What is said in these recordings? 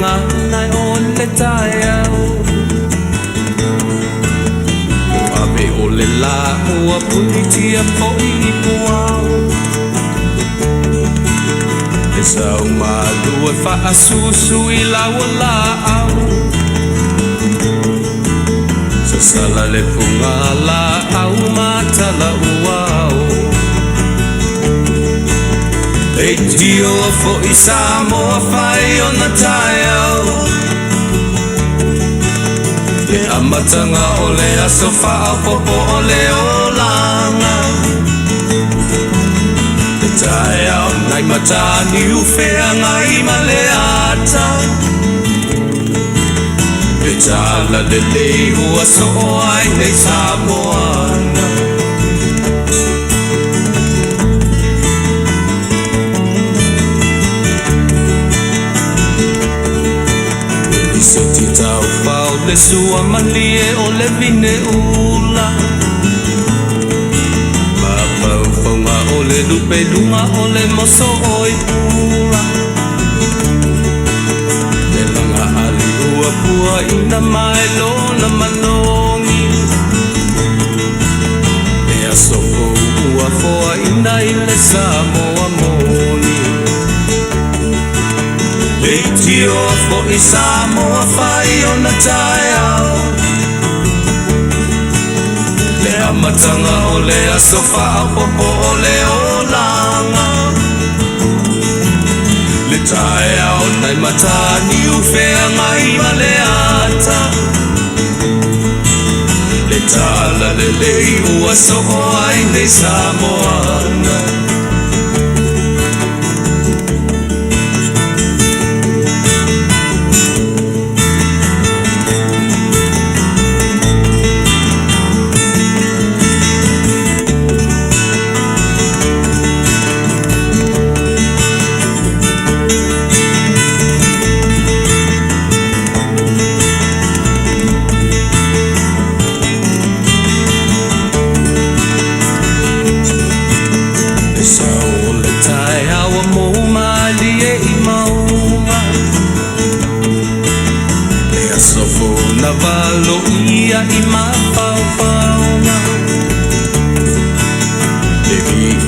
ngai on le tai au Ave o le la ua puni tia poi I puau E sau malu e wha susu I laua la au Sa sala le punga la au matala uau E tio fo I Samoa whai o na tai au E amatanga o le aso wha popo o le olanga E tai au nai matani uwhea ngai ma le ata E tala le lei ua so ai nei Samoana Se ti tau pau le sua malie o le vine ula Ma pau whaunga o le lupe lunga o le moso o I pula Le langa ali ua pua ina mai lona manongi E asoko ua foa ina I le Samoa moni E tio fo I Samoa whai o na tai au Le amatanga o le aso wha popo o le olanga Le tai au nai matani uwhea ngai ma le ata Le tala le lei ua so ai nei Samoana Valo ia I mapaupauna E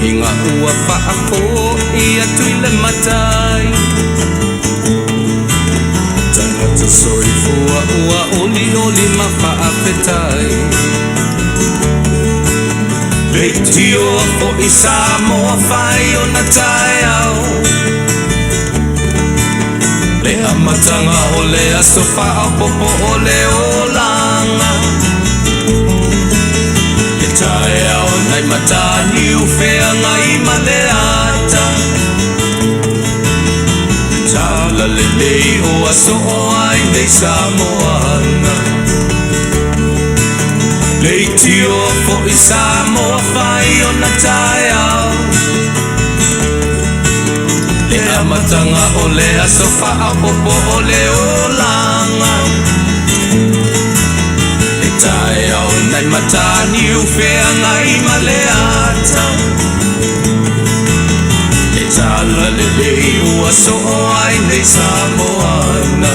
inga ua whaako ia tui le matai Tangata soifua ua oli oli ma whaapetai Le tio o I Samoa whai o na tai au Le amatanga o le aso wha popo o le olanga Le tae au nai matani uwhea ngai ma le ata Tala le lei o aso o ai nei Samoana Le tio fo I Samoa whai o na tae au Le amatanga o le aso wha popo o le olanga E tae au nai matani uwhea ngai ma le ata E tala le lei ua so o ai nei Samoana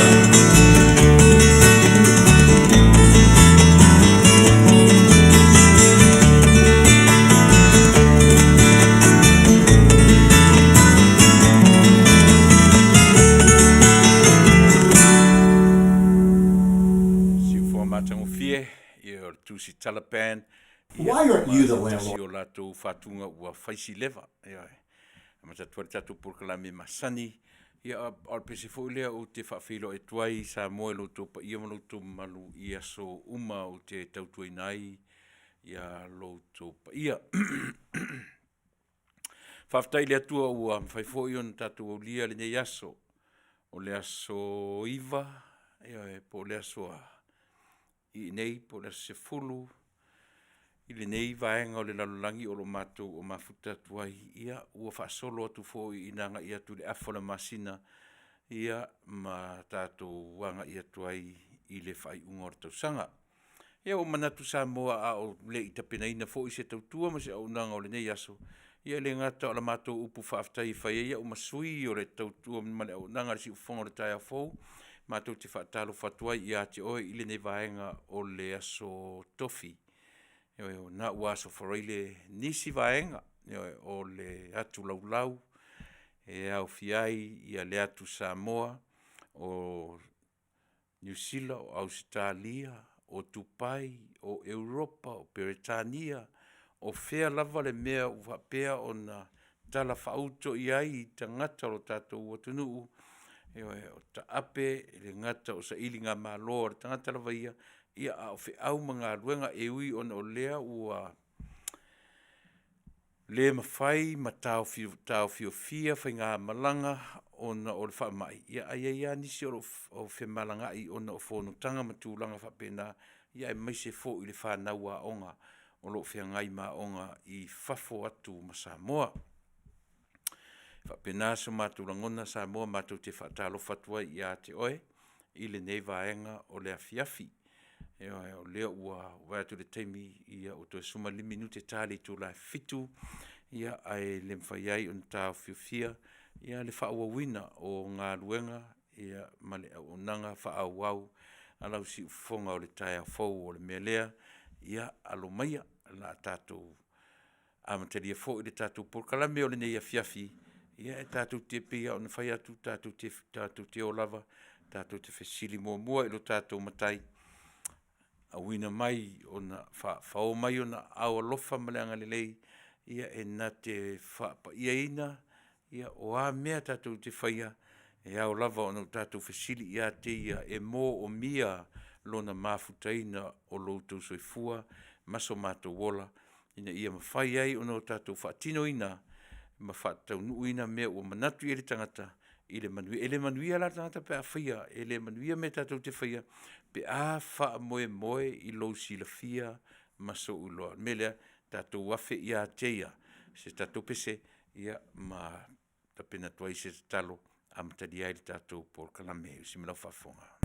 Tusi Talapan. Why aren't you the landlord? O lato fatunga ua faisi leva. Mata tuari tatu purkalami masani. Ia al pese fo lea o te whawhilo e tuai sa moe lo to pa ia mano to malu ia so uma o te tautuai nai. Ia lo to pa ia. Whaftai lea tua ua mwhaifo ion tatu o lia le ne yaso. O le aso iwa. Ia e po le aso I nei po le se fulu I le nei vaenga o le lalolangi o lo mātou o mafuta tuai ia ua whaasolo atu fo I nanga ia tu le afola masina ia ma tātou wanga ia tuai I le whai ungor tau sanga. Ia o manatu Samoa a o le I tapena ina fo I se tautua ma se au nanga o le nei aso. Ia le ngata o la mātou upu whaaftai whai ia o masui o le tautua ma le au nanga le si ufonga le tai a fou. mātou te whaatalo whatua i a te oe ile nei vaenga o le aso tofi. O na ua aso whareile nisi vaenga o le atu laulau e au fiai i a le atu Samoa o New Zealand, o Australia, o Tupai, o Europa, o Peretania, o fea lava le mea u whapea o na tala whauto i ai i tangata o tātou ua tunuu, o ta ape le ngata o sa ili ngā māloa o tangata lava ia a o au mga ruenga e ui o na o lea ua le mawhai ma tau fio fia whai ngā malanga o na o le whamai. Ia nisi o whi malanga i o na o whonutanga ma tūlanga whapena ia e maise fo i le whanau a onga o lo whia ngai ma onga i whafo atu ma Samoa. Whapena so mātūrangona Samoa mātou te whaatalo whatua i a te oe i le nei vaenga o le afiafi. O lea ua waiatu le teimi ia o toi suma 5 minute tali tu la fitu ia ai le mwhaiai o tau fiofia ia le whaawawina o ngā ruenga ia male o nanga whaawau alau si ufonga o le taia fau o le melea ia alo maia la tātou amataria fo i le tātou porkalame o le nei afiafi ia e tātou te pia o na whaiatu tātou te o lava tātou te whesili mua i lo tātou matai a wina mai o na whao mai o na awa lofa maleanga lelei ia e na te whaapa ia ina ia o a mea tātou te whaia e au lava o na tātou whesili ia te ia e mō o mia lona mafutaina o loutou soifua maso mātou wola ina ia mawhai ai o na tātou whaatino ina ma whaatau nuu ina mea o manatu i le tangata ele manuia la tangata pe a whaia ele manuia me tātou te whaia pe a wha moe i lo si la fia maso uloa. Melea tātou wafe ia teia se tātou pese ia ma tapena tuai se talo amatadi ai tātou por kalame si mela whafonga.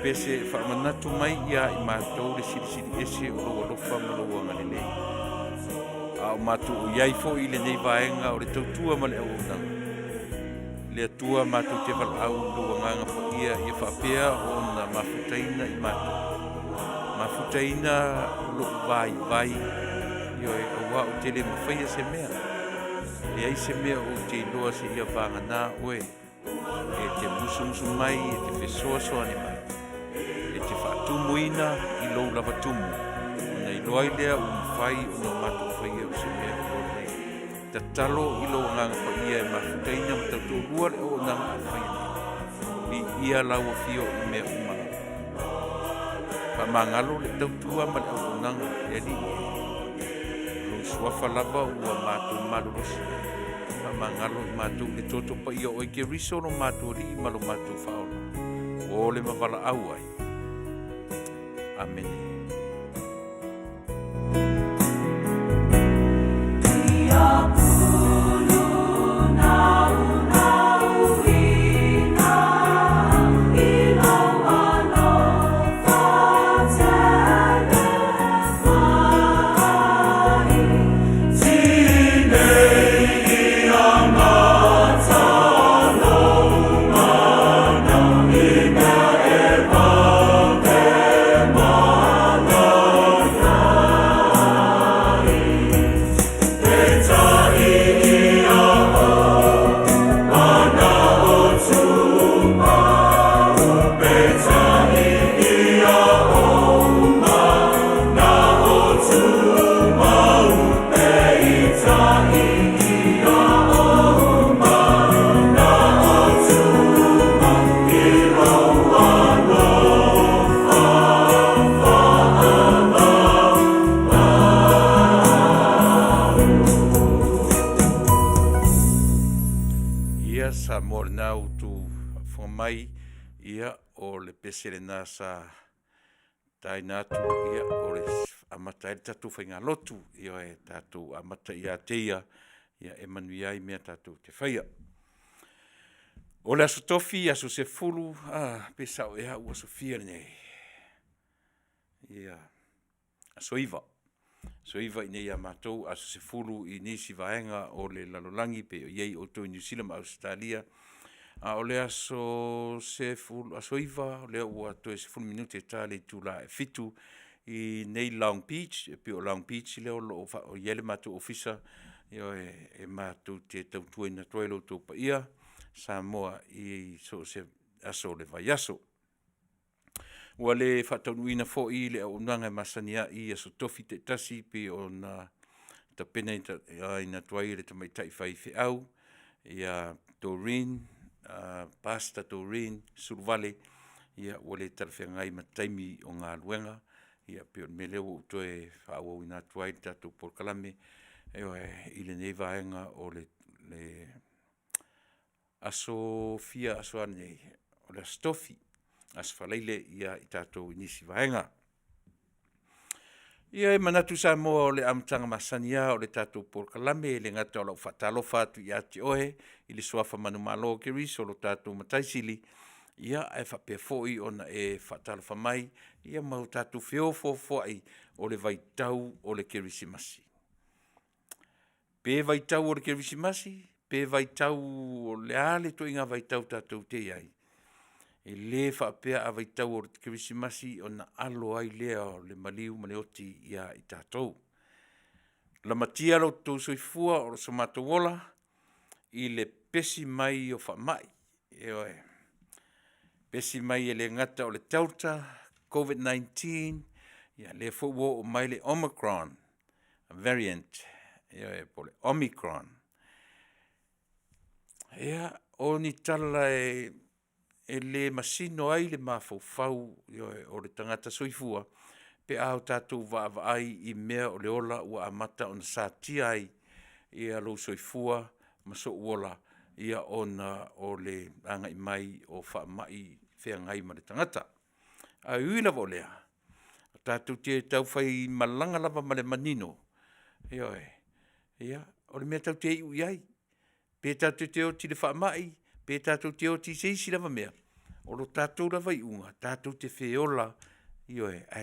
Pese whamanatu mai ia i mātou le siri ese o loa lofa malaua ngalelei. A o mātou o iai fo i le nei vaenga o le tautua ma le au unanga. Le atua mātou te wala au loa nganga po ia i whapea o na mafutaina i mātou. Mafutaina lo vai i o e awa o tele mawhaia se mea. E ai se mea o te loa se ia vangana oe. E te musu mai, e te whesoa ni mai. Te whaatumuina i lou lava tumu. Nei loai lea whai o mātou whaia o se mea o nei. Ta talo i lou nganga pa ia e mawhutaina ma tautou rua le o nganga whaia nei. Ni ia laua fio i mea o maa. Pa mangalo le tautua ma le o nganga e li. Lou suafa lava ua mātou malorosi. Pa mangalo i mātou le toto pa ia o ike riso no mātou ri malo mātou whaola. O le mawala au ai. Amen. Ia pulu nau ina sa mo na tu fo mai ia o le pesele na sa tai na tu ia o le amata e tatu whainga lotu ia e tatu amata ia teia ia e manuiai mea tatu te whaia. O le aso tofi aso se fulu pe sao e hau aso fia nei. Ia aso iwa. So iwa i nei a mātou aso se fulu i nisi vaenga o le lalolangi pe o iei o toi New Zealand ma Australia. O le aso se fulu, aso iwa, o le ua toi se fulu minute e tali tu la e fitu i nei Long Beach, e pe o Long Beach leo o iele mātou ofisa, io e mātou te tautua ina toelo tau pa ia, Samoa i so se aso le vai aso. Ua le whataunuina fo i le au nanga masania i aso tofi te tasi pe o na tapena ina tuai le tamaitai whai whi au ia Doreen, Pastor Doreen Survale ia ua le tarwhengai mataimi o ngā luenga ia pe o me leo utoe whaau ina tuai tatou porkalame i le nei vaenga o le aso fia aso anei o le astofi asfaleile ia i tātou inisi vaenga. Ia e manatu sa moa o le amtanga masania o le tātou porkalame le ngata o lau whatalo whatu i ati ohe i le suafa manu malo ke riso lo tātou mataisili ia e whapea foi ona e whatalo whamai ia mau tātou whiofo foi o le vaitau o le kerisimasi. Pe vaitau o le kerisimasi, pe vaitau o le ale to inga vaitau tātou te iai. E le whapea a vaitau o le kerisimasi o na alo ai lea o le maliu maleoti ia i tātou. La matia lo tau soifua o le somato wola i le pesi mai o whamai. Pesi mai e le ngata o le Delta, COVID-19, ia le fuwo o mai le Omicron variant, po le Omicron. Ia o ni tala e le masino ai le mafau o le tangata soifua pe au tātou vaai i mea o le ola ua amata o na sātia ai i a lo soifua maso uola ia ona o le anga i mai o whaamai whengai ma le tangata. A ui lava o lea, tātou te tau whai malanga lava ma le manino, ia o le mea tau te iu iai, pe tātou te o ti le whaamai, pe tātou te o ti seisi lava mea. O lo tātou lava i unga, tātou te whiola, a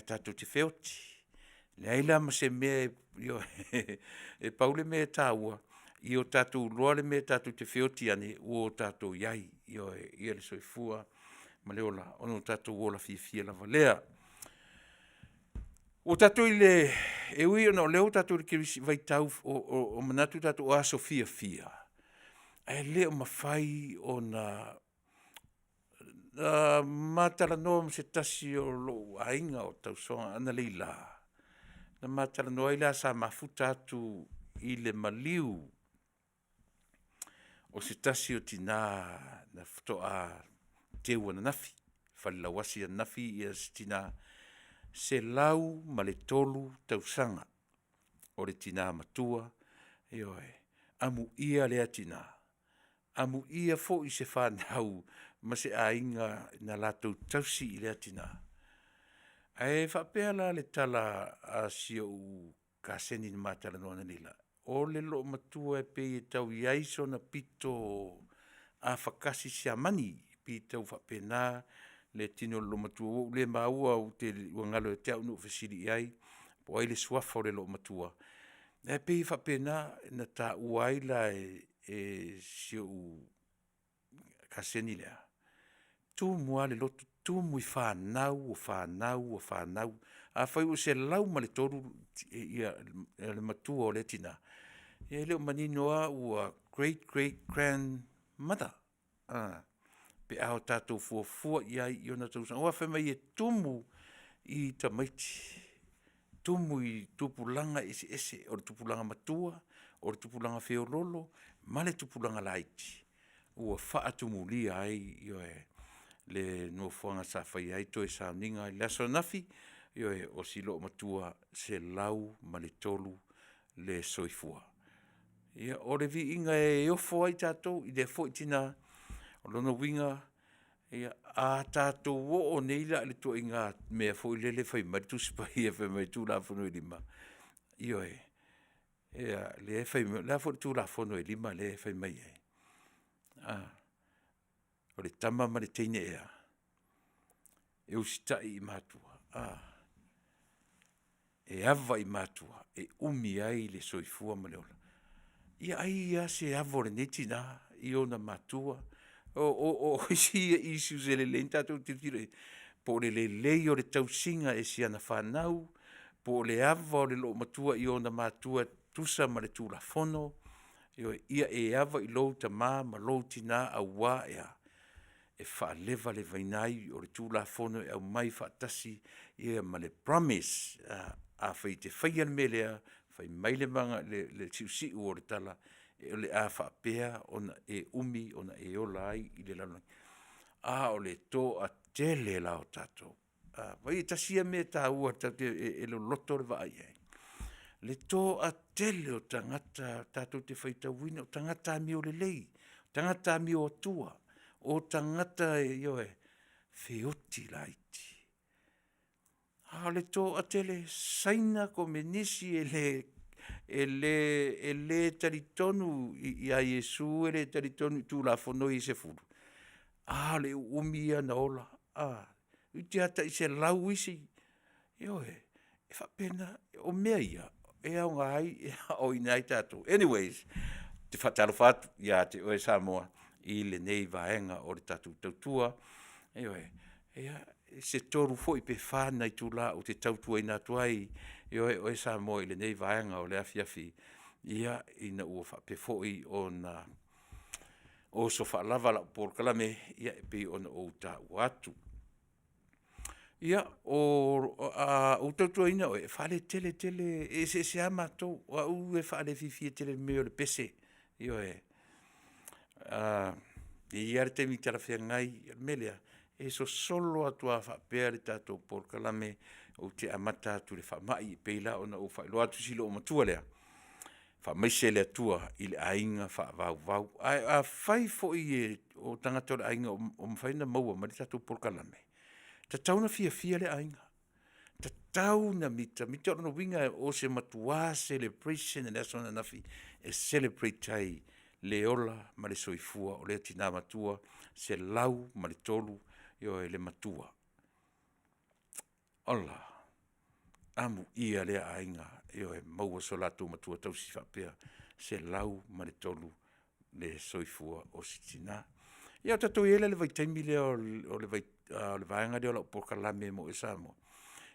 tātou te whioti. Le aila ma se mea, e paule mea tāua, i o tātou loa le mea tātou te whioti ane, o tātou iai, i le soifua, ma le ola, ono tātou ola fia lava lea. O tātou i le, e ui ona o leo tātou le kirisi vai tau, o manatu tātou o aso fia. E leo mawhai o na matala noa ma se tasi o lo ainga o tau songa ana leila. Na matala noa ila sa mafuta atu i le maliu o se tasi o tina na futoa teua na nafi. Whalilawasi a nafi i a tina se lau ma le tolu tau sanga o le tina matua amu ia lea tina. Amu ia fo i se whanau ma se ainga na latou tausi i lea tina. E whapea la le tala a sio u kaseni ni matala noa na lila. O le lo matua e pe i tau iaiso na pito a whakasi sia mani pi tau whapea na le tino lo matua o le maua o te uangalo e te au no fesiri iai po ai le suafa o le lo matua. E pe i whapea na ta uaila sio u kaseni lea. Tu mua le lotu, tu mui whanau. A whai o se lau ma le toru le matua o le tina. E leo maninoa ua great-great-grandmother. Pe ao tātou fuafua iai i ona tau sang. Oa whema i tumu i tamaiti. Tumu i tupulanga ese, o le tupulanga matua, o le tupulanga whiololo, ma le tupulanga laiti. Ua whaatumu lia ai le nuafuanga sa whai ai toi sa ninga i laso nafi, o silo matua se lau ma le tolu le soifua. O le vi inga e ofo ai tātou, i le fo itina O lona winga, ia a tātou o nei la le to inga mea fo lele fai mai tu spai e fai mai tu la fono i lima. Io e, ia le fai la fo tu la fono i lima le fai mai e. O le tama ma le teine ea. E usitai i matua. E ava i matua. E umi ai le soifua ma le ola. Ia ai ia se avo le neti na i ona matua. O isi e isu se le lenta tu titire. Po le lei o le tausinga e si ana whanau. Po le ava o le lo matua i ona matua tusa ma le tula fono. Ia e ava i lou ta ma lou tina a wā ea. E wha leva le vainai o le tūla fono e au mai wha tasi ia ma le promise a whai te whaian me lea, whai mai le manga le tiusi o le tala e o le a wha pēa ona e umi ona e ola ai i le lalai. O le tō a tele lao tātou. Vai e tasia me tā ua e lo loto le vai ai. Le tō a tele o tangata tātou te whaita wina o tangata mi o le lei, tangata mi o tua. O tangata e whioti laiti. Le tō a tele saina ko me nisi e le taritonu i a Yesu e le taritonu tu la fono i se furu. Le umia na ola. I te ata i se lau isi. E whapena o mea ia. E au ngai o inai tātou. Anyways, te whatalo whatu ia te oe Samoa. I le nei vaenga o le tatu tautua. Se toru fo i pe whāna i tūla o te tautua i nā tuai. O sa mo i le nei vaenga o le afiafi. Ia i na ua whape fo i o na o so whaalava la por kalame ia e pe o na o ta watu. Ia o tautua ina o e whale tele e se ama tō. O e whale fifi tele me o le pese. Ia te mi tala whea ngai melea, e so solo atua whapea le tātou por kalame o te amata tu le whamai peila ona o whailoa tu silo o matua lea. Whamaise le atua i le ainga whaavau. A whai fo i o tangata le ainga o mwhaina maua ma le tātou por kalame. Ta tauna fia le ainga. Ta tauna mita ono winga o se matua celebration e naso na nafi e celebrate tai le ola ma le soifua o le tina matua se lau ma le tolu e le matua. Ola, amu ia le ainga e maua so latu matua tausi whapea se lau ma le tolu le soifua o si tina. Ia tatou ele le vaitaimi le o le vaenga le o la pokalame mo e Samoa.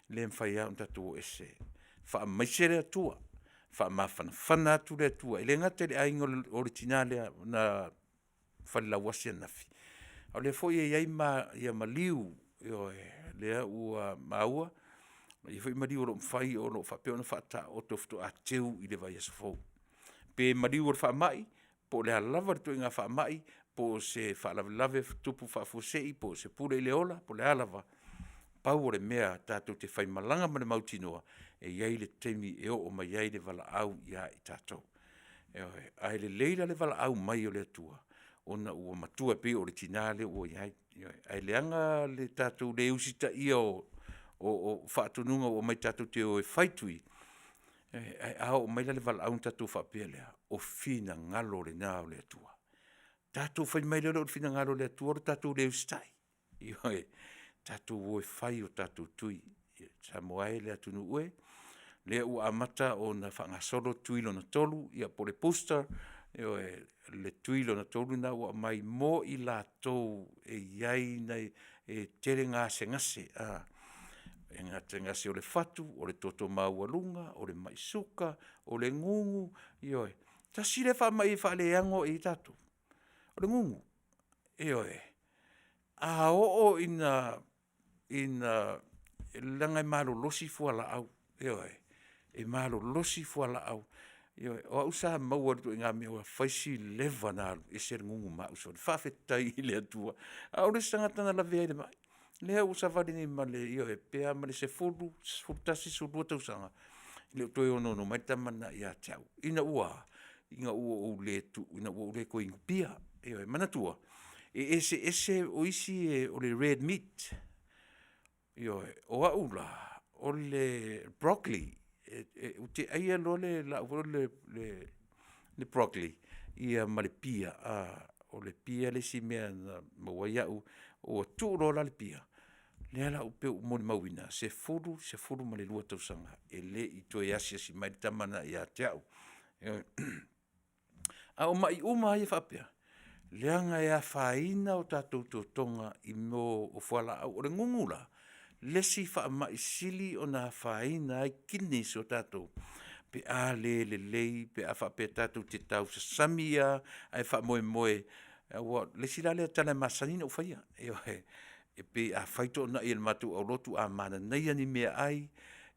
Le mwhai au tatou ese. Wha maise le atua. Wha mawhana atu le atua. Ele ngata le ainga o le tina lea na whalila wasi anafi. Au le fo ia ia maliu lea ua maua. Ia fo i maliu o lo mwhai o lo whapeo na whata o tofto a teu i le vai asofou. Pe maliu o le whamai, po le halava le tuinga whamai, po se whalavelave tupu whafusei, po se pule i le ola, po le halava. Pau o le mea tātou te whai malanga ma le mautinoa, e iai le teimi e o mai iai le vala au ia i tātou. Ai le leila le vala au mai o le atua, ona ua matua pe o le tinale o iai. Ai le anga le tātou le usita ia o whaatununga o mai tātou te o e whaitui. Ai au mai le vala au tātou whapea lea, o fina ngalo le nā o le atua. Tātou whai mai leo o fina ngalo le atua, o tātou le usitai. Tātou o e whai o tātou tui. Samoae le atunu ue. Le ua amata o na whangasoro tuilo na tolu. Ia po le poster. Le tuilo na tolu na ua mai mo i la tou e iai nei e tere ngase ngase. E ngate ngase o le fatu, o le toto maualunga, o le maisuka, o le ngungu. Ta sile wha mai wha le ango i tātou. O le ngungu. A o ina langa malo losi fua la au. E malo losi fua la au. O usa maua tu ngā mea whaisi lewa nā e ser ngungu ma uso. Whawhetai i le atua. A ore sangatana la vea i le mai. Lea usa wari ni ma le pea ma le se fulu tasi sulua tausanga. Le toi ono no mai tamana i a tau. Ina ua o le tu, ina ua o le ko ingupia. Manatua. ese o isi o le red meat. Yo, o aula, o le broccoli. Ute aia lo le broccoli. Ia ma le pia. O le pia le si mea na mawai au. O tu lo la le pia. Le ala upe mo le mawina. Se furu ma le lua tausanga. E le i toi asia si mai tamana ia te au. A o mai uma ia whapea. Leanga ea whaina o tātou tō tonga i mo o whala au o le ngungula. Lesi wha mai sili o nā whaina ai kini so tātou. Pe a le lei, pe a whapea tātou te tau sa samia, ai wha moe. Lesi la lea tala masanina o whaia. E pe a whaito na i le matu au lotu a mana nei ani mea ai.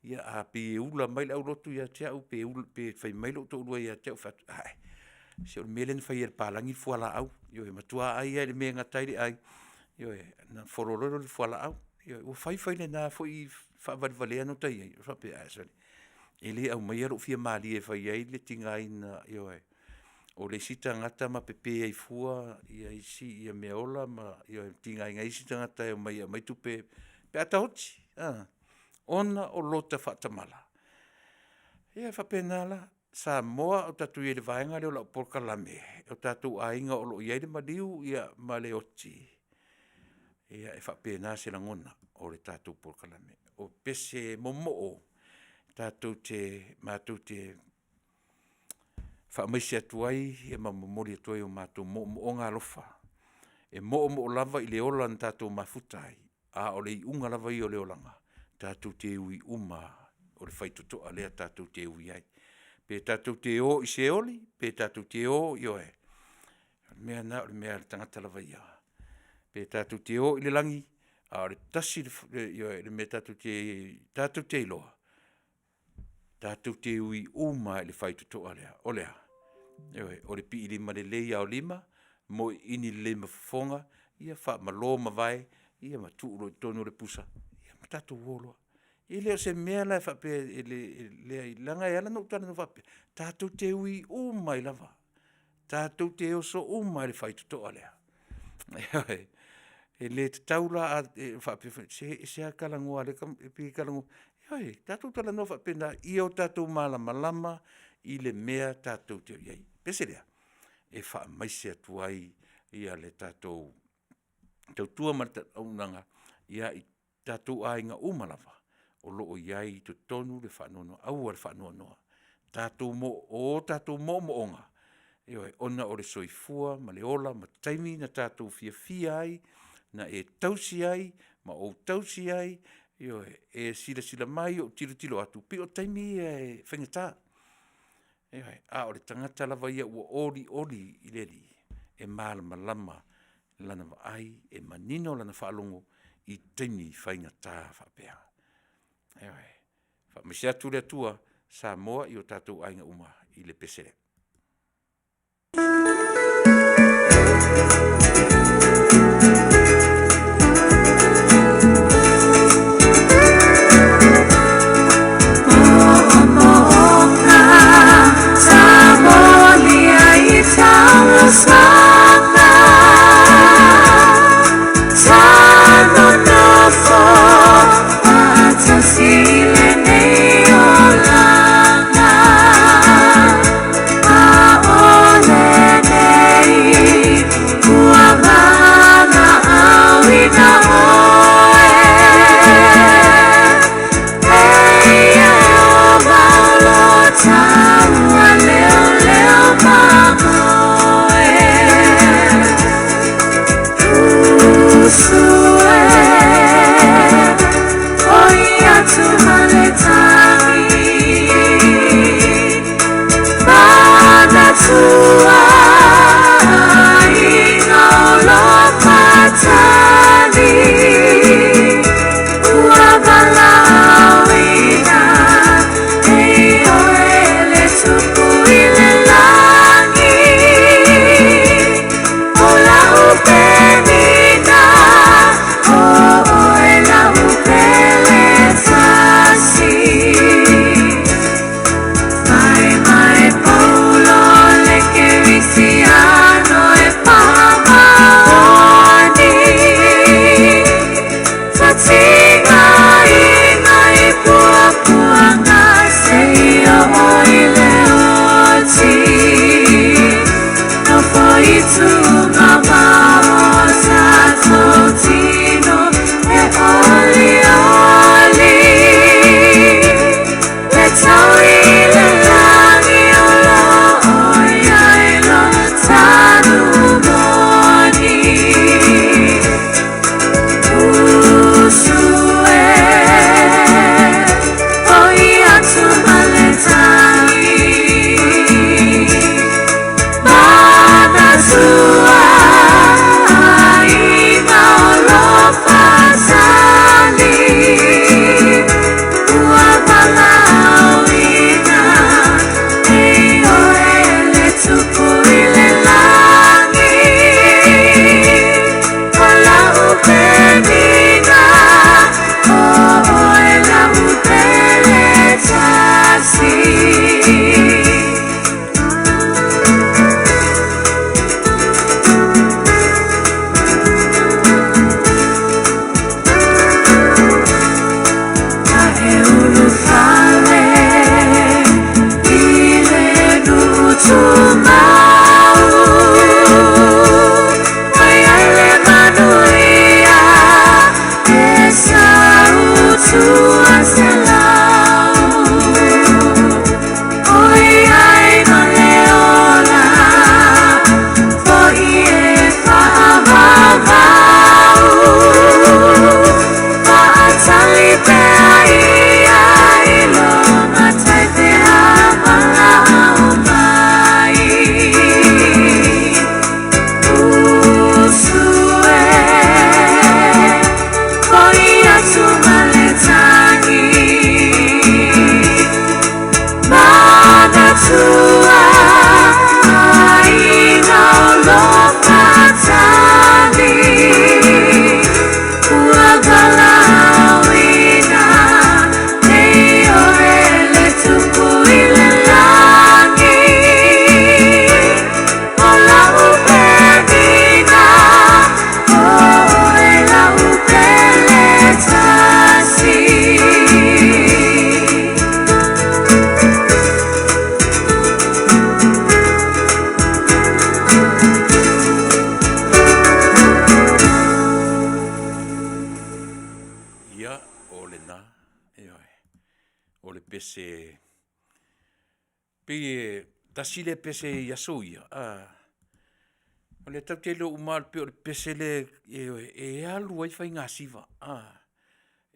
Ia a pe ula mai au lotu ia te au, pe whai mai lo tō ua ia te au whatu. Se o melen fai er palangi fuala au yo e matua ai le me ngatai ai yo e na forololo le fuala au yo o fai le na foi fa valvale no tai yo sape asa ele au mai ro fia mali e fai ai le tinga ina yo e o le sita ngata ma pepe ai fua ia isi ia meola ma yo tinga ngai sita ngata e mai tu pe ata hoti ona o lota fatamala ia fa penala sa moa o tatu i le vaenga leo la porkalame. O tatu ainga o lo iai le maliu ia male oti. Ia e whapena se la ngona o le tatu porkalame. O pese momo o tatu te mātou te whaamaisi atuai ia mamomori atuai o mātou mo o ngā lofa. E mo lava i le ola na tātou mafutai. A o le i unga lava i o le olanga. Tātou te ui uma o le whaitotoa lea tātou te ui ai. Pe tātou te o i se oli, pe tātou te o i oe. Mea na, o le mea le tangata lava ia. Pe tātou te o i le langi, a o le tasi i oe, le mea tātou te iloa. Tātou te ui uma i le whaitotoa lea, o lea. O le pi i lima le leia o lima, mo ini le mafonga, ia wha malo ma vai, ia ma tuuro i tonu le pusa, ia ma tātou woloa. I leo se mea lai whape, le langa e ala no tana no whape. Tātou te ui umai lava. Tātou te oso umai le whaitutoa lea. E le te taula a whape, se a kalangoa, le pi kalangoa. Tātou tala no whape na i o tātou malama i le mea tātou te iei. Pese lea, e wha maise atuai ia le tātou tautua marita aunanga, ia i tātou ainga umalava. O loo iai tu tonu le whanono, au le whanonoa. Tātou mo onga. Ona o le soifua, ma le ola, ma taimi na tātou fia ai, na e tausi ai, ma o tausi ai, e sila mai o tilo atu. Pe o taimi e whengata. A o le tangata lava ia ua ori i leri. E malama lama lana ai, e manino lana whaalongo i taimi whaingata whapea. Whamisia tu le tua sa moa i o tātou ainga uma i le pesere. Mai polo le que Pe tasile pese yaso ia. O le tau te lo umal pe o le pese le e alu ai fai ngā siva.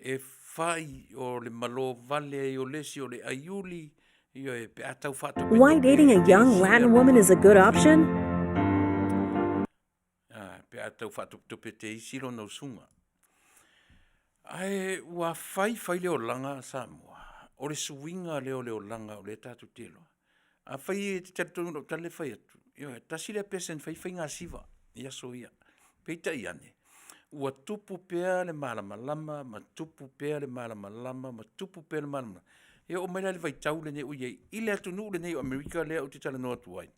E fai o le malo vale o lesi o le aiuli e pe atau fata. Why dating a young Latin woman is a good option? Pe atau fata tope te isiro no sunga. Ai ua fai leo langa Samoa. O le suinga leo langa o le tatu telo. A fai te tatu no tale fai atu. Tasile pesen fai ngā siva. Ia so ia. Peita iane. Ua tupu pea le malama, ma tupu pea le malama, ma tupu pea le malama. O mai le vai tau le ne o iei. Ile atu nuu le ne o Amerika lea o te tala noa tuai.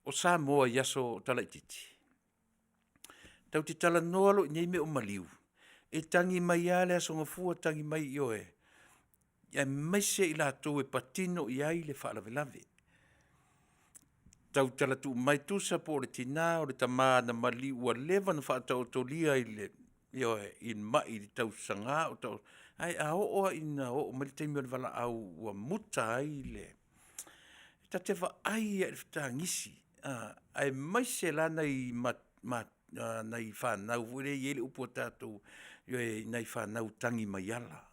O Samoa iaso o tala ititi. Tau te tala noa lo nei me o maliu. E tangi mai ale a songa fua tangi mai io e. Ia maise i la tau e patino i ai le whaala velave. Tau tala tu mai tusa po le tina o le tamā na mali ua lewa na whaatau tolia i le i mai i tau sanga o tau ai a oa ina o mali teimi o le wala au ua muta ai le ta te wa ai e fta ngisi ai mai se lana i nei whanau vure i ele upo tātou nei whanau tangi mai ala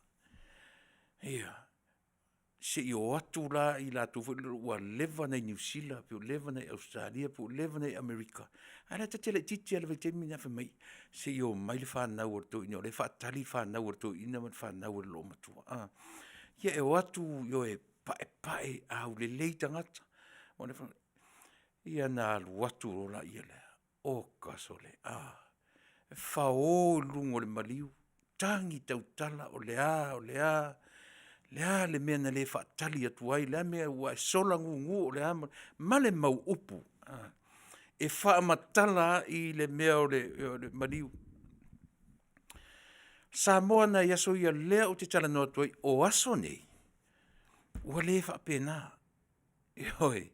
se i o atu la i la tu ua lewa nei New Zealand, pe o lewa nei Australia, pe o lewa nei Amerika. Ana te tele titi ala vai temi na whamai, se i o mai le whanau o to ina, o le whaatali whanau o to ina, man whanau o lo matua. Ia e o atu, yo e pae au le leitangata. Ia na alu atu o la ia le, o kasole, whao lungo le maliu, tangi tau tala o le a, le mea na le whaatali atu ai, le mea ua e sola ngu o le ama, male mau upu. E whaamatala i le mea o le mariu. Samoa na iaso ia lea o te tala noa tuai, o aso nei, ua le whaapena. Ioi,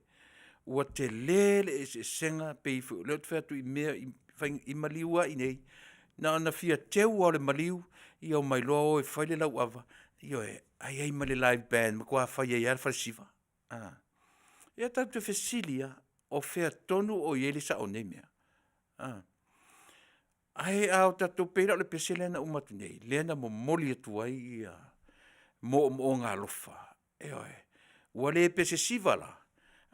ua te le e senga peifu, leo te whaatu i mea i maliua i nei, na ana fia teu o le maliu, i au mai loa o e whaile lau ava, ioi, ai ma le live band, ma kua whai ai alfa siva. Ia tau te whesilia o whea tonu o ieli sa o nemea. Ai au tatou peira o le pese lena umatu nei, lena mo moli atu ai ia, mo ngā lofa. Ua le pese siva la,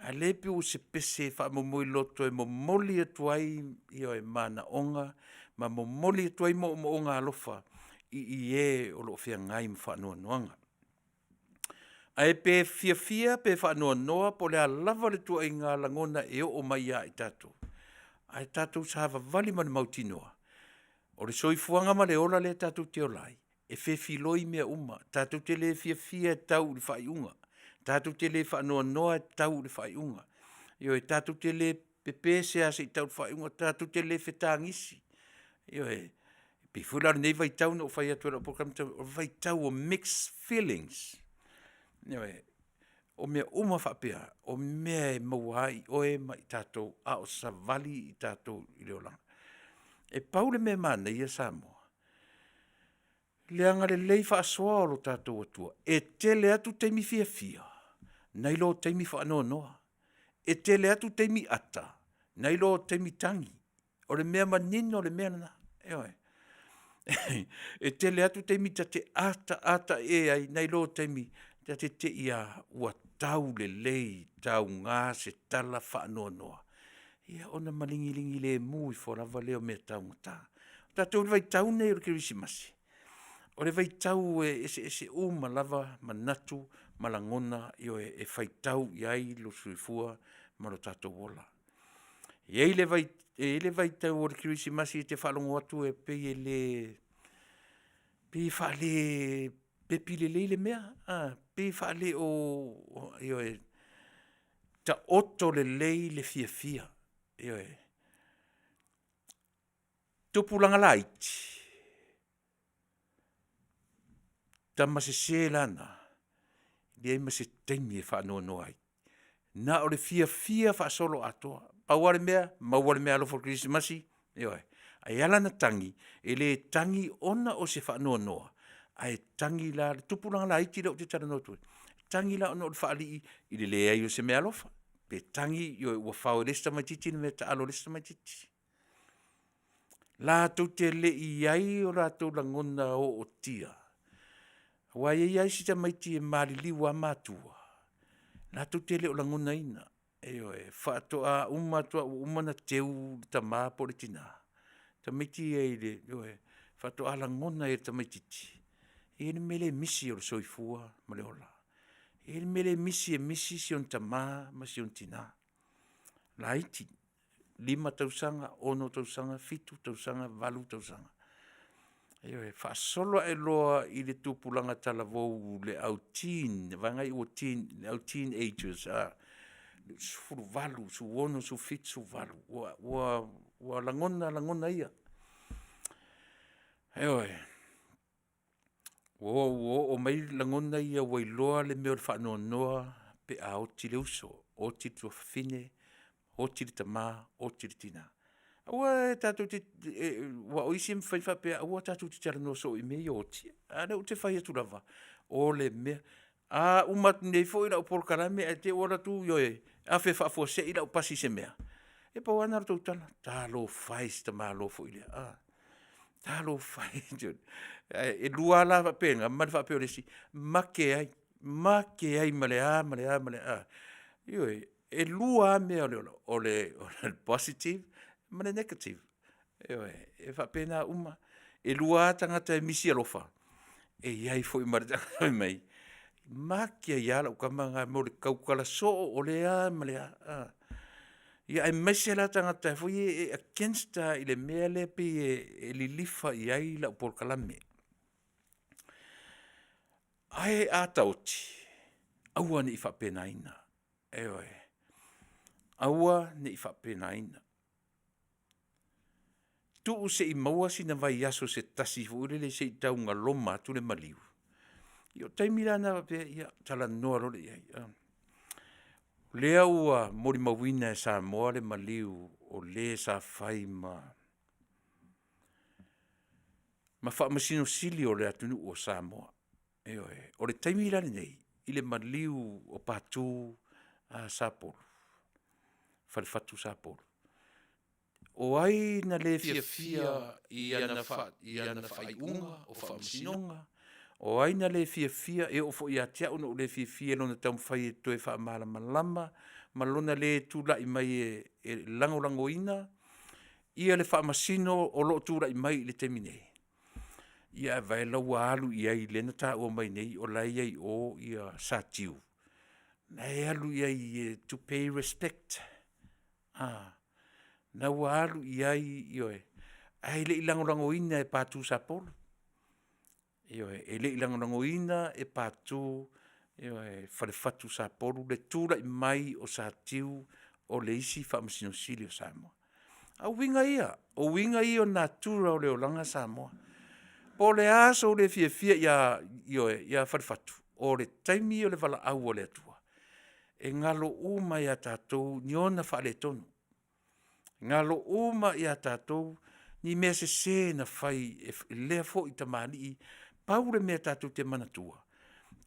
a le pe o se pese wha mo moi loto e mo moli atu ai, ia mana onga, ma mo moli atu ai mo ngā lofa, i e o lo whea ngai mwha noa noanga. Ai pe fia pe whanua noa po lea lava le tua i ngā langona e o mai a i tātou. Ai tātou sa hawa vali mani mauti noa. O le soifuanga ma le ola le tātou te olai. E filoi mea uma. Tātou te le fia tau le whaiunga. Tātou te le whanua noa tau le whaiunga. Io e tātou te le pepe se ase i tau le whaiunga. Tātou te le whetangisi. Io e pifularo nei vai tau no whai atua o vai tau o mixed feelings. O mea uma whapea, o mea e mauai, o e mai tātou, a o savali i tātou i leo langa. E paule mea mana ia Samoa. Leanga le lei whaasoa o lo tātou atua. E tele atu teimi fia. Nei lo teimi whaanoa noa. E tele atu teimi ata. Nei lo teimi tangi. O le mea manino, o le mea nana. E tele atu teimi tate ata e ai, nei lo teimi te ia ua tau le lei, tau ngā se tala whaanoa noa. Ia ona malingilingi le mui whorava leo mea tau ngata. Tātou le vai tau nei o le kirisimasi. O le vai tau ese uma lava, manatu, malangona, io e whai tau iai lo suifua, ma lo tātou wola. Ia le vai tau o le kirisimasi te whalongo atu e pei le whale pepile le mea, pe whale ta oto le lei le fia. Tupulanga laiti. Ta mase lana. Dia mase teimi e whanua noai. Na o le fia wha solo atoa. Pauare mea, mauare mea alofo Krismasi. Ai ala na tangi, e le tangi ona o se whanua noa. Ai tangi la, tupulanga la iti leo te tara notu. tangi la ono le whaali i le lea i o se mea lofa. Pe tangi i o ua whao lesta mai titi ni me ta alo lesta mai titi. Lātou te le i ai o lātou langona o tia. Wa ia ai si ta mai ti e malili wa matua. Lātou te le o langona ina. Eo e whaatoa umana teu ta mā politina. Ta miti e le, whaatoa langona e ta mai titi. E ni mele misi o le soifua ma le ola. E ni mele misi si on ta mā ma si on tina. La iti. 5 tausanga, 1 tausanga, 7 tausanga, 8 tausanga. E whaasolo e loa i le tūpulanga tala vau le au teen, vangai o teen, le au teen ages, sufuru valu, su ono, su fit, su valu, wa langona ia. O mai langona ia wa iloa le meo le whaanoa pe a oti le uso, oti tua fine, oti le tama, oti le tina. Awa tātou te, wa oisi mwhaiwha pe, awa tātou te tala no so i mei oti. Ane o te whai atu lava. O le mea. Umat nei fo ila upol karame, e te ora tu yoe. A fe wha se ila upasi se mea. E pa wana ratou tala. Tālo whai sta maa lo fo ila. Tālo whai. E lua la wa penga, mani wha peo lesi. Make ai male a. Yoe, e lua mea o le positive, mana negative. E whapena uma. E lua tangata e misi alofa. E iai fo i maritanga mai. Makia iala ukamanga mo le kaukala so o lea malea. Ia e maise la tangata fo i against i le mea le pe e lilifa iai la upol kalame. Ai a tauti. Aua ni i whapena ina. Aua ni i whapena ina. Tu se i maua sina vai aso se tasi fuure le se i taunga loma tu le maliu. Io taimira na pe ia tala noa role iai. Lea ua mori mawina e sa moa le maliu o le sa fai ma wha masino sili o le atunu o sa moa. O le taimira nei i le maliu o patu a saporo. Falfatu saporo. O ai na le fia i ana whai unga o wha masinonga. O ai na le fia e o fo i atea uno le fia lona taum whai e toe wha malama. Ma lona le tūla i mai e lango ina. Ia le wha masino o lo tūla i mai le temine. Ia vai laua alu i ai lena tā o mai nei o lai ai o ia satiu. Nei alu i ai to pay respect. Na walu iai ioe. Ai le ilango ina e patu sapolo. Ioe, e le ilango ina e patu ioe falefatu sapolo le tūra i mai o sa tiu o le isi whamasino sili o Samoa. A winga ia. O winga ia o natura o le olanga Samoa. Po le aso o le fia ia falefatu. O le taimi o le vala au o le atua. E ngalo uma ia tātou niona whaale tonu. Ngalo uma ia tātou ni mea se na whai e lea fo i tamani i paure mea tātou te manatua.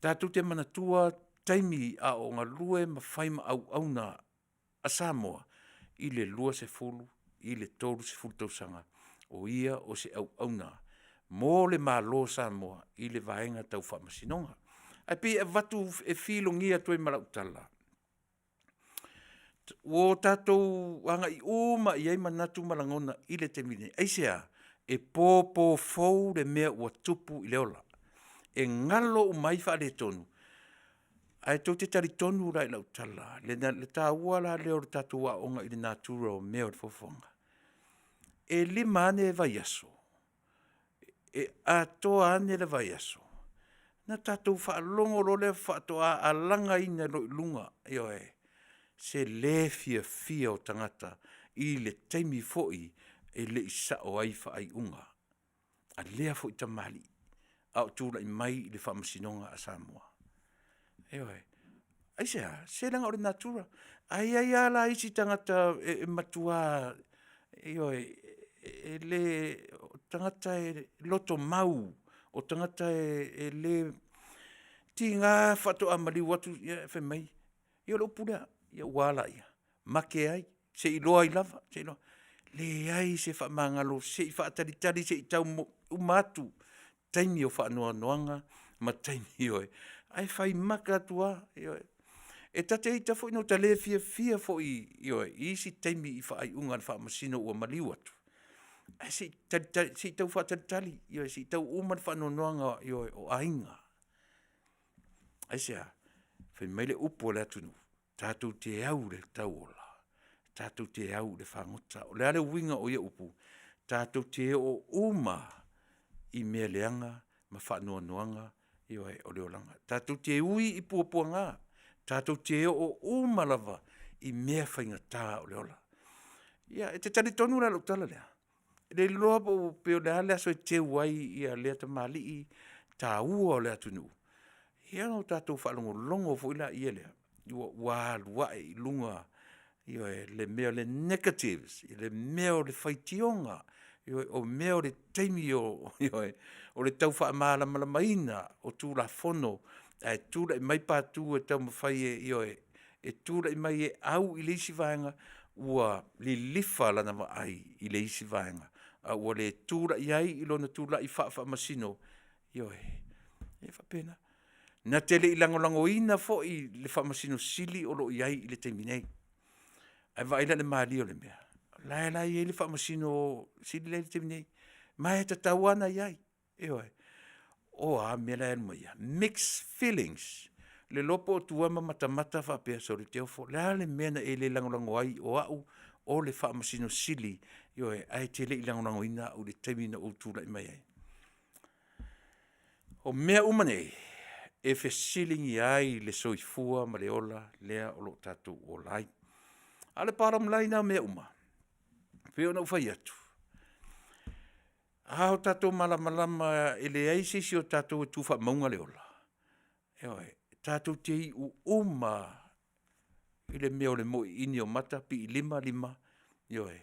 Tātou te manatua taimi a o ngā lue ma whai ma au na a Samoa i le lua se fulu, i le tolu se fulu tausanga o ia o se au na. Mō le malo Samoa i le vaenga tau whamasinonga. Ai pi e watu e whilongia toi marautala. O tātou anga i uma i eima natu malangona i le temine. Eisea, e pōpō fau le mea ua tupu i leola. E ngalo o mai wha le tonu. Ai tau te tari tonu rai lau tala. Le tā ua la leo le tātou wa onga i le natura o mea o le fofonga. E lima ane e vai aso. E atoa ane le vai aso. Na tātou wha longo lo le wha atoa a langa ina lo lunga. Eo e. Se le fia o tangata i le taimi foi e le isa o ai wha ai unga. A lea foi tamali. Au tūra i mai i le whamasinonga a Samoa. Eoi. Aisea, se langa o le natura. Ai ala isi tangata e matua. Eoi. E le tangata e loto mau. O tangata e le ti ngā whato amali watu ia whai mai. Ia lo pura, ia wala ia. Make ai, se i loa i lava, se i loa. Le ai se wha mangalo, se i wha tari se i tau umatu. Taimi o wha noa noanga, ma taimi oe. Ai whai maka atua, ioe. E tate i tafo ino tale fia fo i, ioe, i si taimi i wha ai unga wha masino ua maliu atu. Ai se i tau wha tali, ioe, se i tau uman wha noa noanga, ioe, o ainga. Ai sea, whai meile upo le atunu, tātou te au le tau ola, tātou te au le whangota, o le ale winga o ia upu, tātou te o uma i mea leanga, ma whanua noanga, ioe o le olanga. Tātou te ui i puapua ngā, tātou te o uma lava i mea whainga tā o le ola. Ia, e te tali tonu la lo tala lea. Le loa po peo le ale aso e te wai ia lea ta mali i tā ua o le atunu. Ia no tātou whalongo longo fo ila ia lea. Iwa wā i lunga. Ioe le mea le negatives. Le mea o le whaitionga. Ioe o mea o le teimi o. Ioe o le tau wha maala malamaina. O tūla fono. E tūla i mai pātū e tau mawhai e ioe. E tūla i mai e au i leisi vaenga. Ua li lifa lana ma ai i leisi vaenga. Ua le tūla i ai i lona tūla i wha masino. Ioe. E whapena. Na tele i langolango ina fo i le whamasino sili o lo iai i le teiminei. Ai waila le maali o le mea. Lai e le whamasino sili le teiminei. Mai ta tawana iai. Eoi. O a mea lai anuma ia. Mixed feelings. Le lopo o tuama mata whapea so le teo fo. Lai le mea na e le langolango ai o au o le whamasino sili. Eoi. Ai tele i langolango ina o le teimina o tūla i mai ai. O mea umanei. E fe silingi ai le soifua ma le ola lea o lo tatu o lai. Ale param lai na mea uma. Peo na ufai atu. Hao tatu malama e le aisi si o tatu e tufa maunga le ola. Eoi, tatu te i u uma i le mea o le moi ini o mata pi i lima. Eoi,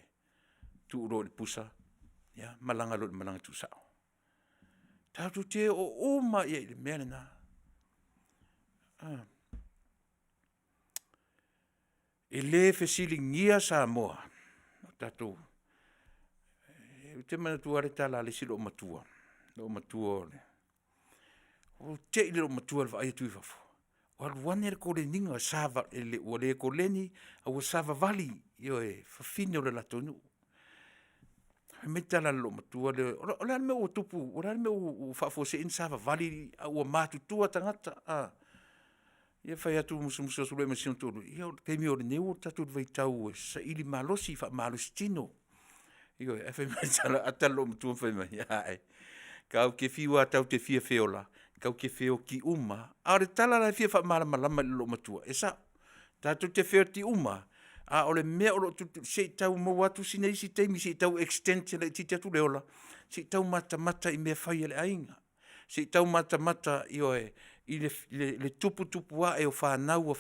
tu uro le pusa. Ya, malanga lo le malanga tu sao. Tatu te o uma i le mea le na. E le fesilingia sa moa tatou te mana tua re tala le silo matua le o te ile lo matua le vai tu fafo o wane ko le ninga sava ele o le ko leni o sava vali yo e fafino le latonu me tala lo matua le o le me o tupu o le me o fafo se in sava vali o matu tua tangata ia fai atu musu so le masiun tolu ia ke mi o neu tatu vai tau sa ili malosi fa malostino io e fai mai atalo mtu fai mai ai kau ke fiwa tau te fia feola kau ke feo ki uma a re tala la fia fa malama lo matua esa tatu te feo ti uma a ole me o tu se tau mo watu sine si te mi si tau extend le ti tatu le ola si tau mata I me fai le ainga si tau mata io e I le tupu a e o whanau.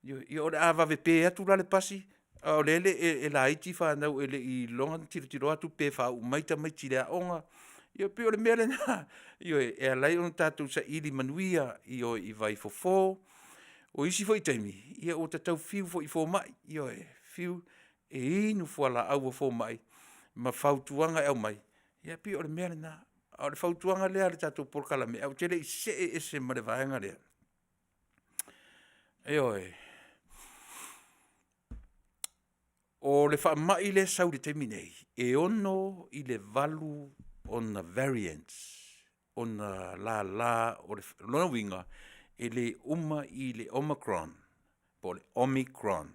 Io le awa ve pe atu la le pasi. O le e la iti whanau e le I longa tiro atu pe whau maita maiti lea onga. Io pe o le mea le na. Io e alai on tatu sa ili manuia. Io I vai fo. O isi fo I taimi. Io o tatau fiu fo I fo mai. Io e fiu e inu fo ala au fo mai. Ma fautuanga au mai. Ia pe o le mea le na. O le fautuanga lea le tatou porkala me au tele I se ma le vaenga lea. Eoi. O le whaamai le sau le teminei. E ono I le valu on the variants. On the la o le lona winga. E le uma I le Omicron. Po le Omicron.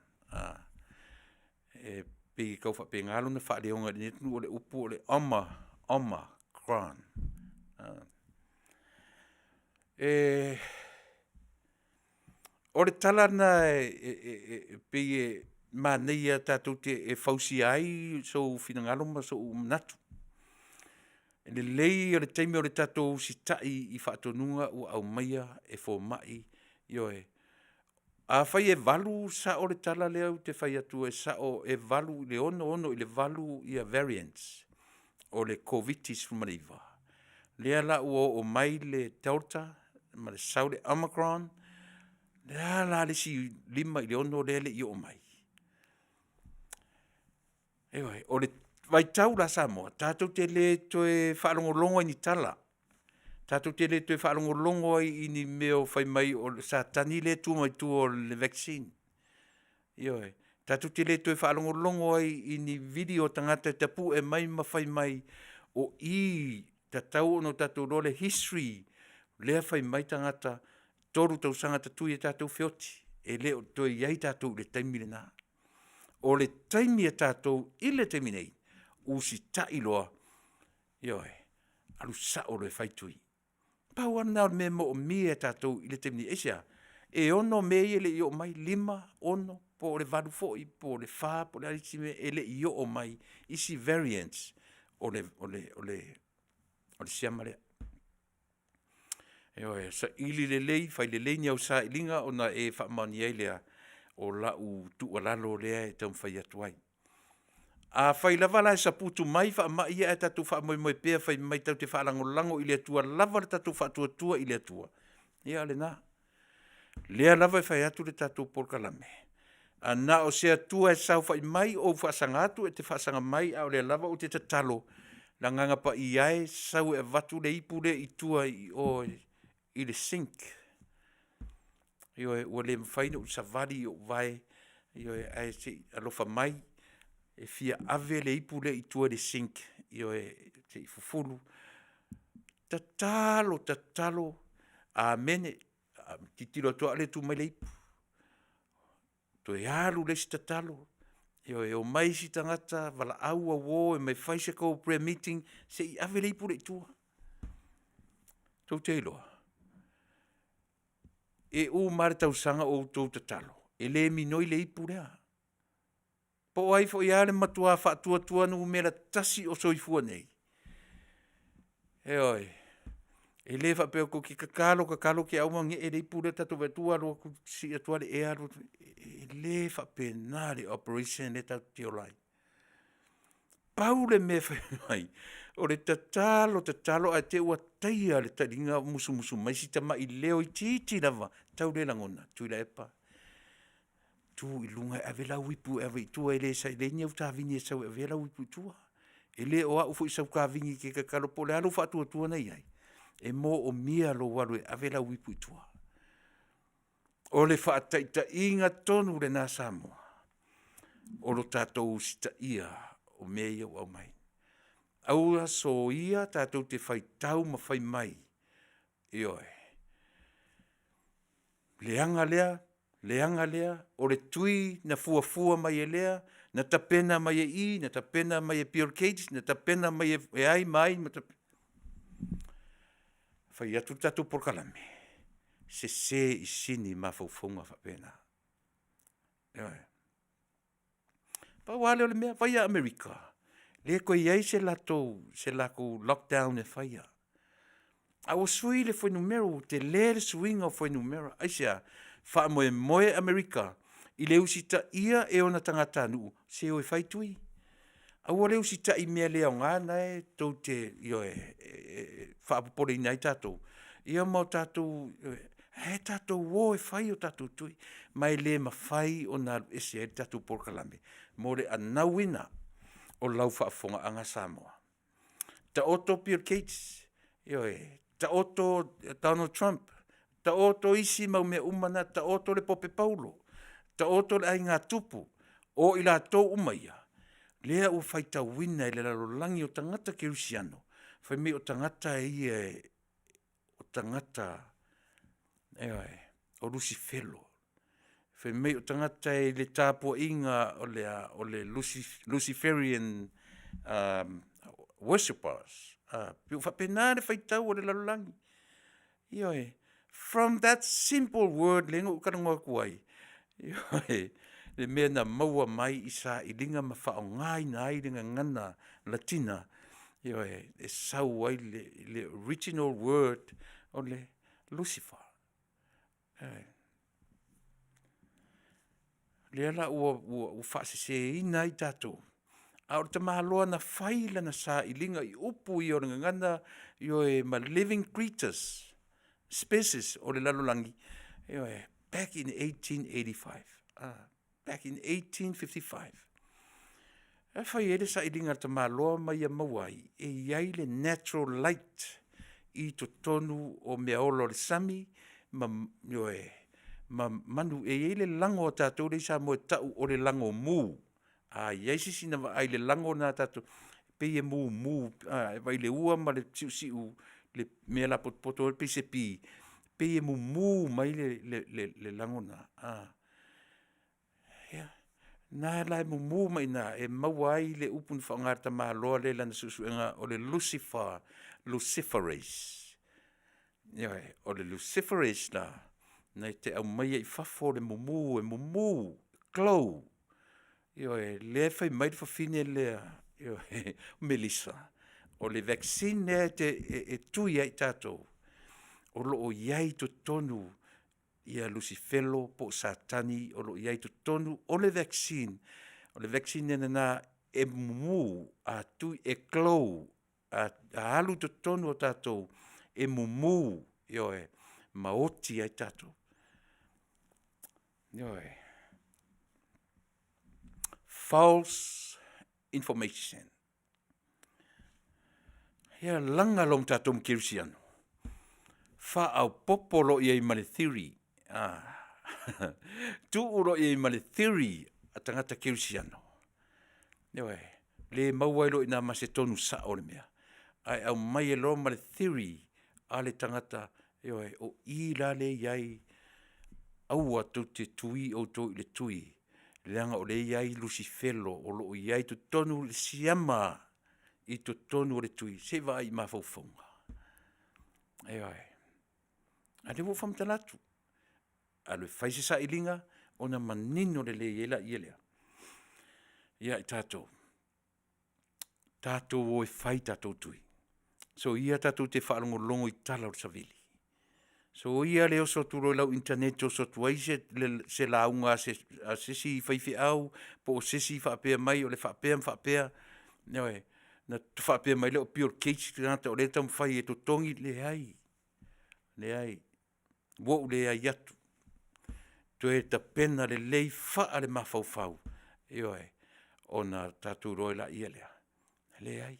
E pe kau wha pe ngalo na wha leonga le netu o le upu o le Omicron. O le tala na pe maneia tatou te fausi ai so finangalo ma so natu. Le lei o le teimi o le tatou si tai I whaatonunga ua au maia e fo mai ioe. A fai e valu sa o le tala leo te fai atu e sa o e valu le ono I le valu I a variants o le COVID-19 fumariva. Lea la o mai le Delta ma le sau le Omicron, la le si lima i le ono le i o mai. Ewa, o le vai tau la Samoa, tātou te le toe whaalongolongo i ni tala. Tātou te le toe whaalongolongo i ni meo whai mai o sa tani le tu mai tu o le vaccine. Ioi, tātou te le toe whaalongolongo i ni video tangata te pu e mai ma whai mai o i tatau no tātou role history lea whai mai tangata toru tau sangata tui e tātou whioti. E leo toi iai tātou le taimile nā. O le taimi e tātou i le taimi nei, usi ta iloa, ioi, alu sa o le whaitui. Pau ana me mo o mia e tātou i le taimi nei, esia, e ono me i le i o mai 5, 1, po le valu foi, po le wha, po le aritime, e le i o mai, isi variants o le siamalea. Eoi, sa ili le lei, fai le lei ni au sa ilinga, ona e whaamani ei lea, o lau tu alalo lea e tau whai atuai. A whai lava la e sa putu mai wha mai ia e tatu wha moi pēr whai mai tau te whaalangolango i le atua lava le tatu wha i le atua. Ia le nā. Lea lava e whai atu le tatu polkalame. A nā o se atua e sau whai mai o whaasanga atu e te whaasanga mai au le lava o te tatalo. La nganga pa i ai sau e vatu le ipu le i tua i le sink. Io e ua le mwhaina u savali o vai, io e ai se alofa mai, e fia ave le ipu le i tua le sink, io e te i fufulu. Tatalo, a mene, titilo toa le tu mai le ipu. To e alu le si tatalo, io e o mai si tangata, vala au a wo, e mai whaise kou prayer meeting, se i ave le ipu le i tua. Tau te iloa. E o mare tau sanga o tau tatalo. E le minoi le ipu lea. Po ai fo ia le matua whaatua nu mera tasi o soifua nei. E oi. E le whapeo ko ki kakalo ki au mangi e le ipu le tatu vetua lo ku si atua le ea lo. E le whape nā le operation le tau te olai. Pau le me whai. O le tatalo a te ua taia le taringa musu mai si tama i leo i titi lava tau le langona tui la epa tu i lunga e avela wipu e tua e le sa le nyau ta vini e sau e avela wipu tua e le o au fu i sau ka vini ke kakalo po le alu fatu tua nei ai e mo o mia lo walu e avela wipu tua o le whaataita inga tonu le nā Samoa o lo tātou sita ia o mea o au mai. Aura so ia tātou te whai tau ma whai mai. Ioe. Leanga lea, o le tui na fuafua mai e lea, na tapena mai e I, na tapena mai e Bill Gates, na tapena mai e ai mai. Whai atu tātou porkalame. Se i sini ma faufonga whapena. Ioe. Pa wale o le mea, whai a Amerika. Le koe iai se lako lockdown e whaia. A o sui le whai numero, te le suinga o whai numero. Aisea, wha moe Amerika, i le usita ia e ona tangata nu, se o e whai tui. A o le usita i mea lea o ngā nae, tau te, wha apopore i nai tātou. Ia mau tātou, he tātou wo e whai o tātou tui. Mai le ma whai o nā ese e tātou porkalame. Mo le anauina, o lau whaafonga anga Samoa. Ta oto Bill Gates, ta oto Donald Trump, ta oto isi mau mea umana, ta oto le Pope Paulo, ta oto le ai ngā tupu, o i la tō umaia, lea u whaita wina i le lalolangi o tangata ke Rusiano, whai me o tangata o tangata, o Lucifelo, whai mei o tangata e le tāpua inga o le Luciferian worshippers. Piu whapenare whaitau o le lalulangi. Ioe, from that simple word, le ngu karangoa kuai. Ioe, le mea na maua mai isa i linga ma whao ngai na ai ringa ngana Latina. Ioe, e sau ai le original word o le Lucifer. Ioe. Le ala ua whaasese ina i tātou. A o te mahaloa na whaila na sa i linga i upu i o ngana i o e ma living creatures. species o le lalolangi. Back in 1885. Back in 1855. E whai ere sa iringa ta maloa mai a mawai, e iai le natural light i to tonu o mea olo le sami, ma manu e iai le lango o tātou le sa mo e tau o le lango mū. Iai sisi na ai le lango na tātou, pe e mū, vai le ua ma le siu le mea la poto pe se pi, pe e mū mai le lango na. Na lai mumu mai na e mawai le upun whangarta maa loa le lana susuenga o le Luciferase. O le Luciferase na te au mai e fafo le mumu, glow. Le fai mai te whawhine lea, Melissa. O le vaccine e tui ai tātou. O lo o iai to tonu, ia Lucifelo po satani o lo iai to tonu o le vaccine na e mumu a tu e glow a alu to tonu o tātou e mumu maoti ai tātou false information langa long tātou mkirisiano fa au popolo iai mani theory tu uro e male theory a tangata kirisiano. Le mauailo ina mase tonu sa o le mea. Ai au mai e lo male theory a le tangata o i la le iai au atu te tui o to le tui. Leanga o le iai Lucifelo o lo iai tu tonu le siama i tu tonu le tui. Se vai ma faufonga. Ade wo fam talatu. Alwe faise sa ilinga ona manino le yela yelea. Ia tātou. Tātou o e whai tātou tui. So ia tātou te whaalongo longo i tala o savili. So ia leo so turo lau internet o so tuaise se launga se si whaifi au po o sesi whaapea mai o le whaapea. Na tu whaapea mai leo pure case nata o le tam whai e to tongi le ai. Wo le ai atu. To e ta pena le lei faa le mawhauwhau. O na tātou roi la ia lea. Le ai.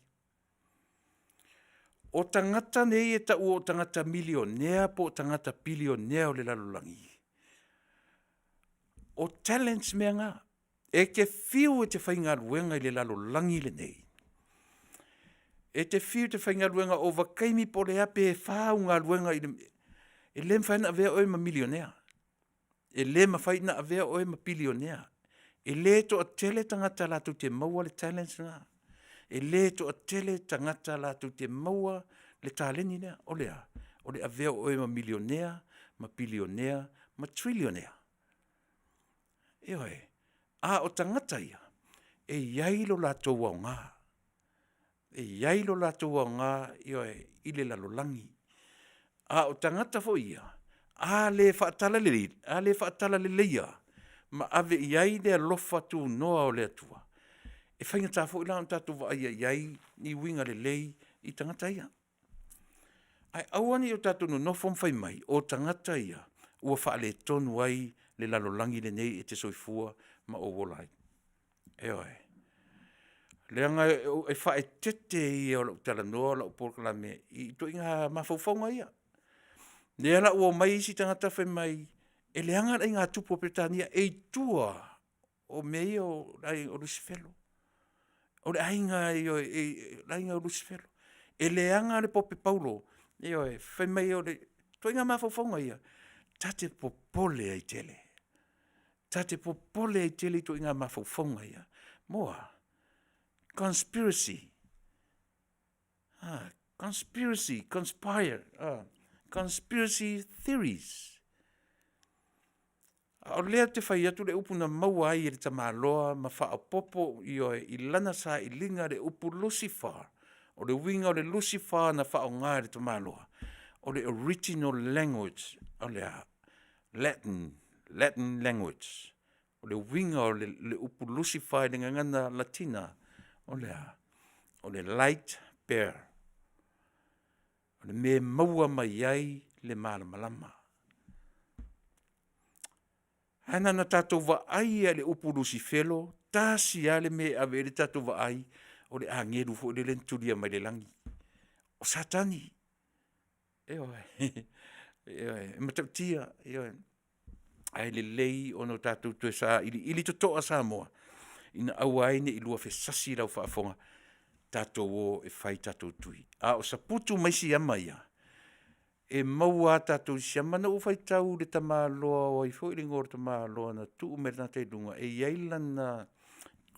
O tangata nei e tau o tangata milionea po o tangata bilionea o le lalolangi. O talents mea ngā. E te whiu e te whainga ruenga i le lalolangi le nei. E te whiu te whainga ruenga o wakaimi po le ape e whau ngā ruenga i le... E le mwhaina avea oi ma milionea. E le mawhaina avea oi ma bilionea. E le to a tele tangata la tu te maua le talents ngā. E le to a tele tangata la tu te maua le taleni nea. O le avea oi ma milionea, ma bilionea, ma trillionea. A o tangata ia. E iailo la tau au ngā. E iailo la tau au ngā i le lalolangi. A o tangata fo ia. A le whaatala le leia. Ma ave iai le alofa tu noa o le atua. E whainga tā fo ila on tātou wa iai ni winga le lei i tangata ia. Ai awani o tātou no nofom whai mai o tangata ia. Ua wha le tonu ai le lalolangi le nei e te soifua ma o wolai. Leanga e wha e tete i o lau tala noa lau porkala me i to inga mawhauwhaunga ia. Nea la ua mai isi tangata whai mai, e leanga ai ngā tupo Britania e tua o mei o Lucifelo. O le ainga o Lucifelo. E leanga le pope Paulo, whai mai o le, toi ngā mawhauwhaunga ia, tate popole ai tele. Tate popole ai tele toi ngā mawhauwhaunga ia. Moa, conspiracy. Conspire. Conspiracy theories. O lea te whai atu le upu na maua ai e le tamaloa ma wha popo i lana sa i linga le upu Lucifer. O le winga o le Lucifer na wha o ngā le tamaloa. O le original language, o le Latin language. O le winga o le upu Lucifer le ngangana Latina. O le light bear. O le me maua mai ai le malamalama. Hana na tātou wa ai le upu Lucifelo, tāsi ale me ave le tātou wa ai, o le angeru fo le lenturia mai le langi. O satani. Matautia, ai le lei ono tātou tue sa, ili to toa sa moa. Ina au aine i lua fe sasi lau whaafonga, tātou o e whai tātou tui. A o sa putu mai si amaia, e maua tātou si amana o whai tau le tamaloa o i fo ili ngor tamaloa na tu umere na te dunga, e iailan na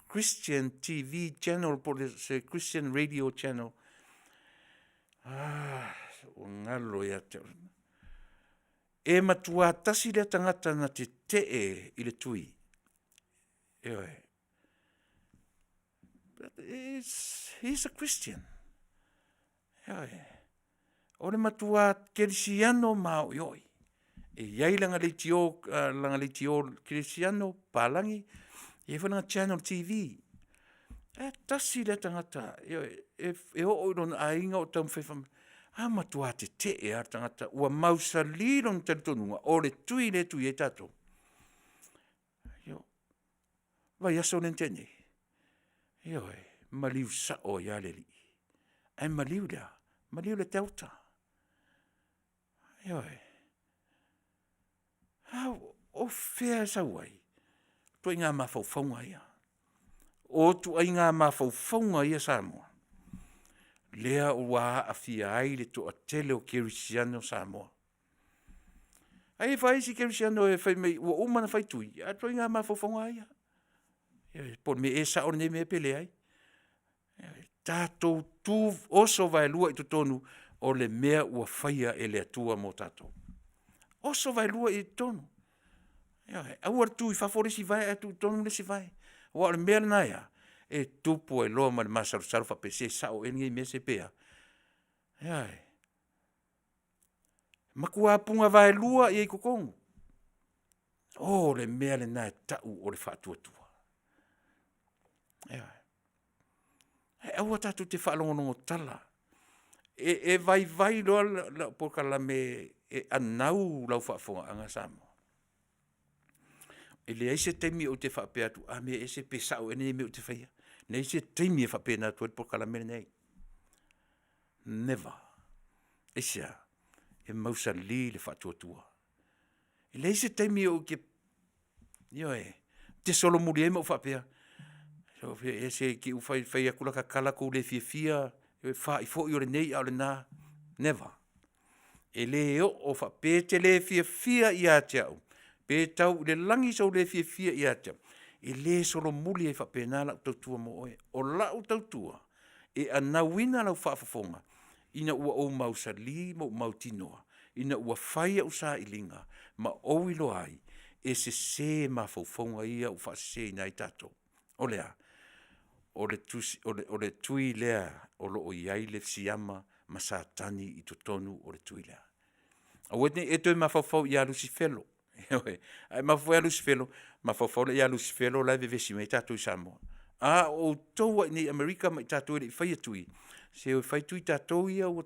Christian TV channel, po se Christian radio channel. O ngalo ia te e matua tasi le tangata na te tee i le tui. He's a Christian. O le matua Kelsiano mao ioi. E iai langa le tio Kelsiano palangi, e whananga channel TV. E tasi le tangata, e o oiron a inga o tau mwhewham, a matua te e a tangata, ua mausa liron te tonunga, o le tui e tato. Vai aso len tene. Maliu sa o ia le li. Ai maliu le tauta. O fea sa wai. Tu inga mawhauwhaunga ia. O tu inga mawhauwhaunga ia sa moa. Lea ua a fia ai le to a tele o Kerisiano sa moa. Ai whai si Kerisiano e whai mei ua umana whai tui. A tu inga mawhauwhaunga ia. Por me e sa o ne me pele ai. Tātou tū oso vai lua i tutonu o le mea ua whaia e le atua mo tātou. Oso vai lua i tutonu. Au ar tū i whafore si vai, atu tonu le si vai. Wa le mea na ia, e tupu e loa ma le masaru saru whapese sa o eni me se pea. Makua punga vai lua i kukongu. O le mea le na tau o le whatuatua. E aua tātou te whaalongonongo tala. E vai loa pokala me e anau lau whaafonga anga samo. E le eise teimi o te whaapea tu, a me eise pe sao ene me o te whaia. Ne eise teimi e whaapea nā tuat pokala me nei. Never. Eisa, e mausa li le whaatuatua. E le eise teimi o ke, te solo muri e mo whaapea. So e se ki u fai akula ka kala ko le fia e fa i fo i ore nei ale na never e le o fa pe te le fia i atia pe tau le langi so le fia i atia e le solo muli e fa pe na la tautua mo o la o tautua e ana wina la fa fonga ina ua o mausali mo mautinoa ina ua fai o sa ilinga ma o ilo ai e se ma fonga ia o fa se nai tato o lea o le tui lea o lo o iai le siama ma sa tani i totonu o le tui lea. A wetne e toi mawhawhau i a Lucifelo. Ai mawhawhau i a Lucifelo, mawhawhau i a Lucifelo lai vevesi mai tātou i Samoa. A o toua ni Amerika mai tātou i whai tui. Se o whai tui tātou ia o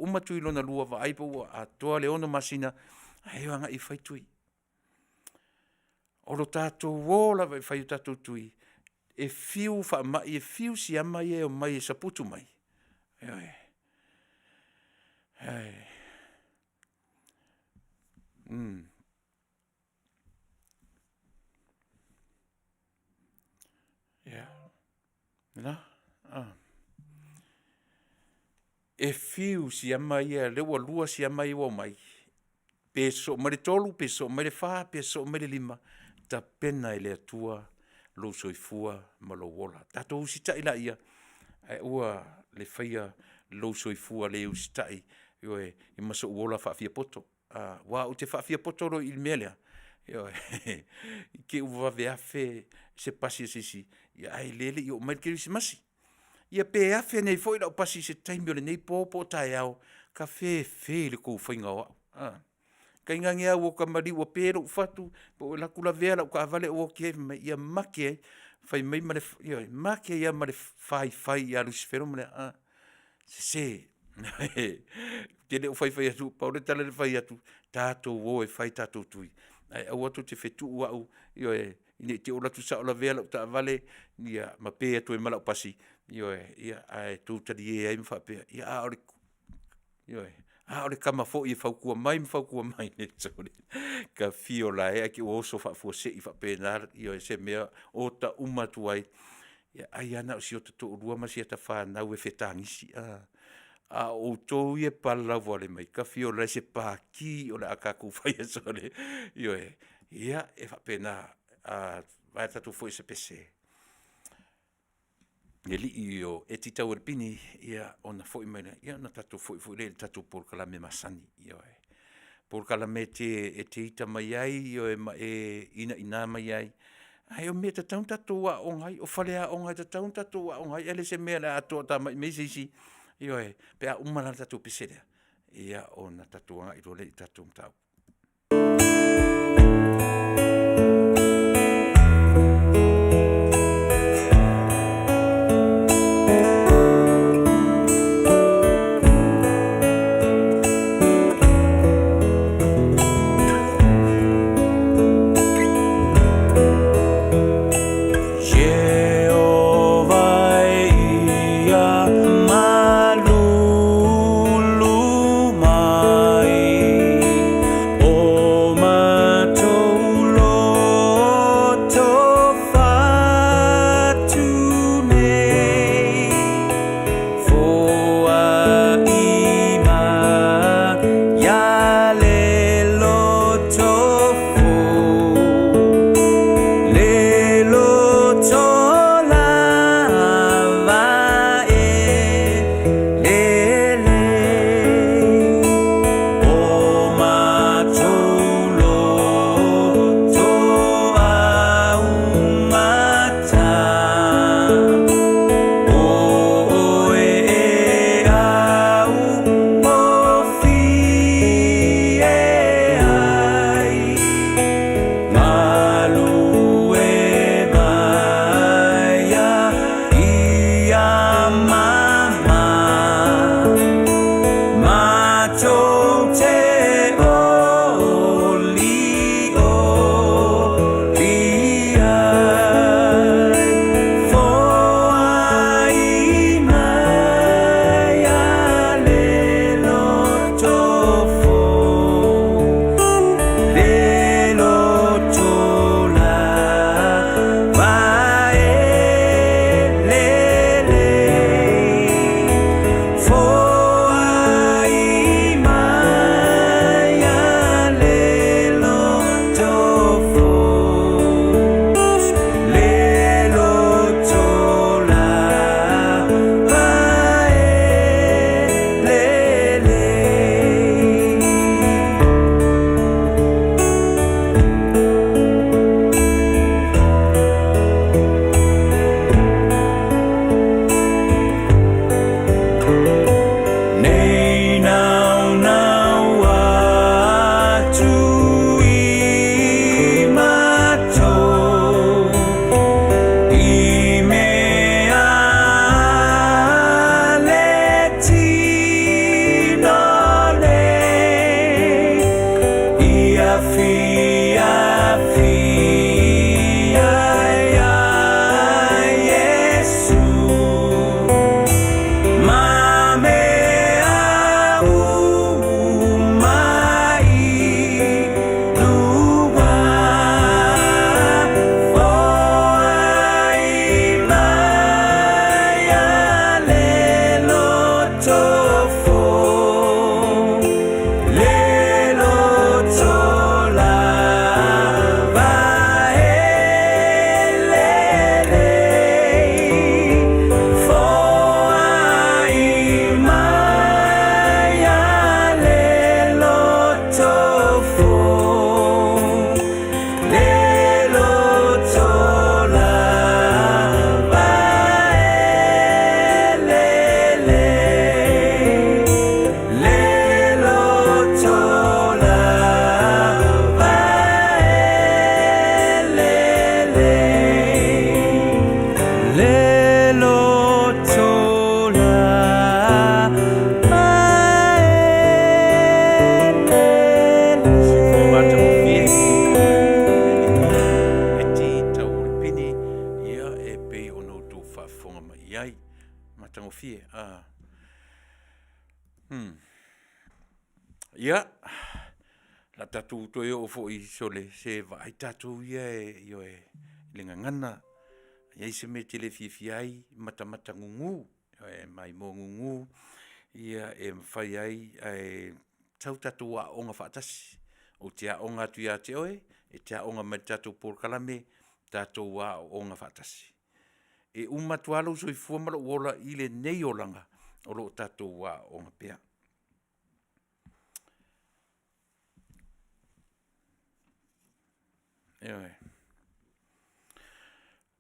umatui lona lua wa aipa ua a toa le ono masina, a eo anga i whai tui. O lo tātou wola vai whai tātou tui. E fiu fa mai e fiu si ama e o mai e saputu mai. Na? E fiu si ama e lewa lua si ama e o mai. Peso mare tolu, peso mare fa, peso mare lima. Ta pena e le atua lo soifua ma lo wola. Tato usita ila ia. E ua le whaia lo soifua le usitai. I maso wola whaafia poto. Wa o te whaafia poto ro il melea. Ke uwa veafe se pasi sisi. Ia ai lele i o mai kiri si masi. Ia pe afe nei foi la o pasi se taimio le nei popo tai au. Ka fe le kou whainga o au. Ka inga ngea o ka mari o pero o fatu, po la kula vea la o ka avale o ke ia make, fai mai mare, make ia mare fai ia Lucifero mare, se Te le o whai atu, paure tala le whai atu, tātou o e whai tātou tui. Ai au atu te whetu ua au, io e, ine te ola tu sa ola vea lau ta vale, ia ma pē atu e malau pasi, io e, ia ai tūtari e ai mwhapea, ia a ore, io e, a ore kama fo i whaukua mai ne tōre, ka fio la e, ki o oso whafua se i whapea nara, io e se mea o ta umatu ai, ia ai ana o si o te tō urua masi a ta whanau e whetangisi, a o tōu e pala wale mai, ka fio la se pāki o le akaku whai e sore, io e, ia e whapena, vai tatu fo i se pese. Ia li i o e titau e pini, ia ona fo i mai, ia na tatu fo i le tatu por kalame masani, io e. Por kalame e te ita mai ai, io e ma e ina mai ai, ai o mea tatau tatu wa ongai, o whalea ongai tatau tatu wa ongai, ele se mea la atua ta mai meisisi, io e, pea umana tatu piserea. Ia o na tatuanga i role i tatu mtau. tangofie. Ia, la tatu to o fo I sole se vai tatu ia io lenga ngana. Ia se me tele fiai mata ngungu, mai mo ngungu. Ia mfai ai tau tatu wa onga fatasi. O te onga tu ia te oe, te onga me tatu por kalame, tatu wa onga fatasi. Umatualo so I fuamala wola ile nei olanga, o lo tatu wa onga pea.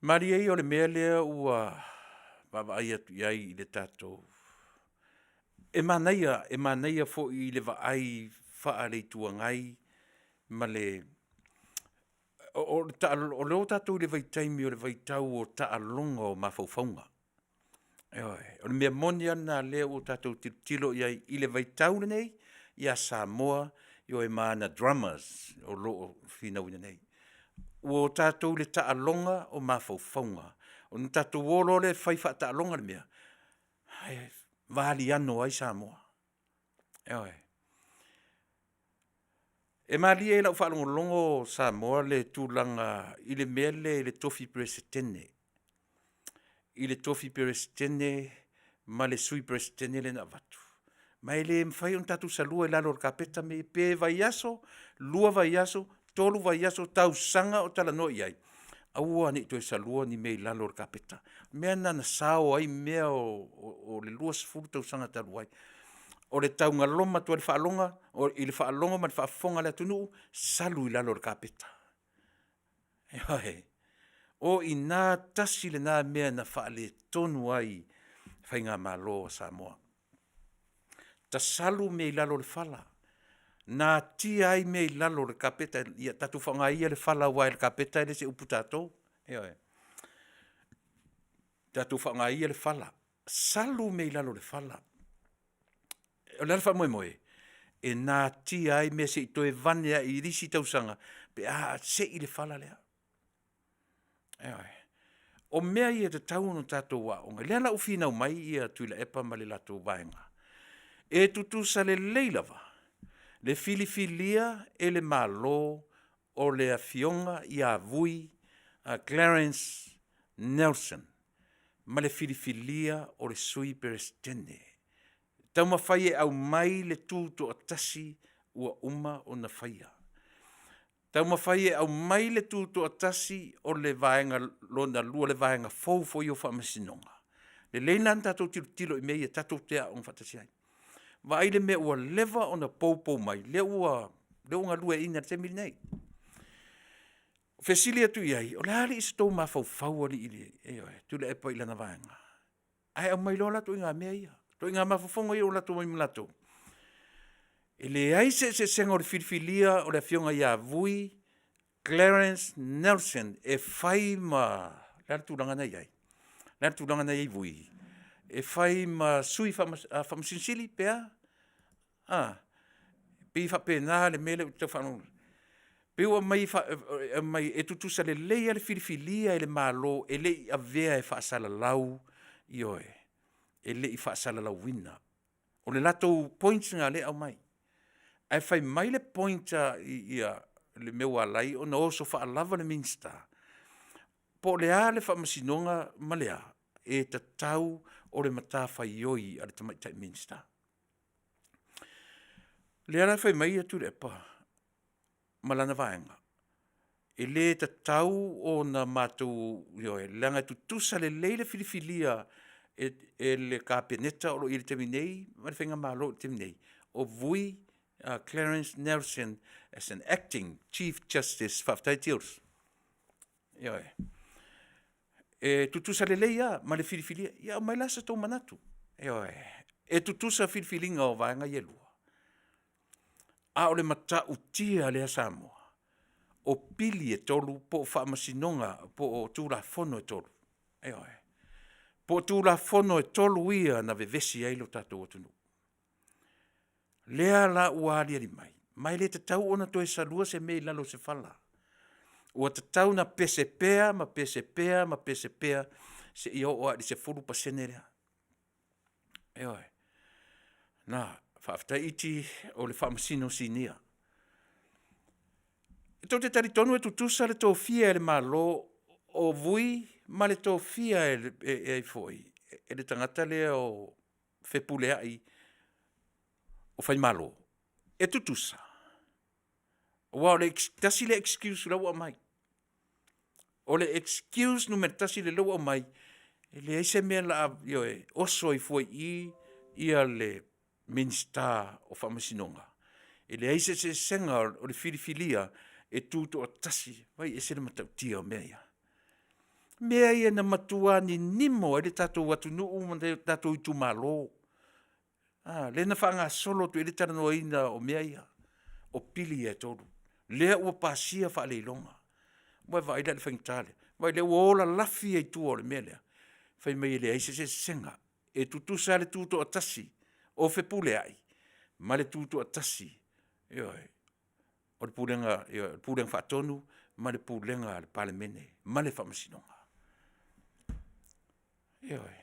Maria I o le mea lea ua waai atu iai I le tātou. E manaia fo I le waai wha le tuangai, ma le o leo tātou le vaitaimi o le vaitau o taalonga o mawhauwhaunga. O le mea moni ana lea o tātou tilo iai I le vaitau nei, ia Samoa, I maana drummers o loo whina wina nei. O tātou le taalonga o mawhauwhaunga. O na tātou wolo le whaiwha taalonga le mea. Vali ano ai Samoa. E mali e lau whaalongolongo Samoa le tūlanga I le mea le tofi presidente. I le tofi presidente ma le sui presidente le na vatu. Mai le mwhai on tātou salua lalo o kapeta me pe vai aso, lua vai aso, tolu vai aso, tau sanga o tala no iai. Aua ni to salua ni me lalo o kapeta. Mea na sao ai mea o le lua sefuru tau sanga talu ai. O le tau ngaloma tu le whaalonga, o I le whaalonga ma le whaafonga le atunu, salu I lalo o kapeta. O I nā tasi le nā mea na whaale tonu ai whainga malo o Samoa. Ta salu me lalo le whala. Nā tia ai me lalo le kapeta, ia tatu whanga ia le whala wai le kapeta ele se upu tātou. Tatu whanga ia le whala. Salu me lalo le whala. O le alfa moe. E nā tia ai me se I toe vanea I risi tausanga. Pe se I le whala lea. O mea ia te tau no tātou waonga. Lea la ufina mai ia tuila epa ma le latou vaenga. E tutusa le leilava. Le filifilia e le malo o le afionga I a vui Clarence Nelson. Ma le filifilia o le sui perestene. Tau mawhai e au mai le tūto atasi ua uma o na whaia. Tau mawhai e au mai le tūto atasi o le vaenga lona lua le vaenga fau i o whamasinonga. Le leina tatou tilo I mei e tatou tea on whatasi ai. Vai le me ua leva o na poupou mai. Le unga lua ina te mili nei. Fesilia tu iai, o le hali isto ma fau ali ili. Tu le epa ila na vaenga. Ai au mai lola tu inga mea ia. To inga mafafonga I o lato mai mulato. E le ai se senga o le filifilia o le fionga ia vui, Clarence Nelson e fai ma, lera tūlanga nei ai. Lera tūlanga nei vui. E fai ma sui famasinsili pea. Pi fa pena le mele te whanau. Peo mai e tutusa le leia le filifilia e le malo e le a vea e whaasala lau I oe. E le I whaasala lau wina. O le lato points nga le au mai. Ai fai mai le pointa ia le meua lai o na oso whaalava le minsta. Po le a le whamasinonga ma le a e ta tau o le mata whaioi a le tamaitai minsta. Le ala fai mai atu le pa. Malana vaenga. E le ta tau o na mātou langa tutusa le leile filifilia e le kapeneta o lo I le teminei, ma le whenga malo le teminei. O vui Clarence Nelson as an acting Chief Justice whaftai tios. E tutusa le leia, ma le filifilia, ia mai lasa tau manatu. E tutusa filifilinga o vaenga ielua. A o le mata utia le Samoa. O pili e tolu po whaamasinonga po o tūra fono e tolu. Po tūra fono e tolu ia na vevesi ailo tātou atunu. Lea la ualia li mai. Mai le te tau ona toe salua se mei lalo se fala. Ua te tau na pesepea, ma pesepea, ma pesepea, se i o li se furu pasene lea. E oi. Nā, whaaftaiti o le whaamasino sinia. E tau te tari tonu e tutusa le tō fia e le malo o vui, ma le tō fia e foi. E le tangata le o whepulea i o whai malo. E tutusa. Wa le tasi le excuse lau a mai. O le excuse no me tasi le lau a mai. E le eise mea la e oso i foi ia le minsta o whamasinonga. E le eise se senga o le filifilia e tūto o tasi. Vai e se le matau tia o mea ia. Mea ia na matua ni nimo e le tatou watu nuu ma le tatou i tu malo. Le na whanga solo tu e le taranoa ina o mea ia. O pili e tolu. Lea ua pasia wha leilonga. Vai vai le whangitale. Vai le ua ola lafi e tu o le mea lea. Whai mai le eise se senga. E tutusa le tūto o tasi. O whepule ai. Ma le tūto o tasi. Ioi. O le pūlenga whaatonu. Ma le pūlenga le palemene. Ma le whamasinonga. Ioi.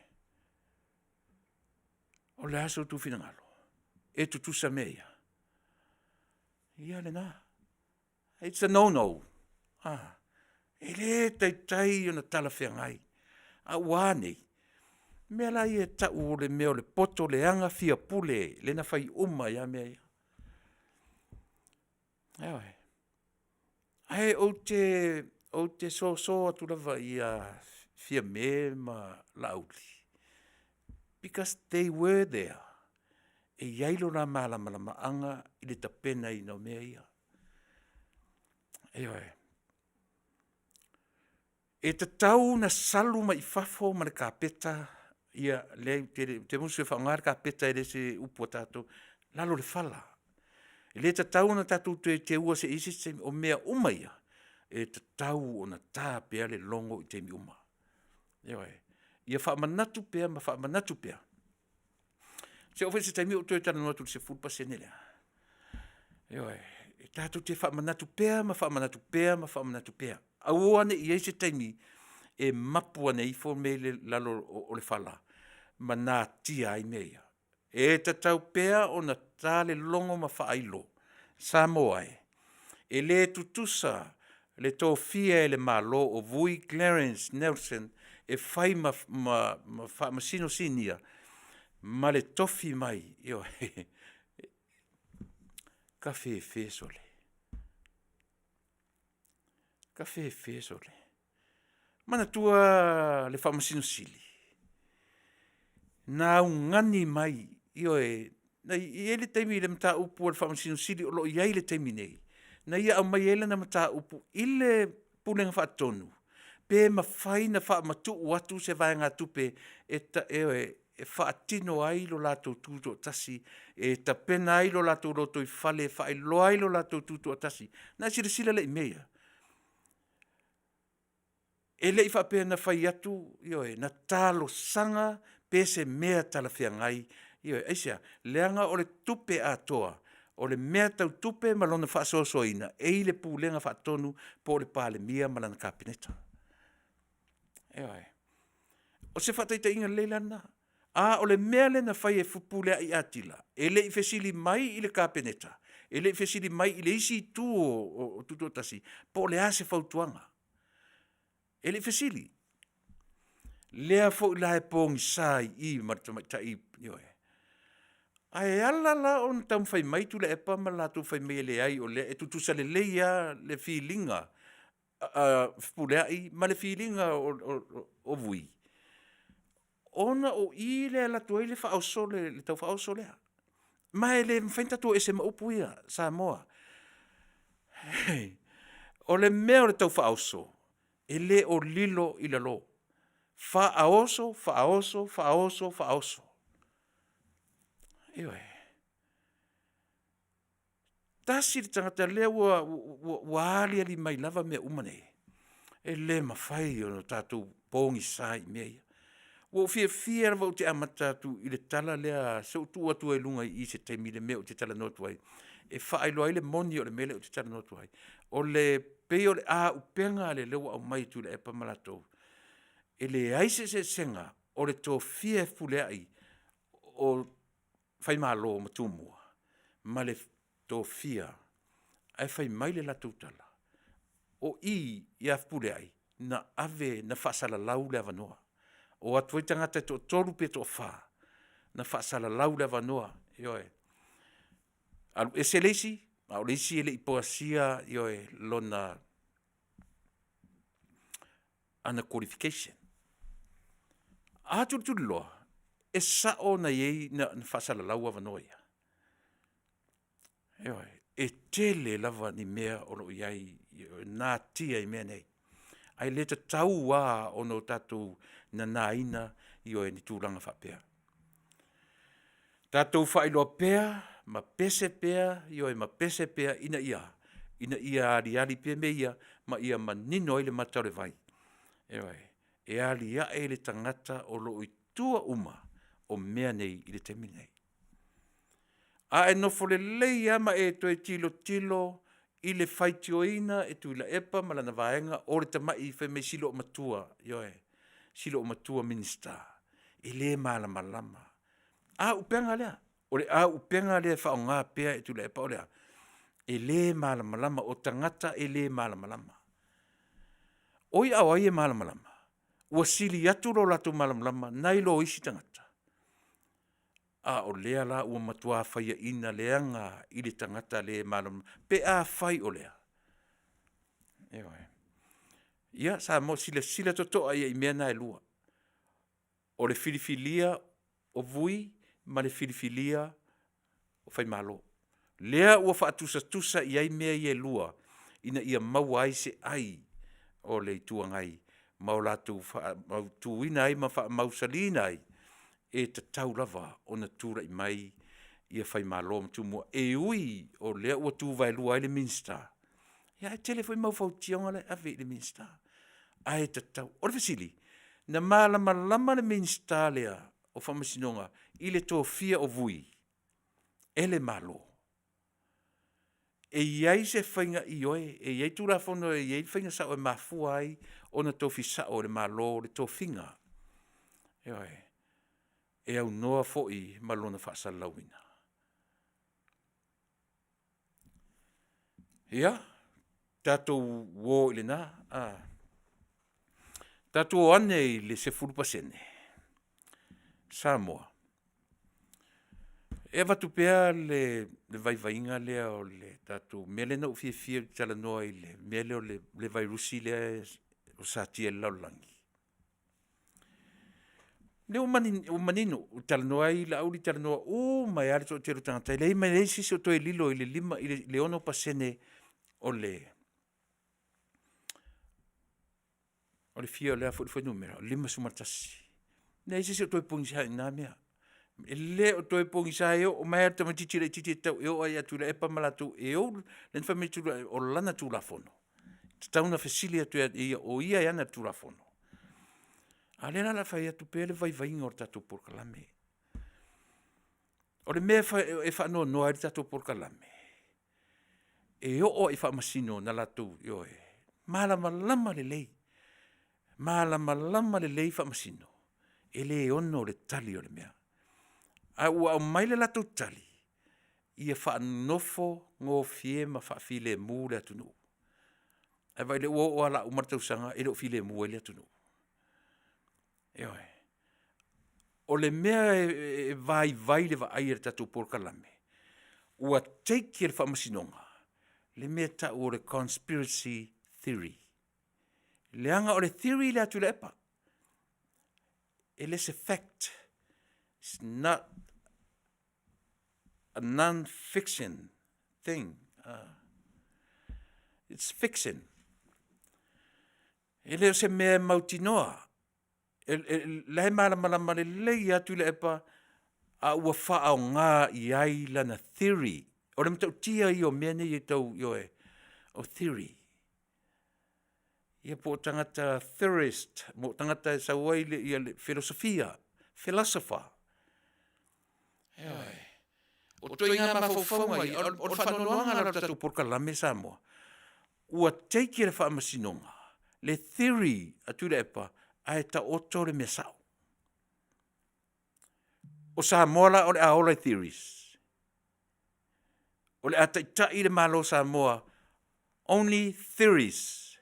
O le aso tu finangalo. E tutusa mea. Ia le nā. It's a no-no. E le tai o na tala whengai. A wānei. Mea lai e tau o le mea o le poto le anga fia pule. Le na whai uma ia mea ia. Eoi. Ai o te so atu lava ia fia me ma lauli. Because they were there. E iailo na malama anga i le tapena i na mea ia. Eoi. E te tau na salu ma i fafo ma le kapeta ia le te musu e whangar kapeta e le se upo tato lalo le fala. E le te tau na tatu te ua se isi o mea uma ia. E te tau o na tā pea le longo i te mi uma. Eoi. Ia whaamanatu pea ma whaamanatu pea. Se ofe se taimi o tue tana noa tu se fulpa senelea. Eoi. E tātou te whaamanatu pea ma whaamanatu pea ma whaamanatu pea. Auane i eise taimi e mapua nei fo me le lalo o le whala. Ma nā tia ai mea. E tatau pea o na tāle longo ma whaailo. Samoa e. E le tutusa le tō fia e le malo o vui Clarence Nelson e whai ma whaamasino sinia. Ma le tofi mai. Io, Kafe fesole. Kafe fesole. Mana tua le whamasino sili. Nā ngani mai. Io i ele teimi le mta upu le whamasino sili o lo i ele teimi nei. Na ia au mai ele na mta upu ile pulenga whaatonu. Pe ma whaina whaamatu watu se vai ngā tupe e whaatino ai lo lato tuto tasi, e ta pena ai lo lato roto i whale, whaelo ai lo lato tuto tasi. Nā sila le i mea. E le i whapena whai atu, na talo sanga, pese mea tala whiangai. Eisia, leanga o le tupe atoa, o le mea tau tupe malona whaasosoina, e i le pūlenga whaatonu po le pāle mia malana kapineta. O se whataita inga leilana, o le mea le na whai e fupulea i atila. E le i fesili mai i le kapeneta. E le i fesili mai i le isi tu o tutotasi. Po le ase fautuanga. E le i fesili. Lea fo la e pongi sai i martamata i. Ai ala la on tam whai mai tu le epa ma la tu whai mea le ai o le e tutusa le leia le filinga. Fupulea i ma le filinga o vui. Ona o i le la tuai le whaosole, le tau whaosole. Mai le mwhainta tu e se maupu ia, Samoa. O le mea o le tau whaoso, e le o lilo i la lo. Whaoso. Ewe. Tasi le tangata lea ua ali ali mai lava mea umane. E le mawhai o no tātou pōngi sai mea ia. Wo fia wa te amata tu i le tala lea so tu atu e lunga i se te mile me o te tala notu ai. E whaelo ai le moni o le mele o te tala notu ai. O le peo le upenga le lewa au mai tu le epa malatou. E le aise se senga o le tō fia fule ai o fai malo matumua, ma le tō fia, ai fai mai le latu tala. O ia pule ai, na ave na whaasala lau le avanoa. O atu i tangata tō toru pe tō wha, na whaasala lau le avanoa, ioe. Alu ese leisi, au leisi ele ipoasia, ioe, lona ana qualification. A tu loa, e sao na iei na whaasala lau avanoa ia. Ioe, e tele lava ni mea o lo iai, nā tia i mea nei. Ai le ta tau wā o no tātou na nāina i o e ni tūranga whapea. Tātou whailoa pea, ma pese pea, i o e ma pese pea ina ia. Ina ia ali pea me ia, ma ia manino i le matare vai. E ali ia e le tangata o lo i tua uma o mea nei i le temi nei. A e nofo le leia ma e to e tilo, i le whaitioina e tu la epa malana vaenga o le tamai i me silo o matua, ioe, silo o matua minister, e le malama. A upenga lea, o le a upenga lea whao ngā pea e tu la epa o lea, e le malama o tangata e le malama. Oi au ai e malama, ua sili atu lo latu malama, nai lo isi tangata. A o lea la ua matua whaia ina leanga i le tangata le malama. Pe a whai o lea. Ia, sa mo sila totoa ia i mea na e lua. O le filifilia o vui, ma le filifilia o whai malo. Lea ua whaatusa i ai mea i e lua, ina ia mau ai se ai o le tuangai. Mau latu, mau tuina ai, mau salina ai. E te tau lava o na tūra i mai i a whai malo mtumua. E ui o lea ua tū vai lua i le minsta. Ia e tele fwoi mau whautionga le awe i le minsta. Ai te tau. O le fasili, na malama le minsta lea o whamasinonga i le tō fia o vui. E le malo. E iai se whainga i oe, e iai tūra whono e iai whainga sa o e mafua ai o na tō fisa o le malo le tō finga. E oe. E au noa fo'i malona whaasala lauina. Ia, tātou wō i le nā. Tātou ane i le sefuru pasene. Samoa. E watu pea le vaivainga lea o le tātou mele na ufie tala noa i le mele o le vairusi lea o sātia laulangi. Le o manino, o tala noa i la auri tala noa, mai ari to tero tangata, le ima le sisi o toi lilo i le lima, i le ono pasene o le fia o lea fwoi numera, o lima sumatasi. Le sisi o toi pungisa i nā mea. Le o toi pungisa e o mai ata matitira i titi tau, e o ai atu le epa malatu, e o len whameitu o lana tū la fono. Tauna fesili atu o ia ana tū la fono. Alena la fai atu pele vai ngor tatu por kalame. O le mea e fa no ai tatu por kalame. E o fa masino na latu yo e. Malama le lei. Malama le lei fa masino. E le ono le tali o le mea. A ua o mai le latu tali. Ia fa nofo ngo fie ma fa file mu le atu no. E vai le o ala umartau sanga e le file mu le atu no. Eoe. O le mea e vai le vai e tatu por kalame. Ua teiki le whamasinonga. Le mea ta o le conspiracy theory. Le anga o le theory le atu le epa. E le se fact. It's not a non-fiction thing. It's fiction. E le se mea mautinoa. Le malama le lei atu le epa a ua wha o ngā i ai lana theory. O le mtau tia i o mene i tau ioe o theory. Ia po tangata theorist, mo tangata sa wai le filosofia, philosopher. Ioe. O toi ngā mawhauwhaunga i, o le whanonoanga la tatu por kalame sa moa. Ua teiki le whaamasinonga, le theory atu le epa, ai ta oto le mesao. o Samoa la o le aola theories. O le ataitai le malo Samoa, only theories.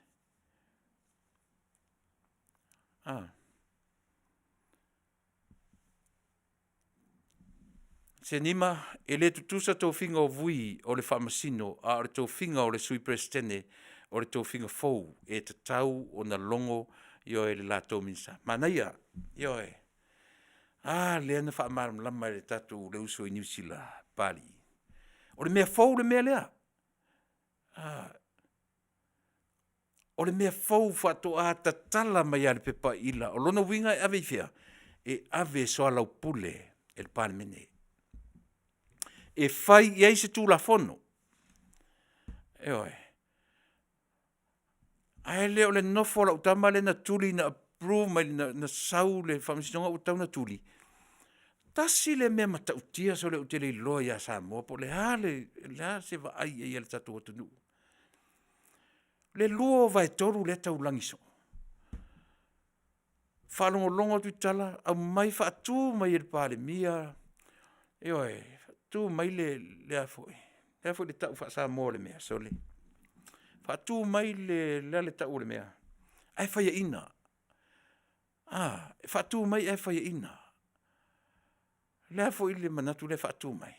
Se nima, e le tutusa tau finga o vui o le whamasino, a o le tau finga o le sui prestene, o le tau finga fou, e te tau o na longo i o e le lato minsa. Manaia, i o e. Le ana whaamaram lama le tatu le uso i New Zealand, Bali. O le mea fou le mea lea. O le mea fou whato a tatala mai ale pepa ila. O lona winga e ave i fia. E ave soa lau pule e le palemene. E fai i eise tū la fono. E oe. Ae le o le nofo la utama le na tuli na approve mai na sau le whamisinonga utau na tuli. Tasi le mea mata utia so le utele i loa ia Samoa po le hale se va ai e le tatu o tunu. Le luo vai toru le tau langiso. Whalongo longo tu tala, au mai whaatu mai e pāle mia. E oe, tu mai le afoi. Le afoi le tau wha Samoa le mea, so le. Whaatu mai le tau le mea. Ai whaia ina. Whaatu mai ai whaia ina. Le afoi le manatu le whaatu mai.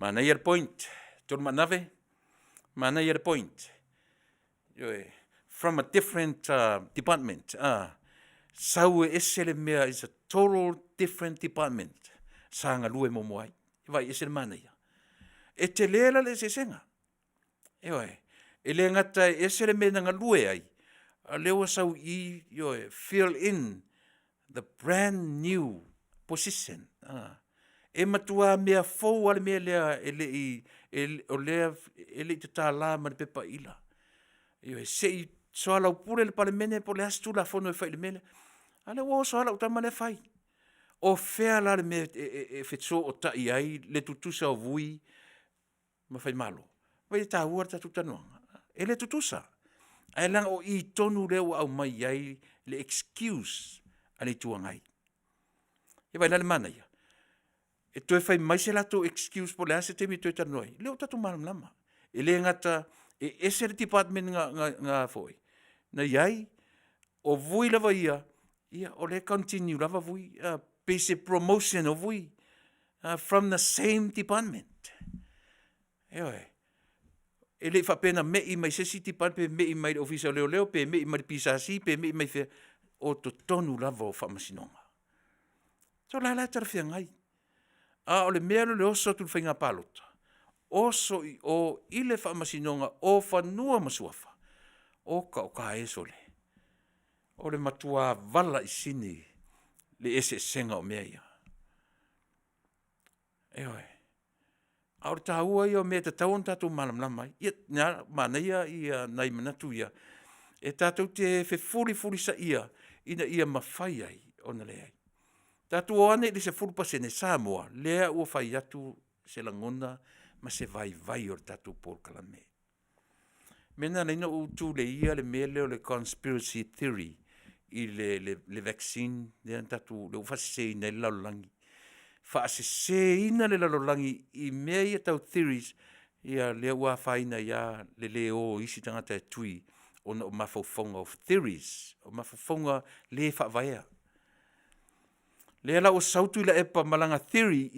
Mana ia point. Tolu manave. Mana ia point. From a different department. Sau e esele mea is a total different department. Sanga lue mo moai. Vai esele mana ia. E te lela le se senga. E le ngata esele mea nga lue ai. A lewa sau I fill in the brand new position. E matua mea fou ale mea lea ele te tā la ma pepa ila. Se I soa lau pure le pale mene po le astu la fono e fai le mele. Ale wo soa lau tama le fai. O fea la le mea e fetso o tai ai le tutusa o vui ma fai malo. Vai ta ua ta tutanoanga. E le tutusa. Ai lang o I tonu leo au mai ai le excuse ale tuangai. E vai la le mana ia. E toi fai mai se lato excuse po le ase temi toi tanoi. Leo tatu malam lama. E le ngata, e ese le department nga foi. Na iai, o vui lava ia o le continue lava vui, basic promotion o vui, from the same department. E le whapena mei mai sesi department, mei mai ofisa leo, pe mei mai pisasi, pe mei mai fea, o to tonu lava o whamasinonga. So la tarafia ngai. O le mea le oso tu whainga palota. Oso o ile whamasinonga o whanua masuafa. O ka e sole. O le matua vala I sini le ese senga o mea ia. A o le tahua ia o mea te tauan tātou malam lamai. Ia mana ia nai manatu ia. E tātou te furi sa ia ina ia mawhai ai o na le ai. Tatu o ane li se fulpasene Samoa, lea ua whai atu se langona ma se vai o tatu Paul Kalame. Mena leina utu le ia le mele o le conspiracy theory I le vaccine, le tatu le ufase ina le lalolangi. Whaase ina le lalolangi I mea ia tau theories ia lea ua whaina ia le leo isi tangata e tui o na o mawhauwhonga of theories, o mawhauwhonga le whaavaea. Le ala o sautu la epa malanga theory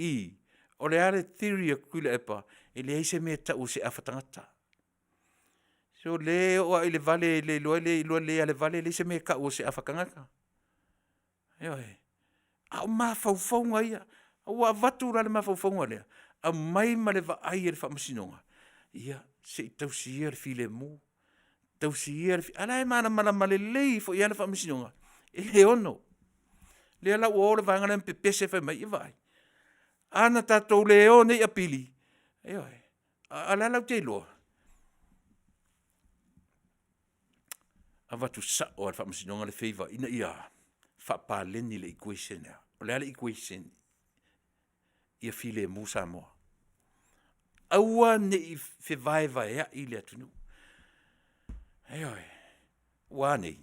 o le ale theory a kuila epa e le eise mea tau se awhatangata. So le o a ile vale le loa le ale vale le se mea ka o se awhakangata. A o mawhauwhaunga ia, a ua vatu la le mawhauwhaunga lea, a mai ma le va ai e le whamasinonga. Ia, se I tausi ia le file mu, tausi ia le file, ala e mana male lei fo ia le whamasinonga, e le ono. Le ala ua ole vangana mpe pese fai mai I vai. Ana tatou le o nei apili. Ala lau te loa. A watu sa o al whamasinonga le feiva ina ia whapaleni le equation ea. O le ala equation ia file mu Samoa. aua ne I whewaiwai I le atunu. Hei oi, wā nei.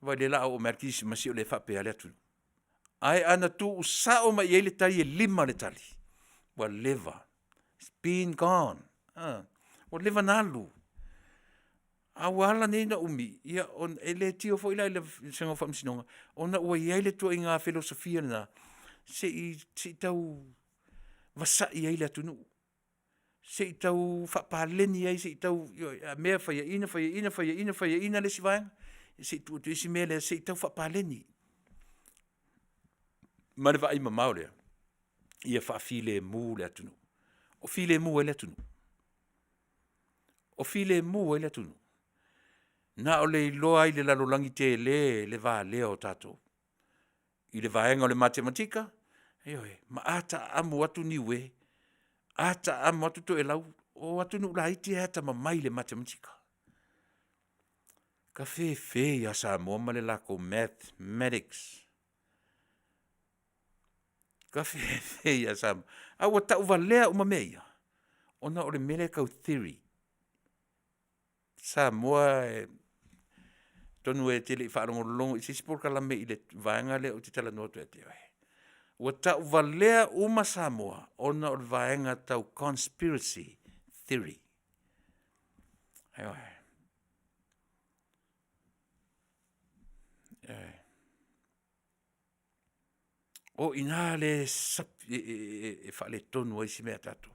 Vai le la o merkisi masi o le whapea le atunu. Ai ana tu usao mai ele tali e 5 le tali. Wa leva. It's been gone. Wa leva nalu. A wala nei na umi. Ia on ele tio fo ila ele sengo whamsinonga. Ona ua iai le tua I ngā filosofia na. Se I tau vasa I ele atunu. Se I tau whapaleni ai. Se I tau mea whaia ina le sivaenga. Se I tu isi mea le se I tau whapaleni. Ma le vai mamau lea. Ia whaafile mū le atunu. O file mū ele atunu. O file mū ele atunu. Na o le iloa I le lalolangi te le vā lea o tātou. I le vaenga o le matematika. Eoi, ma ata amu atu niwe. Ata amu atu to e lau. O atu nu la iti ata mamai le matematika. Ka fe ya sa mo ma le lako mathematics. Ka fe ya sa. Awa ta uva lea umameia. Ona o le mele kau theory. Sa moa tonu e tele I whaarongo I sisi por kalame I le vaenga le o te tala noto e te oi. Ua ta uva lea uma Samoa ona o le vaenga tau conspiracy theory. Ai oi. O ina le sap e whaale tonu ai si mea tatu.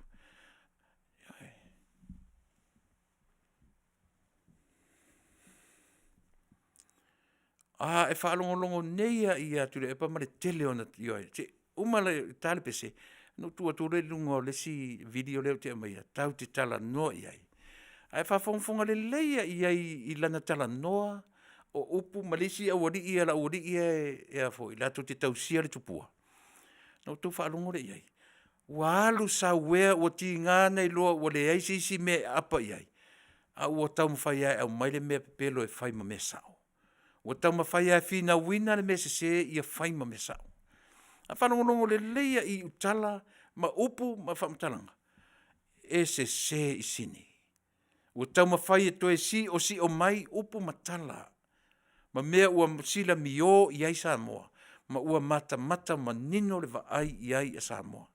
E whaalongolongo neia I ature e pa mare tele ona ioi. Te umala tale pese, no tua ture lungo le si video leo te amaia, tau te tala noa iai. Ai whawhongwhonga le leia iai I lana tala noa, o upu malisi awari ia la awari ia e a fo, I lato te tau sia le tupua. No tu whaalongo le iai. Walu sa wea o ti ngana I loa o le aisi isi me apa iai. A ua tau mwhai ai au maile mea pepelo e whaima me sao. Ua tau mawhai ai whina wina le mea se ia whaima me sao. A whanongonongo le leia I utala, ma upu, ma whamtalanga. E se I sini. Ua tau mawhai e toe si o mai upu matala. Ma mea ua sila mio I ai Samoa. Ma ua mata ma nino le vaai I ai a Samoa.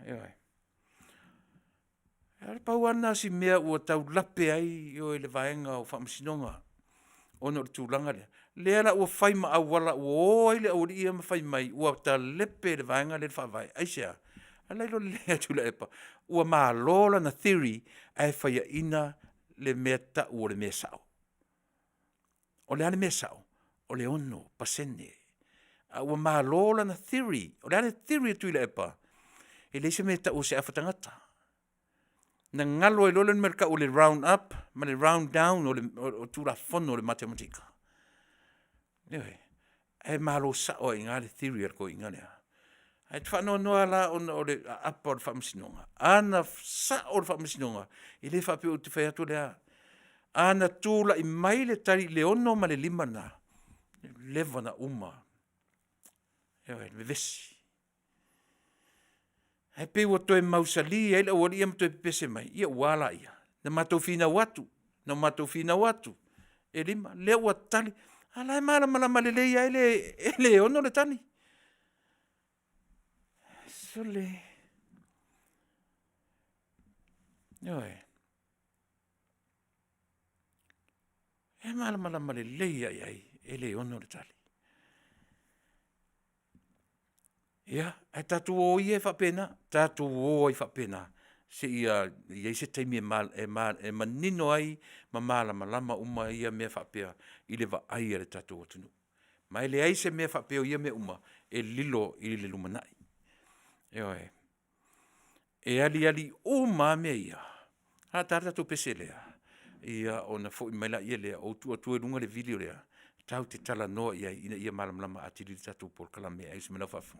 Ioi. Ere pau ana si mea ua tau lape ai I le vaenga o whamasinonga. Ono le tūlanga lea. Lea la ua whaima awala ua oi le auri ia ma whai mai. Ua ta lepe le vaenga le whawai. Aisea. Alailo lea tula epa. Ua maa lola na theory ai whaia ina le mea ta ua le mea sao. O le ane mea sao. O le ono pasene. Ua maa lola na theory. O le ane theory tula epa. E leise mea ta ua se awhatangata. Na ngalo e lole merka o le round up, ma le round down o tūra fono o le matematika. Ewe, e malo sa o inga le theory ar ko inga lea. E whanau noa la o le apa o le whamasinonga. Ana sa o le whamasinonga, I le whape o te whaiatu lea. Ana tūla I mai le tari le ono ma le 5 na. Leva na uma. Ewe, me vesi. He pe ua toe mausali, e la ua ia mtoe pese mai. Ia wala ia. Na matou fina watu. Na matou fina watu. E 5, lea ua tali. Ala e mala le leia ele ono le tani. Sole. Oi. E mala le leia ele ono le tali. Ia, e tatu o ia whapena, tatu o I whapena. Se ia se teimi e manino ai, ma malama uma ia mea whapea, I le wa ai le tatu o tunu. Ma ele ai se mea whapea ia mea uma, e lilo I le lumanai. Eoe. E ali uma mea ia. Ha tatu pese lea. Ia ona fo I maila ia lea, o tu e lunga le video lea. Tau te tala noa ia malama atiri tatu por kalame ai se mena whafu.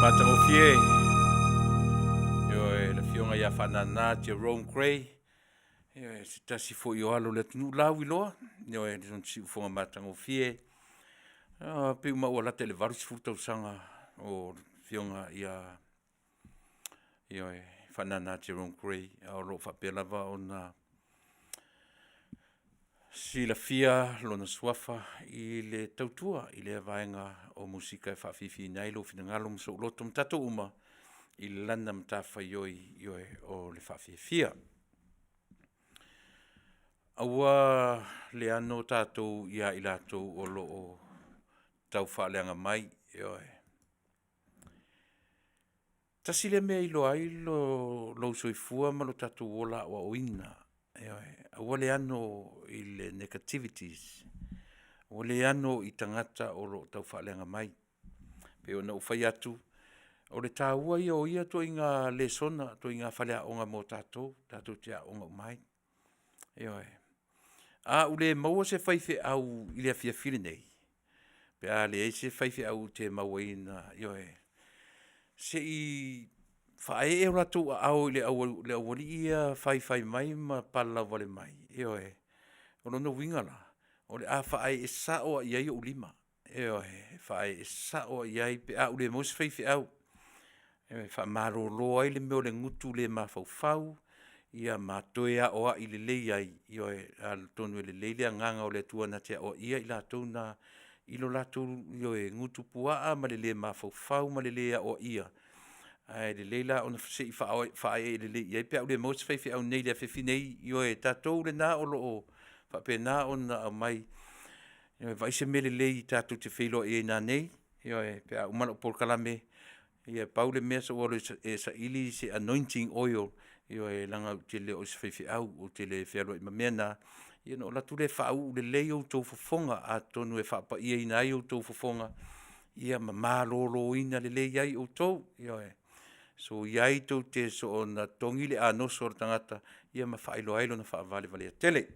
matangofie yo le fionga ia fanana Jerome Gray yo se tasi fo yo alo le tunu lau iloa yo e son si fonga matangofie pe uma wala tele varus futa usanga o fionga ia yo e fanana Jerome Gray o lo fa pelava ona si la fia lona swafa i le tautua i le vaenga o musika e whaafifi nei lo fina ngalo mso loto mtato uma i lana mtafa yoi o le whaafifia. Awa le ano tatou ia i latou o lo o tau whaaleanga mai yoi. Tasi le mea ilo ai lo soifua ma lo tatou ola o oina. Wale ano i le negativities, wale ano i tangata o lo tau whaaleanga mai. Pe o na ufai atu, o le tāua ia o ia to inga le sona, to inga whalea onga mo tatou tia onga umai. A ule maua se whaife au i le afia while nei. Pe a le se whaife au te maua ina, se i whae e ratu au le awali ia whai mai ma pala wale mai. O no wingala. O le a whae e sao iai o lima. Whae e sao iai pe a ule mos whaife au. Wha maro loa i le meo le ngutu le ma fau. Ia ma toea oa i le lei ai. Al tonu le lei lea nganga o le tua na tea o ia i la tona. Ilo la tu ngutu puaa ma le ma fau ma le lea o ia. Ai le leila ona se i fa le le ia pe le most fe au nei le fe nei yo e tatou le na o lo fa pe na ona mai vai se mele le tatou te felo e na nei yo e pe o mal por kalame ia paule mesa o e sa ili se anointing oil yo e langa te le o se fe au o te le felo i mamena ia no la tu le fa u le le o to fofonga a tonu e fa pa ia ina o to fofonga ia ma lo ina le le ia o to yo e so iai tau te so na tongile a no so tangata ia ma whailo ailo na whaavale vale tele.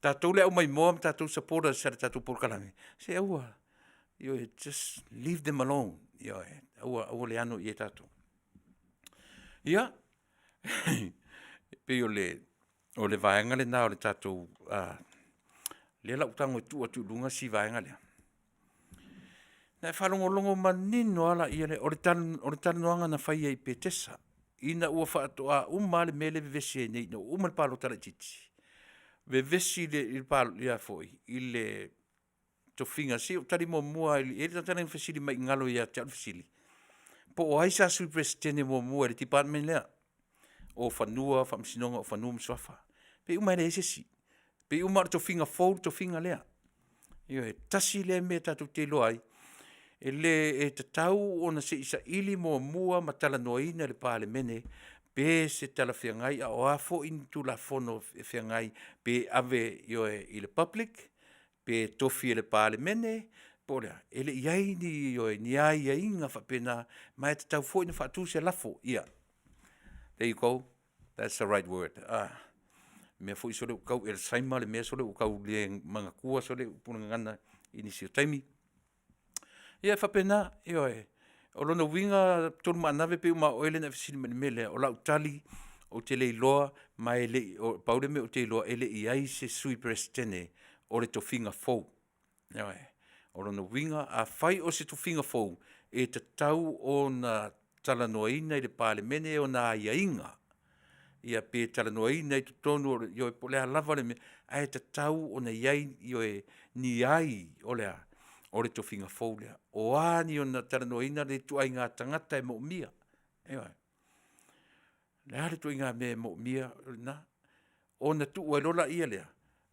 Tātou le au mai moam, tātou supporters sa tātou porkalame. Se aua, just leave them alone. Aua le ano i e tātou. Ia, pe o le vaenga le nao le tātou, le la utango tu atu lunga si vaenga lea. Na whalongolongo manino ala ia le ore tanoanga na whaia i petesa. Ina ua whaatoa umale mele vevesi e nei, no umale palo tala titi. Vevesi le palo ia foi, i le tofinga si, o tari mua, e le tatana fasili mai ngalo ia te fasili. Po o aisa sui presidente mua le department lea. O whanua, whamsinonga o whanua mswafa. Pe umai le esesi. Pe umar tofinga fau, tofinga lea. Tasi le me tatu te loai. E te tau ona se isa ili mua matala noina le pale mene pe se tala whiangai a o afo intu la fono whiangai pe ave i le public pe tofi le pale mene porea ele iai ni ai inga whapena mai te tau fo ina whatu se lafo ia. There you go. That's the right word. Mea fo isole ukau el saima le mea sole ukau le manga kua sole upunangana inisio taimi. Ia whapena, o lona winga tonu maanave pe uma oele na fisini mele o lau tali o te lei loa mai le o paure me o te loa ele i ai se sui prestene o le tofinga fou. O lona winga a whai o se tofinga fou e te tau o na talanoaina i le pale mene o na iainga. Ia pe talanoaina i tonu o e polea lava le me a e te tau o na iai ni ai o lea. O le tofinga fou lea. O ani o na taranoina le tuai ngā tangata e mo mia. Le hale tuai ngā me mo mia na. O na tu lola ia lea.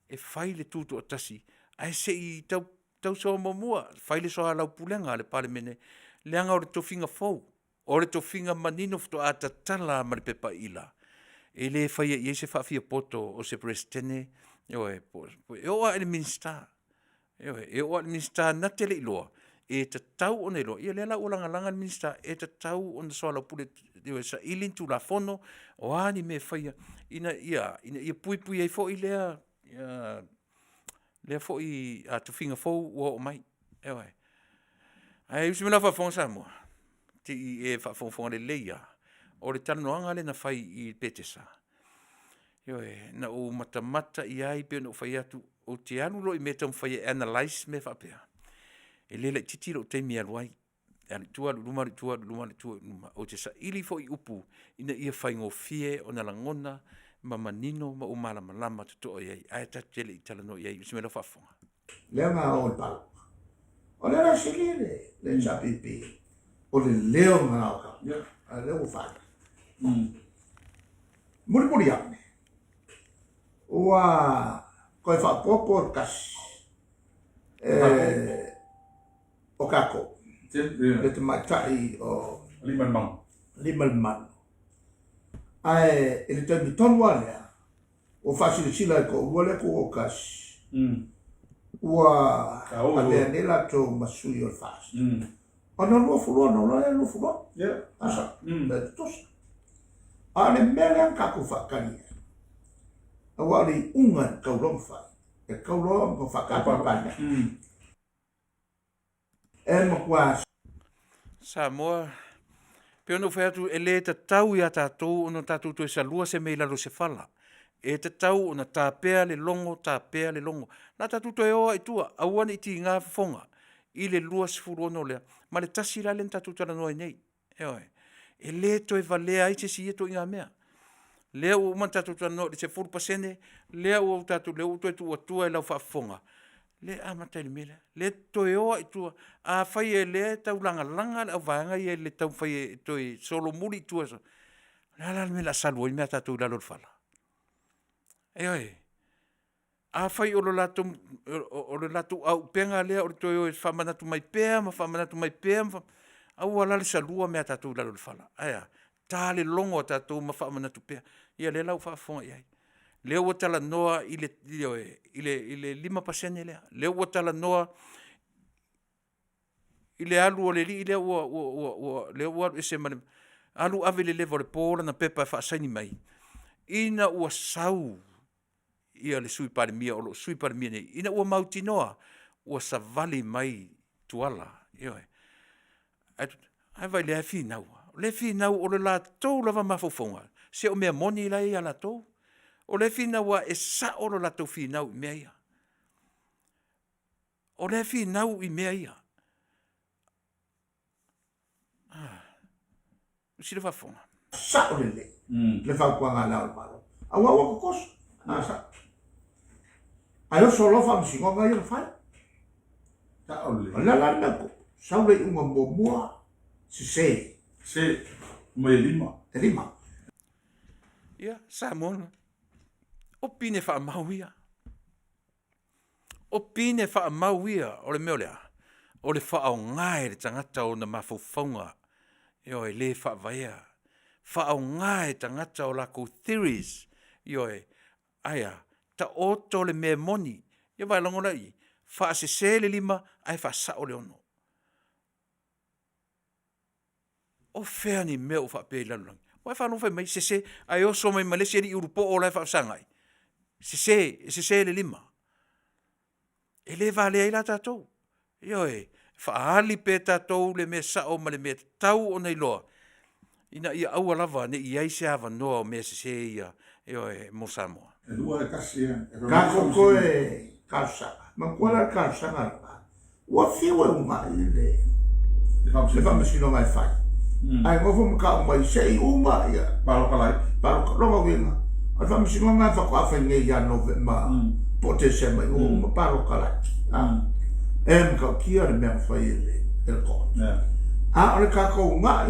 E whai le tutu o tasi. Ai se i tau so mo mua. Whai le soa lau pulenga le pale mene. Leanga o le tofinga fou. O le tofinga manino fto a tatala ma le pepa ila. E le whai e se whawhia poto o se prestene. E oa ele minsta. E oa minsta na tele iloa. E te tau o ne loa. Ia lela o langa minsta. E te tau o na soa lau pule. Sa ilintu la fono. O ani me whaia. Ina ia pui ai fo i lea. Lea fo i a tuwhinga fo ua o mai. Ai usi mena wha fonga sa mua. te i e whaafonga le leia. O le tanoanga le na whai i Petesa. Yo na o mata i ai pe no whai atu o te anu lo i me tau whai analyze me whapea. E lele titi lo te mea luai. Ale tua luma. O te sa ili fo i upu ina ia whai ngō fie o na langona ma manino ma o malama te toa iai. Ai tatele i tala no iai. Usi me lo whafonga. Lea ngā o palo. O le la sili le chapipi. O le leo ngā o ka. A leo whai. Muri ame. Ua koe whapopo kasi. O kako. Le te maitai o Liman. Ai, ele te tonua lea. O whasila ko ua le ko o kasi. Ua alea nela to masui o fast. Ana lua fulua, no la lua fulua. Asa, le tosa. Ale mele ang kako whakani. Awa li ungan kaulong whai. E kaulong ko whakapapana. E makua. Samoa, pe ono whai atu e le ta tau i a tātou ono tātou to e sa lua se mei lalo se whala. E te tau ona tāpea le longo. Nā tātou to e oa i tua, awane i ti ngā whafonga. I le lua se furu ono lea. Ma le tasi la le tātou tala noa nei. E le to e valea i te si e to i ngā mea. Lea o man tātou tala noa, le se 4%, lea o tātou lea o to e tua e lau whafonga. Le amatai le mele. Le to e oa i tua. A whai e le tau langa le au vanga i e le tau whai e to e solo muri i tua. La mele a salua i mea tātou lalo le whala. A whai o le latu au penga lea o le toi o e whamanatu mai pēa, au ala le salua mea tātou lalo le whala. Tā le longo tātou ma whamanatu pēa. Ia le lau whaafonga iai. Leo o tala noa i le 5% lea. Leo o tala noa i le alu o le li, leo o e se mane. Alu ave le levo le pōra na pepa e whaasaini mai. Ina ua sau ia le sui pare mia o lo sui pare mia nei. Ina ua mauti noa ua savali mai tuala. Ai vai le fi nau. Le fi nau o le la tau lava mawhaufonga. Se o mea moni lai a la tau. O le fi nau e sa o la tau fi nau i mea ia. O le fi nau i mea ia. Usi le whafonga. Sa o le le. Le whakua ngā lau malo. Awa kokos. Sa. Ai o solo fa msingo ngai le fai. Ta ole. La ko. Sau le unga mua. Se me lima. Te lima. Ia, sa mona. O pine wha mauia. O pine wha mauia o le meolea. O le wha o ngai le tangata o na mawhauwhaunga. Io e le wha vaia. Wha o ngai tangata o lako theories. Io e, aia, ta oto le mea moni. Ia vai longola i. Wha se le lima, ai wha sa o le ono. O whea ni mea o wha pēi lalulangi. Wai wha anowhai mai, se, ai o so mai Malaysia ni urupo o lai wha sangai. Se le lima. E le vale ai la tātou. Io e, wha ali pē tātou le mea sa o ma le mea tau o nei loa. Ina ia aua lava ne i aise hawa noa o mea se ia. Io e, mo Samoa. E lua e kasi e. Kako koe kausanga. Ma kuala kausanga rapa. Ua whiwa unga i le. Le whamasino ngai whai. Ai ngofo mka umai se i uma ia. Paro kalai. Paro ronga winga. Ai whamasino ngai whakawhai ngai ia November. Pote se mai uma paro kalai. E mka kia le mea whai i le. El kon. A ore kako unga.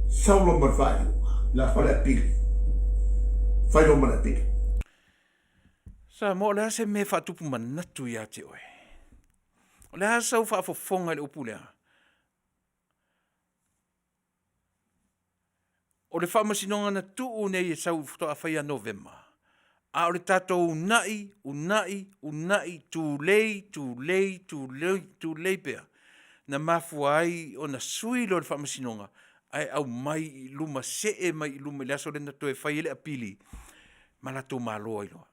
Saulo marwhai unga. La whale pili. Whai lo mana pili. Sa mo lea se me whatupu manatu ia te oe. O lea sau whaafofonga le upu lea. O le whamasinonga na tuu nei e sau futoa whaia November. A o le tātou unai, tū lei pea. Na mafua ai o na sui lo le whamasinonga. Ai au mai i luma se mai i luma le aso le na toe whai ele apili. Ma la tō māloa i loa.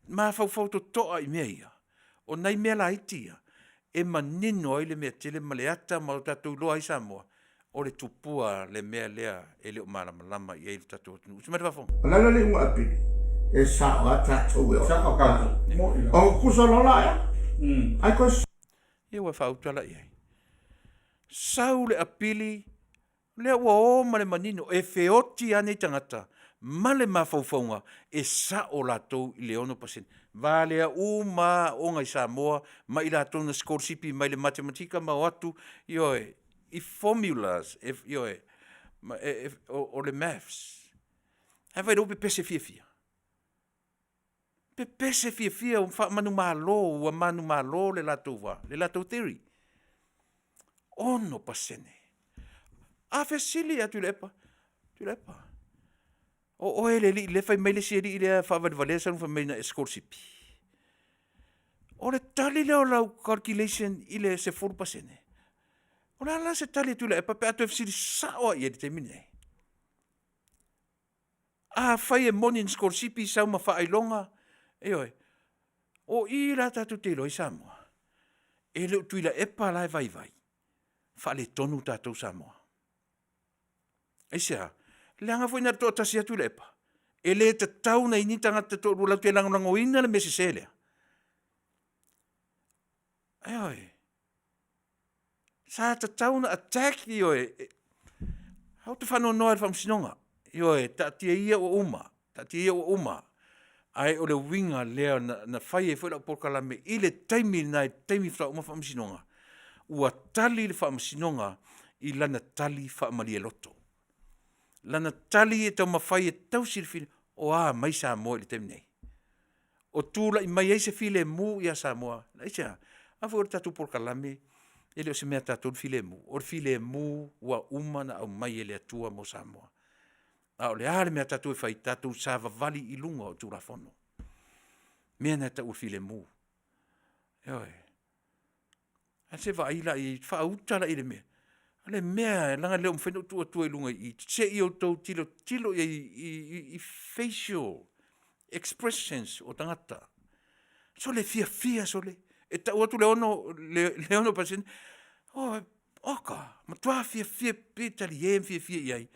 Ma fau to toa i mea ia. O nei mea la itia. e manino ai le mea tele ma le ata ma o tatou loa i Samoa. O le tupua le mea lea e leo malama i eilu tatou atunu. Usi mare wafong. Lala le unga api. E sao a tatou e o. Sao kato. Mo ila. O kusalola ya. Ai ko Ia ua whautala i ai. Sau le apili, lea ua o ma le manino, e feoti ane i tangata, ma le mawhauwhaunga, e sa o latou i le ono pasen. Valea ma o ngai Samoa, ma i latou na skorsipi, mai le matematika ma o atu, ioe, i formulas, ioe, o le maths. Hawai rau pe pese fia. Pe pese fia, o manu malo, ua manu malo le latou theory. Ono pasene. A fesili atu lepa. Tu lepa. O ele li le fai mai le siri ile fa vale sa fa mai na skorsipi. O le tali le o lau calculation ile se for pasene. O la se tali tu lepa pe atu fesili sa o ia te mine. A fai e monin skorsipi sa ma fa ailonga. Oi. O ira tatu te loi Samoa. Ele tu ila epa lai vai. Fa le tonu tātou Samoa. Eisa, leanga foi na tō tasi atu lepa. E le te tau na ini tangata tō rula te lango ina le mese selea. Oi. Sa te tau na attack i oi. Hau te whanau noa wham sinonga. I oi, ta tia ia o uma. Ai o le winga lea na whai e whaila porkalame i le taimi nai taimi wha uma wham sinonga. Ua tali le whaamasinonga i lana tali whaamali e loto. Lana tali e tau mawhai e tau sirifine o mai Samoa i le temi nei. O tūla i mai eise file mu i a Samoa. Eisa, afu o tatu porkalame e leo se mea tatu file mu. O file mu ua umana au mai e le atua mo Samoa. A o le ale mea tatu e whai tatu sa vavali i lunga o tūra fono. Mea na tau file mu. Eoi. A se va ila i whautala i le mea. Ale mea, langa leo mwhenu tua i lunga i se i o tau tilo i facial expressions o tangata. So le fia so le. E tau atu le ono pasen. Oka, ma tua fia petali fia iai.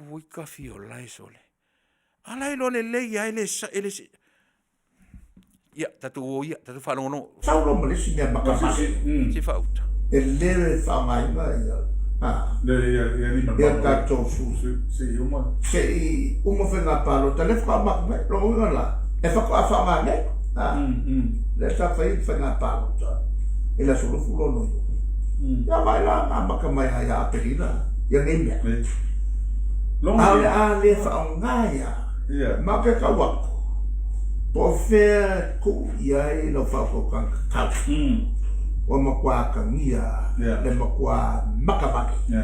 Wika fia o lai so le. Alai lo le ia ele ia, tatu whanongo. Saulo malisi mea makamasi. Si whauta. E lere whangainga ia. Ia tātou su. Se i uma whenga palo. Ta le whakamaka mai. Rongo inga la. E whako a whangai. Le ta whenga palo ta. E la suru fulono. Ia mai la amaka mai hai a perina. Ia ngemia. Ale a le whaongai ia. Ma pe ka wako. Po fea ku iai lo whako kang kau. O makua kangia, le makua makamaki.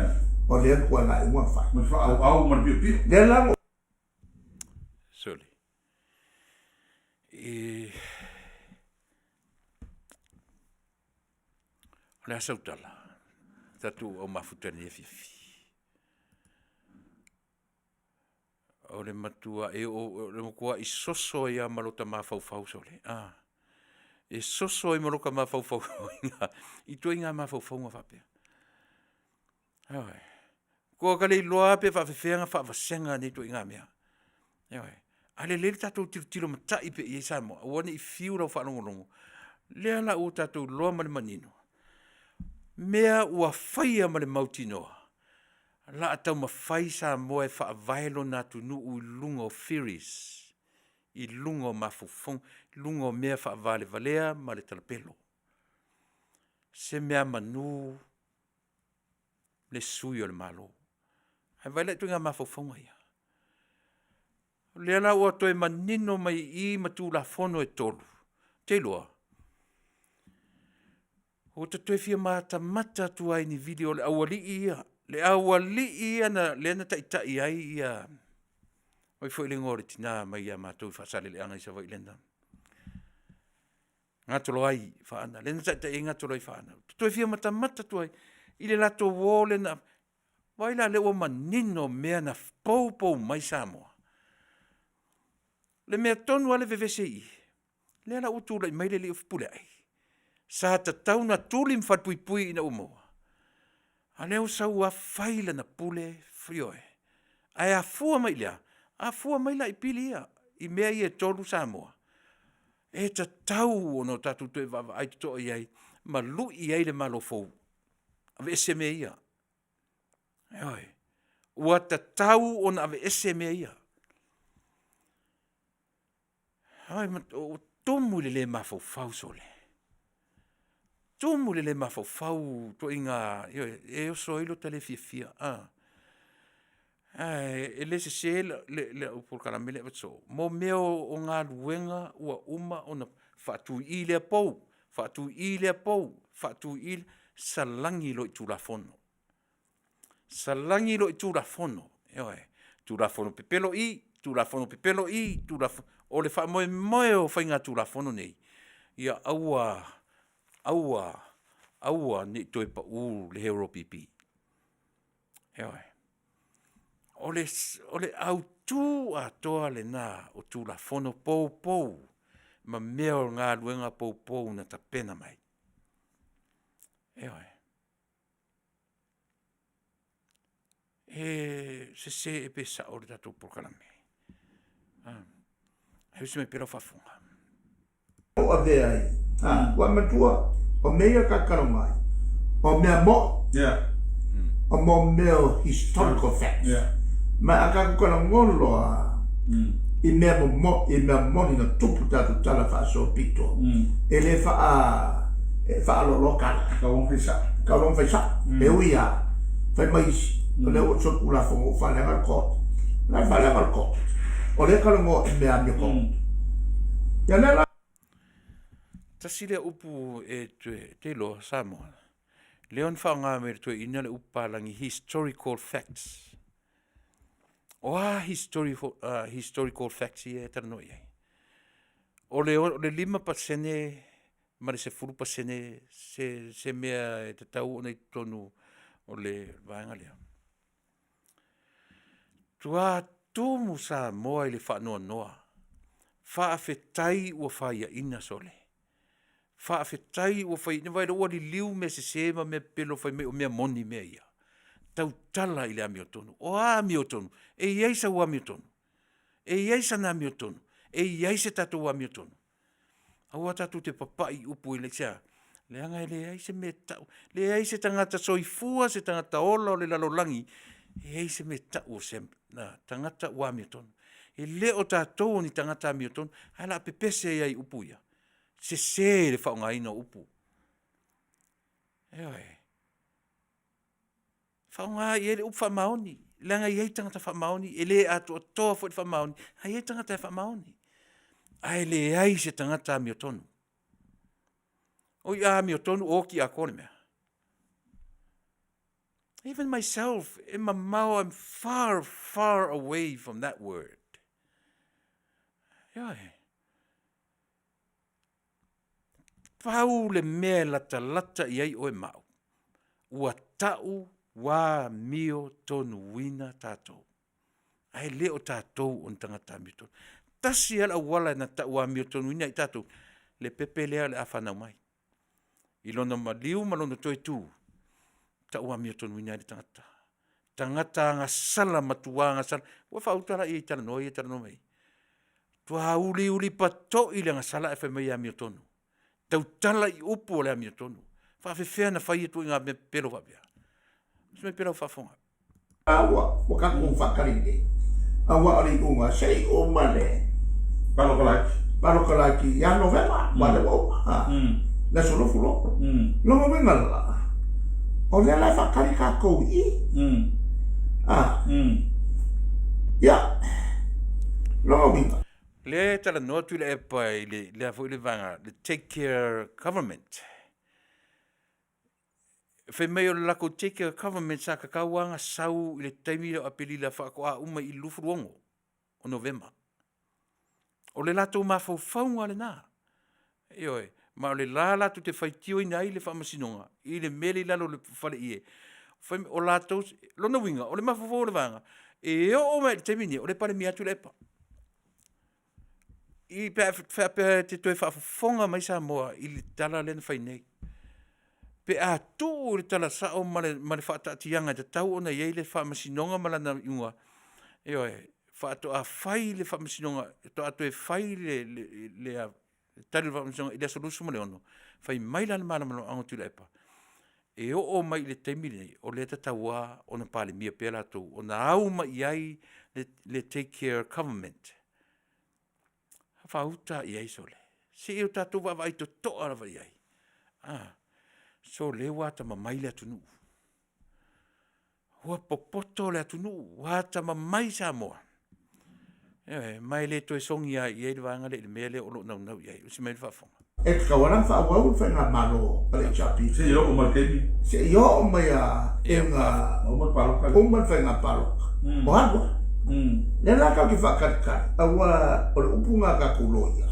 O le kua na inua whai. Ma wha au ma pio. Le lango. Soli. Le asautala. Tatu o mafutani e fifi. O le matua o le makua i soso ia malota mawhau sole. E soso i maloka mawhau inga. I tua inga mawhau nga whapea. Kua kale i loa pe whawhewhenga whawhasenga ni tua inga mea. Ale le tatou tiro matai pe i Samoa. Wane i fiu rau whanongonongo. Lea la o tatou loa male manino. Mea ua whaia male mautinoa. La atau mawhai Samoa e whaavaelo nā tunu u lunga o ferries. I lunga o mafufong, lunga o mea whaavale valea ma le talapelo. Se mea manu le sui o le malo. Hai vaile tu ngā mafufonga ia. Lea la ua toe manino mai I matu la fono e tolu. Te loa. O te toe fia mata tu ai ni video le awali ia. Le awali ia na le na tai ai ia. Oi foi le ngore tina mai ia matou fasale le anga isa vai lenda. Ngatolo ai fa ana. Le na tai ngatolo ai fa ana. Toe fia mata tu ai. Ile lato wole na vai la le o manino mea na pou mai Samoa. Le mea tonu ale vevese I. Le ala utu lai mai le li ufpule ai. Sa tatau na tuli mfatpuipui ina umoa. A leo sau a faila na pule frioe. Ai a fua mai lea. A fua mai la i pili ia. I mea i e tolu Samoa. E tatau ono tatu tue vava ai to iai. Ma lu i ai le malofou. Ave ese mea ia. Eoi. Ua tatau ona ave ese mea ia. Ai, o tomu le mafau fau sole. Tomu le mafau fau to inga, e o soilo tale fia. E le se le por karamele vatso. Mo meo o ngā luenga ua uma ona fatu i le pou, fatu i salangi lo i tulafono. Salangi lo i tulafono. Tulafono pepelo i, tulafono. O le wha moe o whainga tulafono nei. Ia aua ni toi pa le hero pipi. O le autu a toa le nā o tulafono pou. Ma meo ngā luenga pou na tapena mai. Se e pesa o le tatou pokalame. Heusi me pera whafunga. O a vea ai. Wa matua, o mea kakaro mai. O mea mo. Yeah. O mo mea historical facts. Yeah. Ma a kakukana ngolo a i mea mo i mea moni na tupu tatu tala wha so pito. E le wha alo lokala. Kaulong whaisa. E uia. Whai maisi. O le o so kula fongo wha lengar kot. Lai wha lengar kot. O le kalongo i mea mea kot. Ya lela. Tasile upu e te loa Samoa. Leon whaonga me tue ina le upalangi historical facts. O historical facts i e tarano iai. O le 5% ma le se 10% se mea e te tau o nei tonu o le vaenga lea. Tua tumu Samoa i le whaanoa noa. Whaafetai ua whaia ina sole. Whaafetai ua whai, ne waira ua li liu me se sema me pelo whai me o mea moni mea ia. Tau tala i le amiotonu. O a amiotonu. E iaisa ua amiotonu. E iaisa na amiotonu. E iaisa tatu ua amiotonu. Aua tatu te papai upu i le tia. Le anga le iaisa me tau. Le iaisa tangata soifua se tangata ola o le lalolangi. E iaisa me tau se na tangata ua amiotonu. E le o tātou ni tangata amiotonu. Hala pepese iai upu ia. Se le whaonga ina upu. Whaonga i ele upu whamaoni. Langa iei tangata whamaoni. E le atu o toa fwoi whamaoni. Ai e tangata whamaoni. Ai le ai se tangata amiotonu. O i amiotonu o ki a kone mea. Even myself, in my mouth, I'm far, far away from that word. Pau le mea lata iai o e mau. Ua tau wā mio tonu wina tātou. Ai leo tātou on tangata amiotonu. Tasi ala wala na tau wā mio tonu wina i tātou. Le pepe lea le awhanau mai. Ilona maliu malona toi tū. Tau wā mio tonu wina i tangata. Tangata ngā sala matua ngā sala. Ua whautara i tala no mai. Tua uli pato i le ngā sala e whai mai a mio tonu. Tau tala i upu o le amia tonu. Whawhewhea na whai tu i ngā me pero wapia. Me pero whawhonga. Awa, wakaku whakarinde. Awa ari unga, sei o male. Balokalaki, ya novema, wale wau. Na solo fulo. Longo mengala. O le lai whakari ka kou i. Ya. Longo mengala. Le tala noa tu le epai le afo le vanga le take care government. Fe mei o lako take care government sa kakawanga sau i le taimi o apeli la whakakoa uma i lufuruongo o November. O le lato mafau faunga le nā. Eoi, ma o le la lato te whaitio i nai le whamasinonga. I le mele lalo le whale ie. O lato, lona winga, o le mafau le vanga. E o mai le taimi ni, o le pare mi atu le epa. I pe te toi whaafonga mai sa moa i le tala lena whai nei. Pe a tū le tala sao ma le whaatatianga te tau ona iei le whaamasinonga malana iunga. Eo whaato a whai le whaamasinonga, to a toi whai le a tali whaamasinonga i le solusu ma le ono. Whai mai lana mana mana ango tu le epa. E o mai le teimi nei, o le tataua o na pale mia pēla tō, o na au mai iai le take care government. Whauta iai so le. Se eo tātou wawai to toa rawa iai. So le wata ma mai le atunu. Hua popoto le atunu, wata ma mai sa moa. Mai le toi songi iai le wanga le mele o lo nau iai, usi mai le whafonga. E kawana whaawau whainga malo pale chapi. Se yo o markemi. Se yo o mai a enga O mar paloka. o man whainga paloka. O hanwa. Le naka ki whakatkari. Awa o le upunga ka kuloia.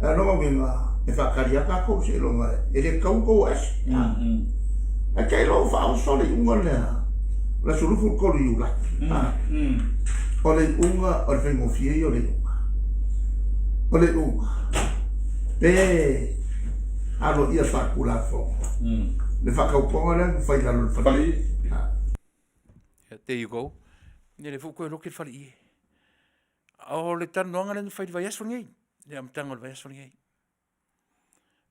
E longa winga e whakari a kako se longa e le kauko as. E kei lo whao sole unga lea. La surufu kolu iula. O le unga o le whaingofie o le unga. O le unga. Pe alo ia whakula fo. Le whakauponga le whailalo le whali. There you go. Nere fuko e loke whali ie. O le tanoanga le whai vai aso ngei. Le amtanga le vai aso ngei.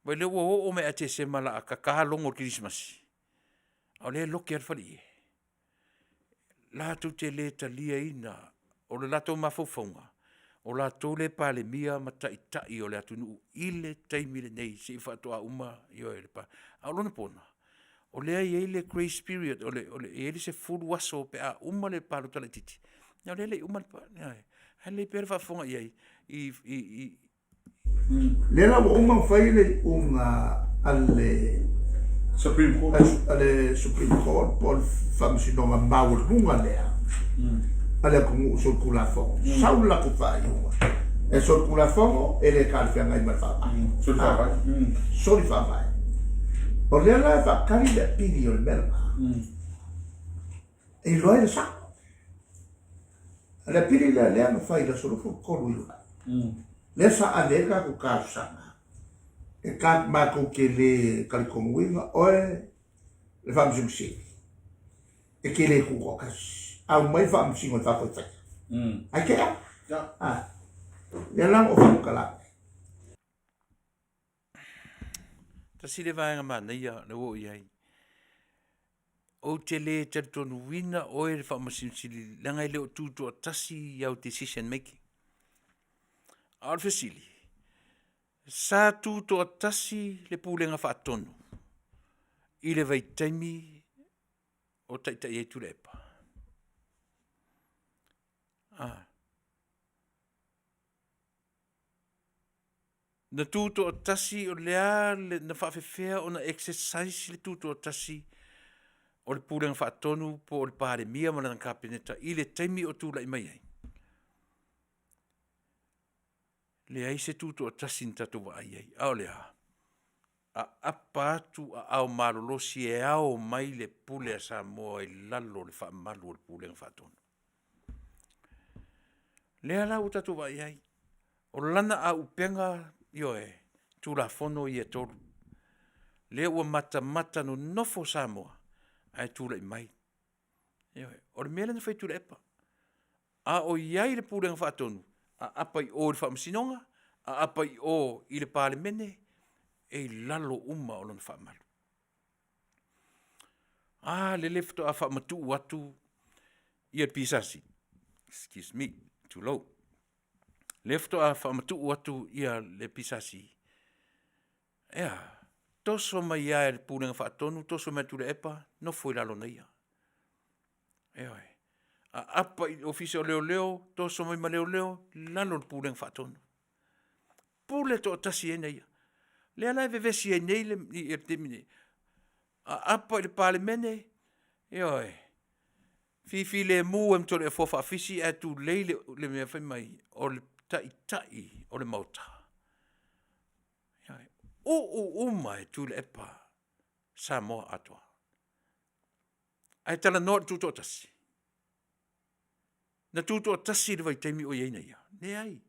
Vai le o me ate se mala a kakalongo Christmas. O le loke ar whali ie. Lātou te le talia ina. O le lātou mawhauwhaunga. O la tole pale mia matai tai o le atunu ile taimi le nei se whatoa uma i o ele pa. Aulona pona. O lea i ele grace period, o le ele se fulu waso pe a uma le palo tala titi. Ia le le uma le pa. Hai le pere whafonga iai. Le la uma whaile unga ale Supreme Court. Ale Supreme Court por whamisinonga maurunga lea. Ale kungu sol kula fongo. Saula ku fai uma. E sol kula fongo ele kalfia ngai malfama. Sol fama. O le la fa kali le pini o le merma. E loe le sa. Le pini le le ma fai la sol fu kolu ila. Le sa alega ku ka sanga. E ka ma ku ke le kalikonguinga oe le famjumsi. E ke le ku kokas. Au mai fa am singo ta pota. Ai ke ya? Ya lang o fa kala. Ta sile vaenga mana ia le o iai. O te le te tonu wina o e fa masinsili langa le o tutu o tasi iau decision making. Alfa sili. Sa tutu o tasi le pulenga fa tonu. I le vai taimi o taitai e tulepa. Na tuto o tasi o lea na whawhewhea o na exercise le tuto o tasi o le pūrenga whaatonu po o le pāre mia mana na kāpeneta i le taimi o tūla i mai ai. Le ai se tuto o tasi ni tatu wa ai ai. Ao lea. A apa atu a ao marolosi e ao mai le pule a sa moa i lalo le whaamalu o le pūrenga whaatonu. Lea lau tatu wa ai ai. O lana a upenga ioe, tūla fono i e tolu. Lea ua mata no nofo Samoa, ai tūla i mai. Ioe, o le mele na whai tūla epa. A o iai le pūrenga whaatonu, a apa i o le whaamasinonga, a apa i o i le pāle mene, e lalo uma o lona whaamalu. Le lefto a whaamatu watu i e pisasi. Excuse me, too low. Lefto a whaamatu watu ia le pisasi. Toso mai ia e pūrenga whaatonu, toso mai tūle epa, no fui lalo na ia. A apa i ofisa o leo, toso mai ma leo, lalo le pūrenga whaatonu. Pūle to tasi e nei. Lea lai vevesi e nei le i e temine. A apa i le pāle mene, Fifi le mu em tole e fofa afisi e tu leile le mea whai mai o le tai o le mauta. O mai tu le epa sa moa atoa. Ai tala noa tuto o tasi. Na tuto o tasi le vai taimi o iei nei. Ne ai.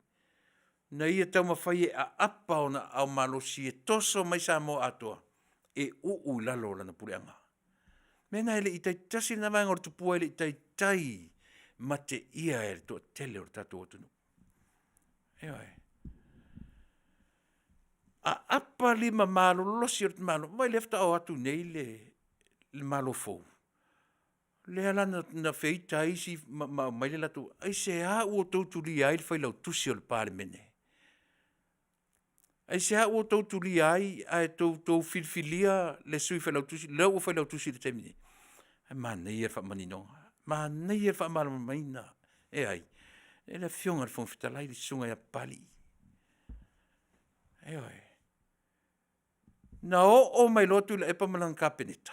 na ia tau mawhai e a apa o na au malo si e toso mai Samoa atoa, e uu lalo lana pureanga. Mena ele i tai tasi na vanga o tupua ele i tai tai, ma te ia e to tele o tatu o tunu. Eoi. A apa lima malo losi o te malo, mai lefta o atu nei le malo fou. Le alana na feita isi mai le latu, ai se a ua tautuli ai le whailau tusi o le pāle mene. Ai se a ua tautuli ai ai tau filfilia le sui whailau tusi, le ua whailau tusi le temini. Ai mana ia wha maninonga, mana ia wha mara maina. E ai, e le fionga le whongfitalai le sunga ia pali. E ai. Na o mai lotu le epa malang kapeneta.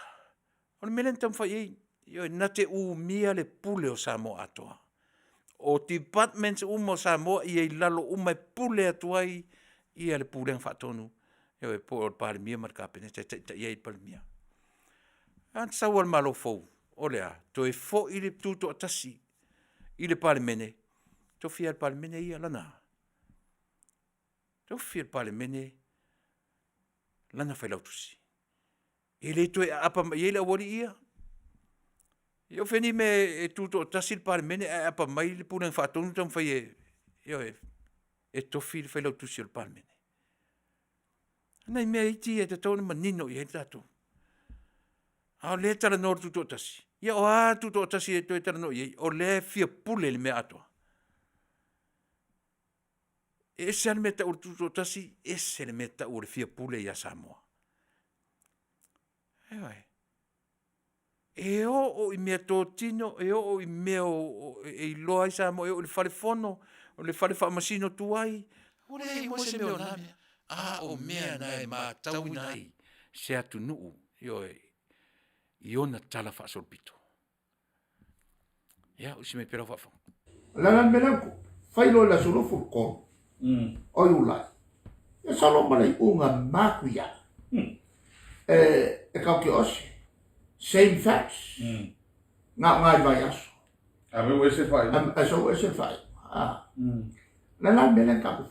O le melen tam whai ei, ioi, na te u mia le pule o Samoa atoa. O departments umo Samoa i ei lalo umai pule atuai i le pule ang whatonu. Ioi, po o pare mia markapeneta, i ei pale mia. An sawal malo fou, o lea, to e fo i le tuto atasi, i le pale mene, to fia le pale mene ia lana. To fia le pale mene, lana whailau tusi. E le to e apa, i le awari ia. Io feni me e tuto atasi le pale mene, e apa mai le pune whaatonu tam whai e tofi le whailau tusi le pale mene. Nei mea iti e te tau manino i he tatu. A le tala nor tuto tasi. Ia o a tuto tasi e toi tala no i o le fia pule le mea atoa. E se ale meta ur tuto tasi, e se le meta ur fia pule ia Samoa. E vai. E o i mea tō tino, e o i mea e loa i Samoa, e o le fale fono, o le fale whaamasino tuai. O le i mose mea o nāmea. A o mea nai ma tau nai. Se atu nuu, i ona tala whaasolpito. Ia, usi me pera whafong. Langan menangku, whailo la sulufu ko. Oi ulai. E salo malai unga makuia. E kau ki osi. Same facts. Ngai vai aso. A me ue se fai. A so ue se fai. Langan menangku.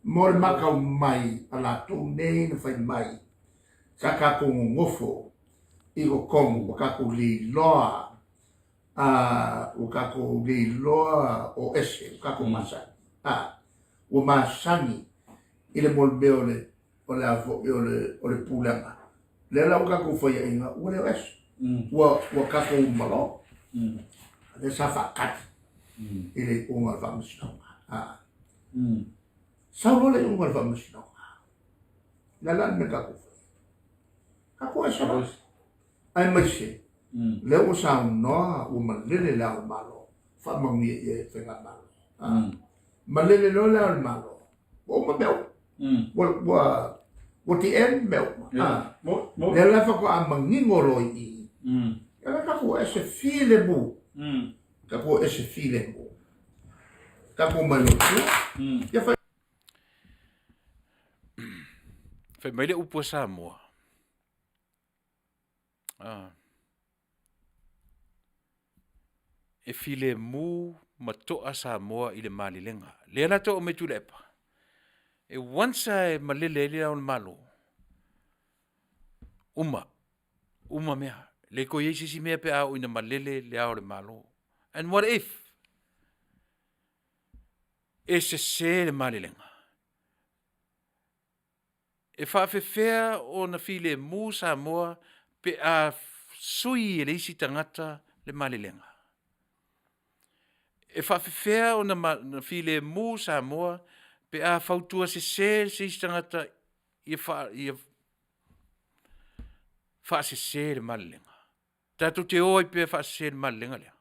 Mol makau mai ala tu nei na fai mai. Saka ko ngofo. Igo kongu wakako li loa. Wakako li loa o ese. Wakako masani. O masani. Ile mol be ole avo ole pulanga. Lela wakako fai inga. Ule o ese. Wakako malo. Le safa kat. Ile unga vamisnonga. Sao le unga vamisnonga. Lalan me kako fai. Kako ese ba. Ai masi. Le o sa no o malele la malo. Fa mangi e fenga malo. Malele lo la malo. O ma bel. Wo ti en bel. Le la fa ko a mangi ngoro i. Ela ka ko ese file bu. Ka ko ese file bu. Ka ko malo. Ya fa Fai mai le upo Samoa. E file mu matoa Samoa i le malilenga. Le ana to o me tule epa. E wansa e malele le au malo. Uma mea. Le ko yeisi si mea pe au ina malele le au le malo. And what if? E se le malilenga. E whaafewhea o na file mu Samoa pe a sui e le isi tangata le malilenga. E whaafewhea o na file mu Samoa pe a whautua se isi tangata i wha se le malilenga. Tatu te oi pe wha se le malilenga lea.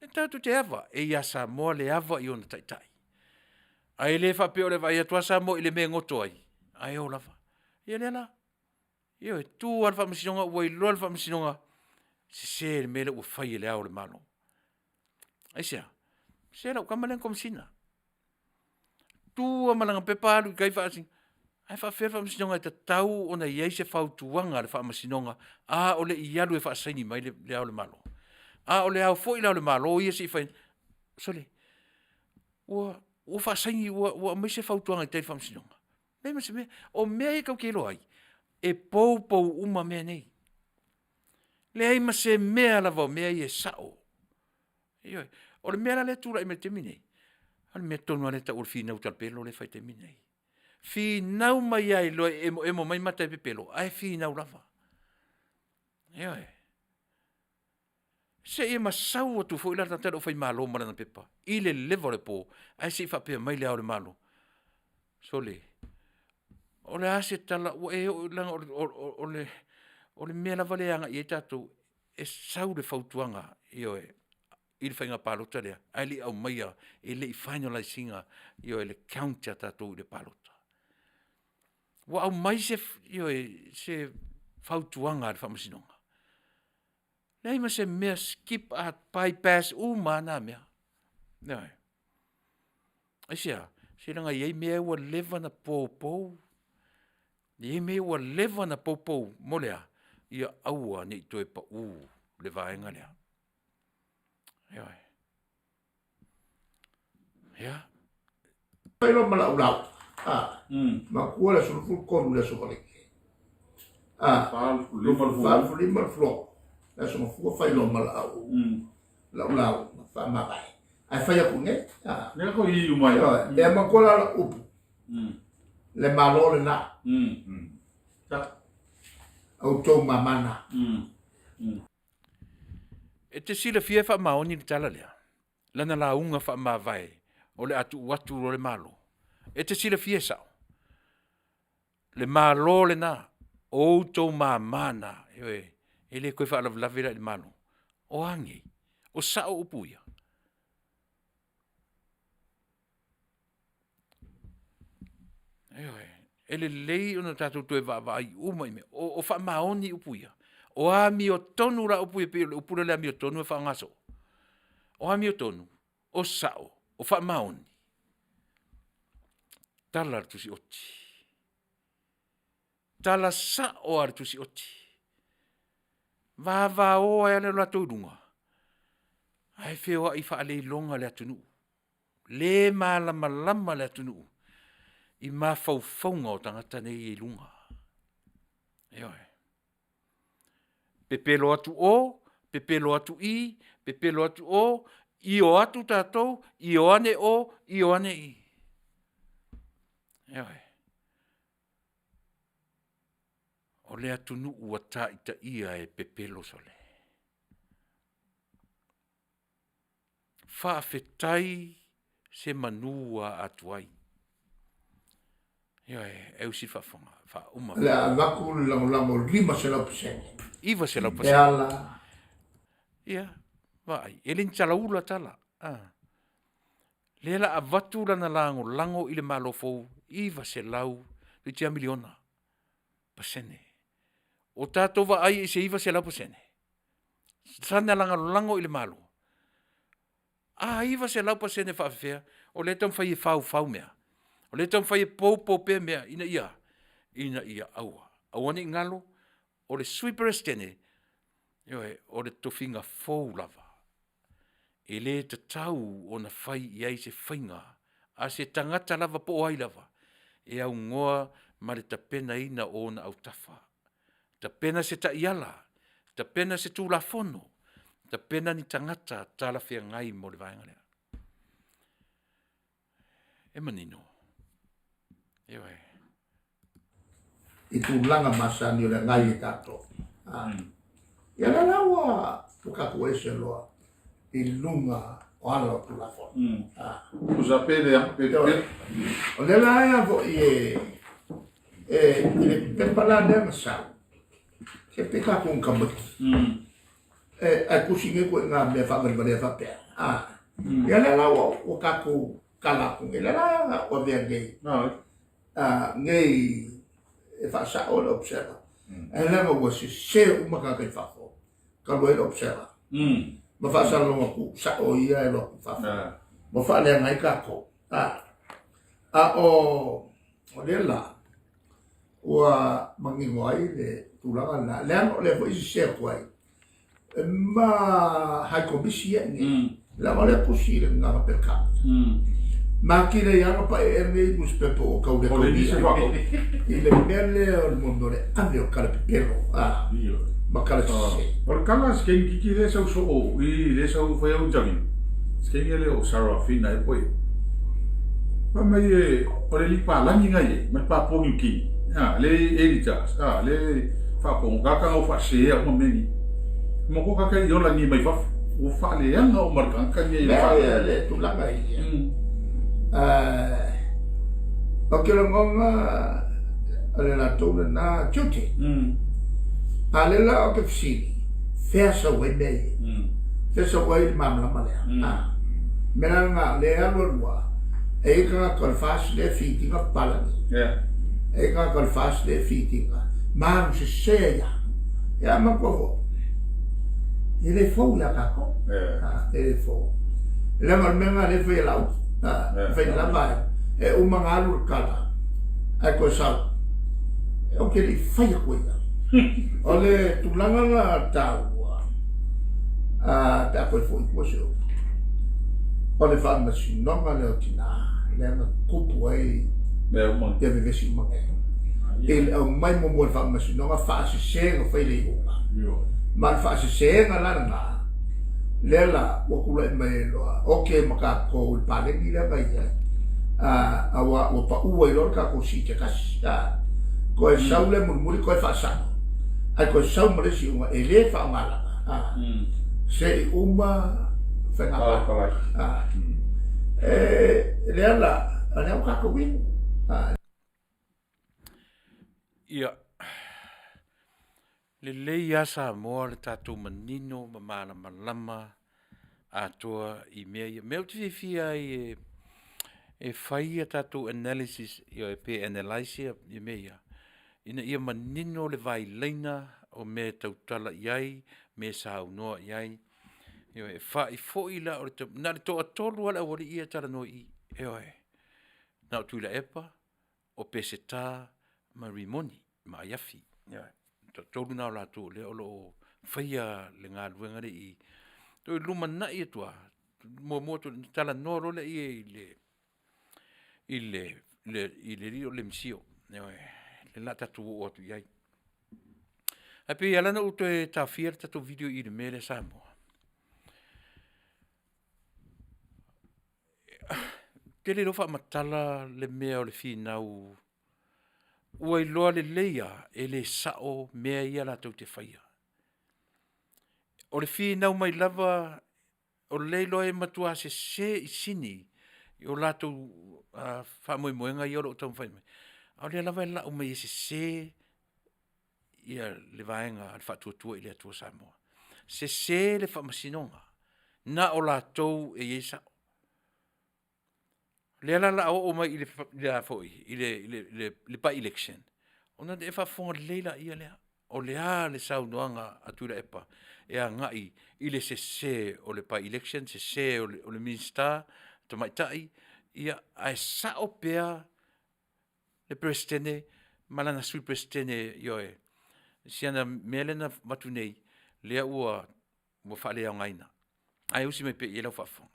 E tatu te ava e ia Samoa le ava i ona taitai. Ai le fa pe o le vai atua Samoa i le me ngoto ai. Ai o lava. Ia le la. Ia tu alfa masinonga wai lo alfa masinonga. Se le mele u fai le au le malo. Ai sea. Se la kamalen kom sina. Tu malanga pepalu kai fa sing. Ai fa fer fa masinonga ta tau ona ia se fa tuanga le fa masinonga. A o le ialu e fa saini mai le au le malo. A o le au foi le au le malo ia si fa. Sole. ua whaasangi, ua mai se whautuanga i teiri whamsinonga. Nei ma se mea, o mea e kau kelo ai, e pou uma mea nei. Le ai ma se mea lava o mea i e sao. Ioi, o le mea la le tūra i me te minei. O le mea tonu ane ta ur whinau talpelo le whai te minei. Whinau mai ai lo emo mai mata e pepelo, ai whinau lava. Ioi. Se e masau atu fo ila tantara o whai malo marana pepa. I le levo le po, ai se i whapea mai le au le malo. So le, o le ase tala, o le mea lava le anga i e tātou, e sau le whautuanga, ioe, i le whainga pālota lea, ai li au maia, e le i finalisinga, ioe, le counter tātou i le pālota. Wa au mai se, ioe, se whautuanga le whamasinonga. Nei ma se mea skip at bypass mana mea. Nei. Ai sea, se langa iei mea ua lewa na pōpou. Iei mea ua lewa na pōpou molea. Ia aua ni toe pa le vaenga lea. Ioi. Ia. Pai lo mala ulau. Ma kua le sulu konu le sokaleke. Fal lima flo. La sono fu fai lo mala au. La ulau fa mai. Ai fai aku ne. Ne ko i umai. Le ma kola la upu. Le malo le na. Ta. Au to mamana. E te sila fia wha maoni ni tala lea. Lana la unga wha ma vai. O le atu watu o le malo. E te sila fia sao. Le malo le na. O to mamana. Ewe. E le koe wha lavira le malo. O angi. O sao upuia. Ewe. E le lei ona tātou toe vai umai me. O wha maoni upuia. O a mi o tonu ra upuia pe o pura lea mi o tonu e wha ngaso. O a mi o tonu. O sao. O wha maoni. Tala artusi oti. Tala sa o artusi oti. Va o e ale lato dunga. Ai feo i wha ale longa le atunu. Le malama le atunu. I ma faufaunga o tangata nei e lunga. Eoi. Pepelo atu o, pepelo atu i, pepelo atu o, i o atu tātou, i o ane o, i o ane i. Eoi. O le atunu ua taita ia e pepelo sole. Whaafetai se manua atuai. Ioi, eu si whafonga, wha uma. Le avaku lango lima se lau pasene. Iwa se lau pasene. E ala. Ia, vai, e lin tala ula tala. Lela a vatu lana lango ile malo fou, iwa se lau, le tia miliona. Pasene. O tātou wa ai e se iwa se lau pasene. Sana lango ile malo. Iwa se lau pasene whaafea, o le tam whai e fau mea. O le tam whai e pou pe mea, ina ia aua. Aua ni ngalo, o le sweeper estene, o le tofinga fou lava. E le te tau o na whai iai se whainga, a se tangata lava po ai lava. E au ngoa ma le tapena ina o na au tafa. Tapena se ta iala, tapena se tu la fono, tapena ni tangata tala fia ngai mo le vaenga lea. E manino. Ewe. I tu langa masani o le ngai e tato. Ia la lawa pukaku ese loa. I lunga o ala o tu la fono. Usa pele a pele. O le la ea vo i e pepala nea sa. Se peka kong kamaki. Ai kusinge ko ngā mea whangaribare whapea. Ia la lawa o kaku kalakung. Ia la lawa o vea ngei. Ngei e whaasa o le observa. E langa ua se umaka kai whafo. Ka loe le observa. Ma whaasa longa ku sa o ia e lo whafo. Ma whaalea ngai kako. O le la. Ua mangingo ai le tūranga na. Leano le fo isi se kuai. Ma hai komisi e ni. La wale pusi le ngama perka. Makina yang apa ni muspepo kau de O le nisi wako. ile mele o mondo le avio kala pelo makala se O le kanga skeng kiki le sau so o i le sau whai au jangi. Skeng le o Sarafina e poi. Ma mai e o le lipa langi ngai mai pa pongi ki. Le editas. Le fa pongo kaka o fa se o meni. Mo ko kaka i ola ni mai fa o fa le anga o markanka ni le fa le tu la ngai o ke longa ale la tole na chuti ale la o ke fsi fesa we me fesa we mamla male mena nga le alo wa e ka kol fas le fiti ka pala e ka kol fas le fiti ka ma se ya ma ko ele fo la ka ko ele fo le marmenga le fe la fai la vai e o mangalu kala ai ko sa o ke li fai ko ia ole tu langa la taua ta ko fo ko so ole fa ma si no ma le tina le ma kupu ai te ve si ma ele o mai mo mo fa ma si no ma fa si se fai le ma fa si se la nga lela wa kula mai lo okay maka ko pale ni la vai awa o pa u lo ka ko si te kas ko e saule murmuri ko fa sa ai ko sau mo le si uma ele fa mala se uma fa na lela ana ka ko win ia le leia sa moa le tātou manino ma malama atoa i mea mea uti fia i e whaia tātou analysis ia e pe analysia i mea ina ia manino le vai leina o me tautala iai me sa unoa iai ia e wha i fo i la o le na le toa tolu ala wari ia tala no i na o tuila epa o pese tā ma rimoni ma iafi ia tolu na la tu le olo faia le nga luenga le i to luma na i tua mo to tala no le i le le msio le la tatu o tu yai ape ala na uto e ta fier tatu video i le mele samo ke le rofa matala le mea o le fina u ua iloa le leia e le sao mea ia la tau te whaia. O le whina mai lava o le leiloa e matua se i sini i o la tau whamoi moenga i oro o tau whaimai. O le lava e la o mai se ia le vaenga al whatuatua i le atua Samoa. Se le whamasinonga na o la tau e ie sao. Le ala o mai i le foi i le pa election ona de fa fon leila ia le o le le sau noanga atura epa e a ngai i le se o le pa election se o le minister to mai tai ia a sa opea le presidente malana sui presidente yo e siana melena matunei le ua mo fa le ngaina ai usi me pe ia fa fon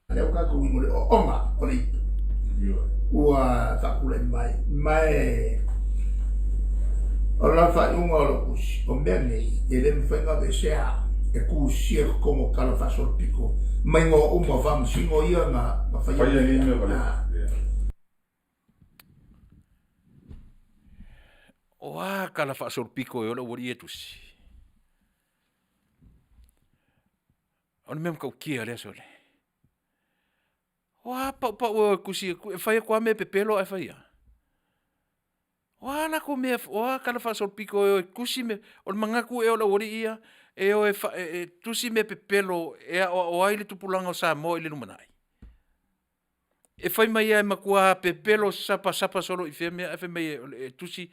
le ka ko mo le onga o le ua takule mai ora fa un olo kus o bene e le mfenga de sea e ku sir como kala fa sol pico mai ngo uma fam singo ia na fa ia ni me vale oa kala fa sol pico e ola wori etusi on mem ko kia le sole wa pa o kusi fai kwa me pepelo e fai wa la ko me wa kala fa sol pico e kusi me o mangaku e o la wori ia e o e tusi me pepelo e o ai le tupulanga o Samoa i le numanai e fai mai e makua pepelo sapa solo i feme e fai mai e tusi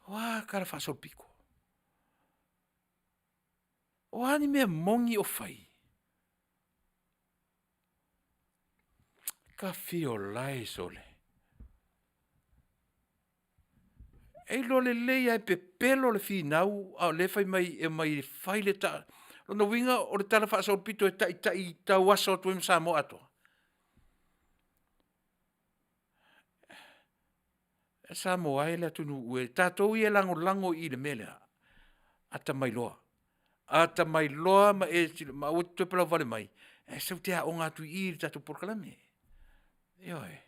wa kala fa sol pico wa ni me mongi o fai ka fio lai sole. E lo le leia e pepelo le finau, a le fai mai e mai fai le ta. Lo no winga o le tala fa sol pito e ta wasa o tuim Samoa atoa. sa mo ai le tunu ue tatou ia lango i le mele ata mai loa ma e ma o te pala vale mai e sau te o ngatu i tatou porkalame ioe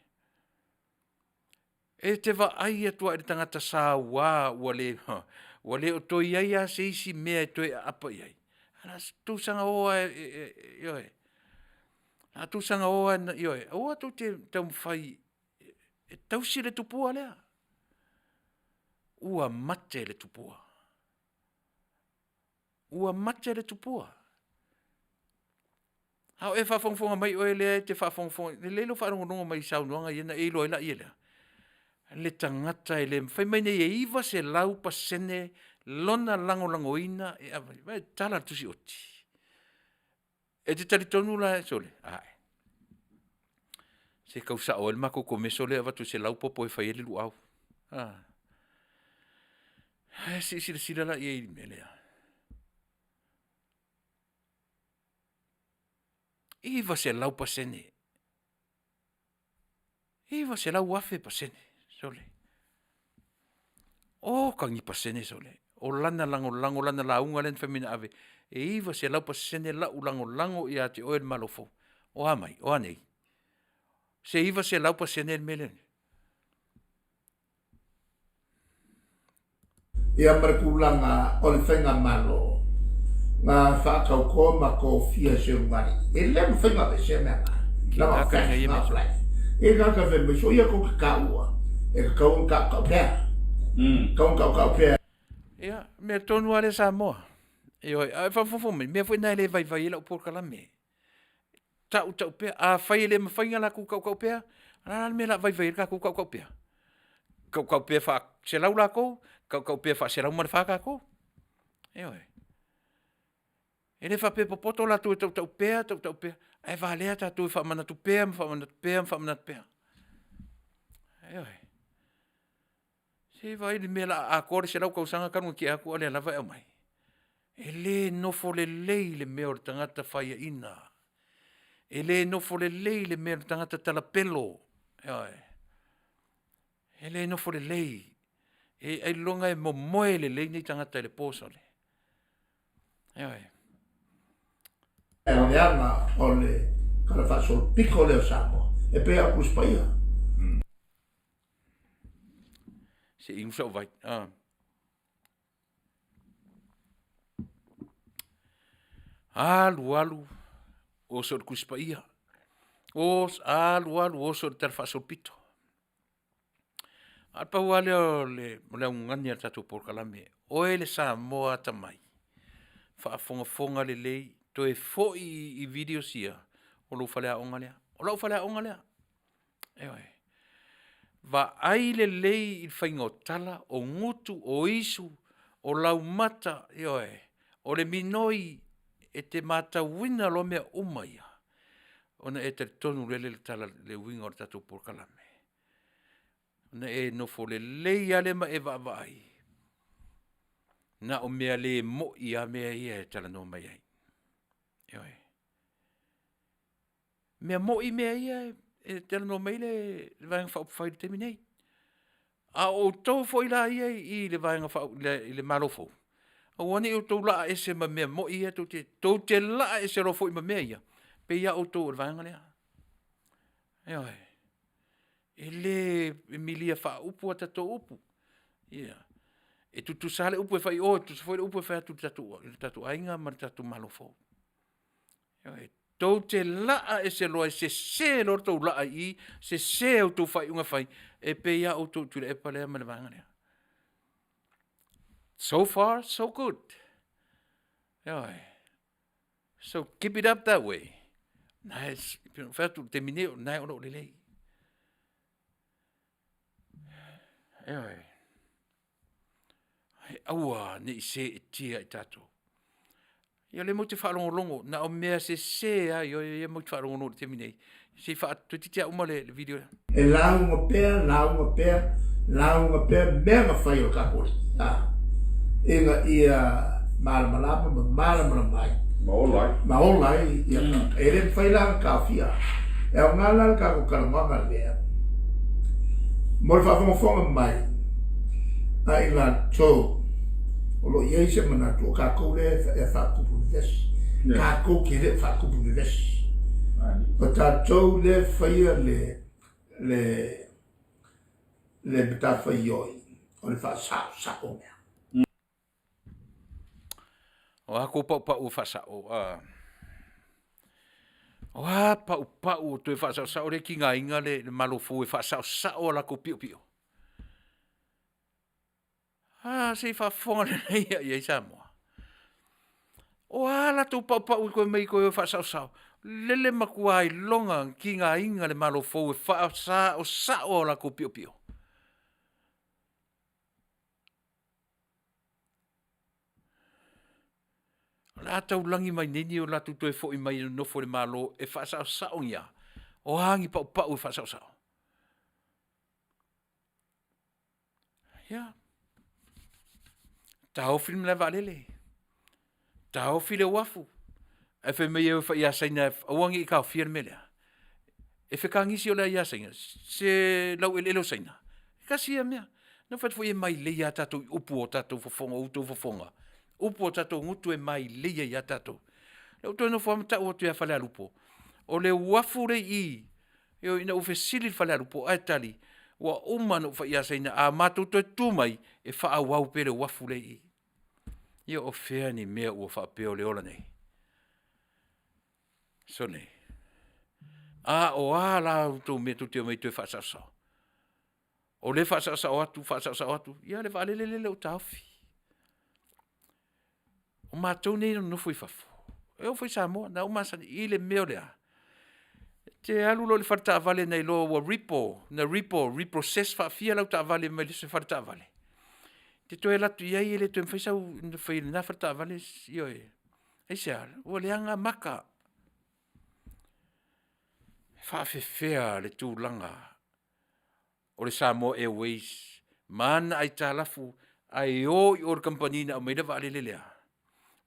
e te va ai atua i tangata sa wale o toi ai a se isi mea toi apa iai ana tu sanga o ioe a tu sanga o ioe o tu te tau fai e tau si le tupua lea ua mate le tupua hao e whawhongwhonga mai oe lea te whawhongwhonga le lelo wharongononga mai saunuanga iena e loa ila ia le tangata e le whai mai nei e iwa se lau pasene lona langoina e awai tala tusi oti e te taritonu la e sole ai se kausa o el mako komeso le avatu se lau popo e whai ele lu au sila la i melea iwa se lau pasene iwa se lau wafe pasene sole o kangi pasene sole o lana lango lana launga len femina ave e iwa se lau pasene lau lango i ate oel malofo o amai o anei se iwa se lau pasene el melen ia markulanga o le whainga malo ngā whakau kōma ko fia se umari e lemu whainga me se mea la ma fresh ngā flai e kaka whembe so ia ko kakaua e kakau kakau pēr kakau pēr ia me tonu ale sa moa e oi a whawhawhome mea fwoi nai le vai ila upor me tau pēr a whai le mawhainga la ku kau pēr ana me la vai ila ku kau pēr kau pēr wha se lau la kou kau pēr wha se lau mana whaka kou e oi e le wha pepo poto la tu tau pēr ai wha lea tatu wha mana tu pēr e oi se vai le mela a kore se lau kausanga kanu ki aku ale lava e mai e le nofo le le mea o tangata whaia ina e le nofo le le mea o tangata talapelo e oi e le nofo le e ai longa e momoe le nei tangata e le posole e oi e o leanga o le kalafaso piko leo sapo e pea kuspaia se insa vai alu o so kuspaia alu o so terfaso pito apa wale le ngani tatu por kalame o ele sa moa tamai fa fonga le to e fo i video sia o lo fale onga lea e oi va ai le i whaingo tala o ngutu o isu o lau mata e oi o le minoi e te mata wina lo mea umaia ona e te tonu le tala le winga o tatu por kalame na e no fo le ale ma e va ai na o mea le mo i a mea ia e tala no mai ai e oi mea mo i mea ia e tala no mai le vanga whai te minei a o tau fo i la ia i le vanga i le malofo a wani o tau la e se ma mea mo i a tau te la e se rofo i ma mea ia pe ia o tau vanga lea e oi e le emilia fa upu ata to upu ia e tu sale upu e fai o tu foi upu e fai tu tatu ainga ma tatu malofo e to te la e se lo se lo to la i se o tu fai unga fai e pe ia o tu e pale ma vanga ne so far so good yeah so keep it up that way nice tu terminer nai o le ai aua ni se tia tato ia le mo te whaalongolongo na o mea se ai o ia mo te whaalongolongo te minei se wha tu titia uma le video e launga pea mea ma whai o kapori inga ia malamalapa mai maolai ia e le whai langa ka fia e o ngala ka ko karamanga lea mo le whaafonga mai ai la tō o lo iei se mana tō ka kou le e whaakupu vesi ka kou ki le whaakupu vesi o tātou le whaia le bita whaioi o le whaasao mea o ako pau whaasao o a pau tu e whaasao le ki ngā inga le malofu e whaasao la ko pio se whaafonga le nei ia Samoa. O ala tu pau koe mei koe whaasao. Lele makua ai longa ki ngā inga le malofo e whaasao la ko pio. La tau langi mai nini o la tu e fo i mai nofo le malo e whaasao ngia. O hangi pau e whaasao. Yeah. Tau film le valele. Tau file wafu. E fe me eu fa ia saina awangi ka fier melea. E fe ka ngisi o la ia saina. Se lau elelo saina. Kasi ia mea. Na fat fo e mai le ia tatou upu o tatou fofonga utu fofonga. Upu o tatou ngutu e mai le ia tatou. Lau to no fo mta o tu ia fale alupo. O le wafu le I. Yo ina ufe sili fale alupo ai tali. Wa umano fa ia saina a matu to tu mai e fa au pere wafu le I. Ia o fea ni mea ua fa peo le ola nei. So nei. O la tu me tu te mai tu fa sa. O le fa sa atu. Ia le vale le o taufi. O matu nei no foi fafo. E o foi Samoa na o masani I le mea lea. Te alu lo le farta vale nei lo wa reprocess fa fia lau ta vale mai le se farta vale. Te toe latu iai ele tu mwhaisau whai na farta vale io e. E sea, o le anga maka. Whawhewhea le tūlanga. O le Samoa Airways. Mana ai tālafu ai o I or kampanina o meida vale le lea.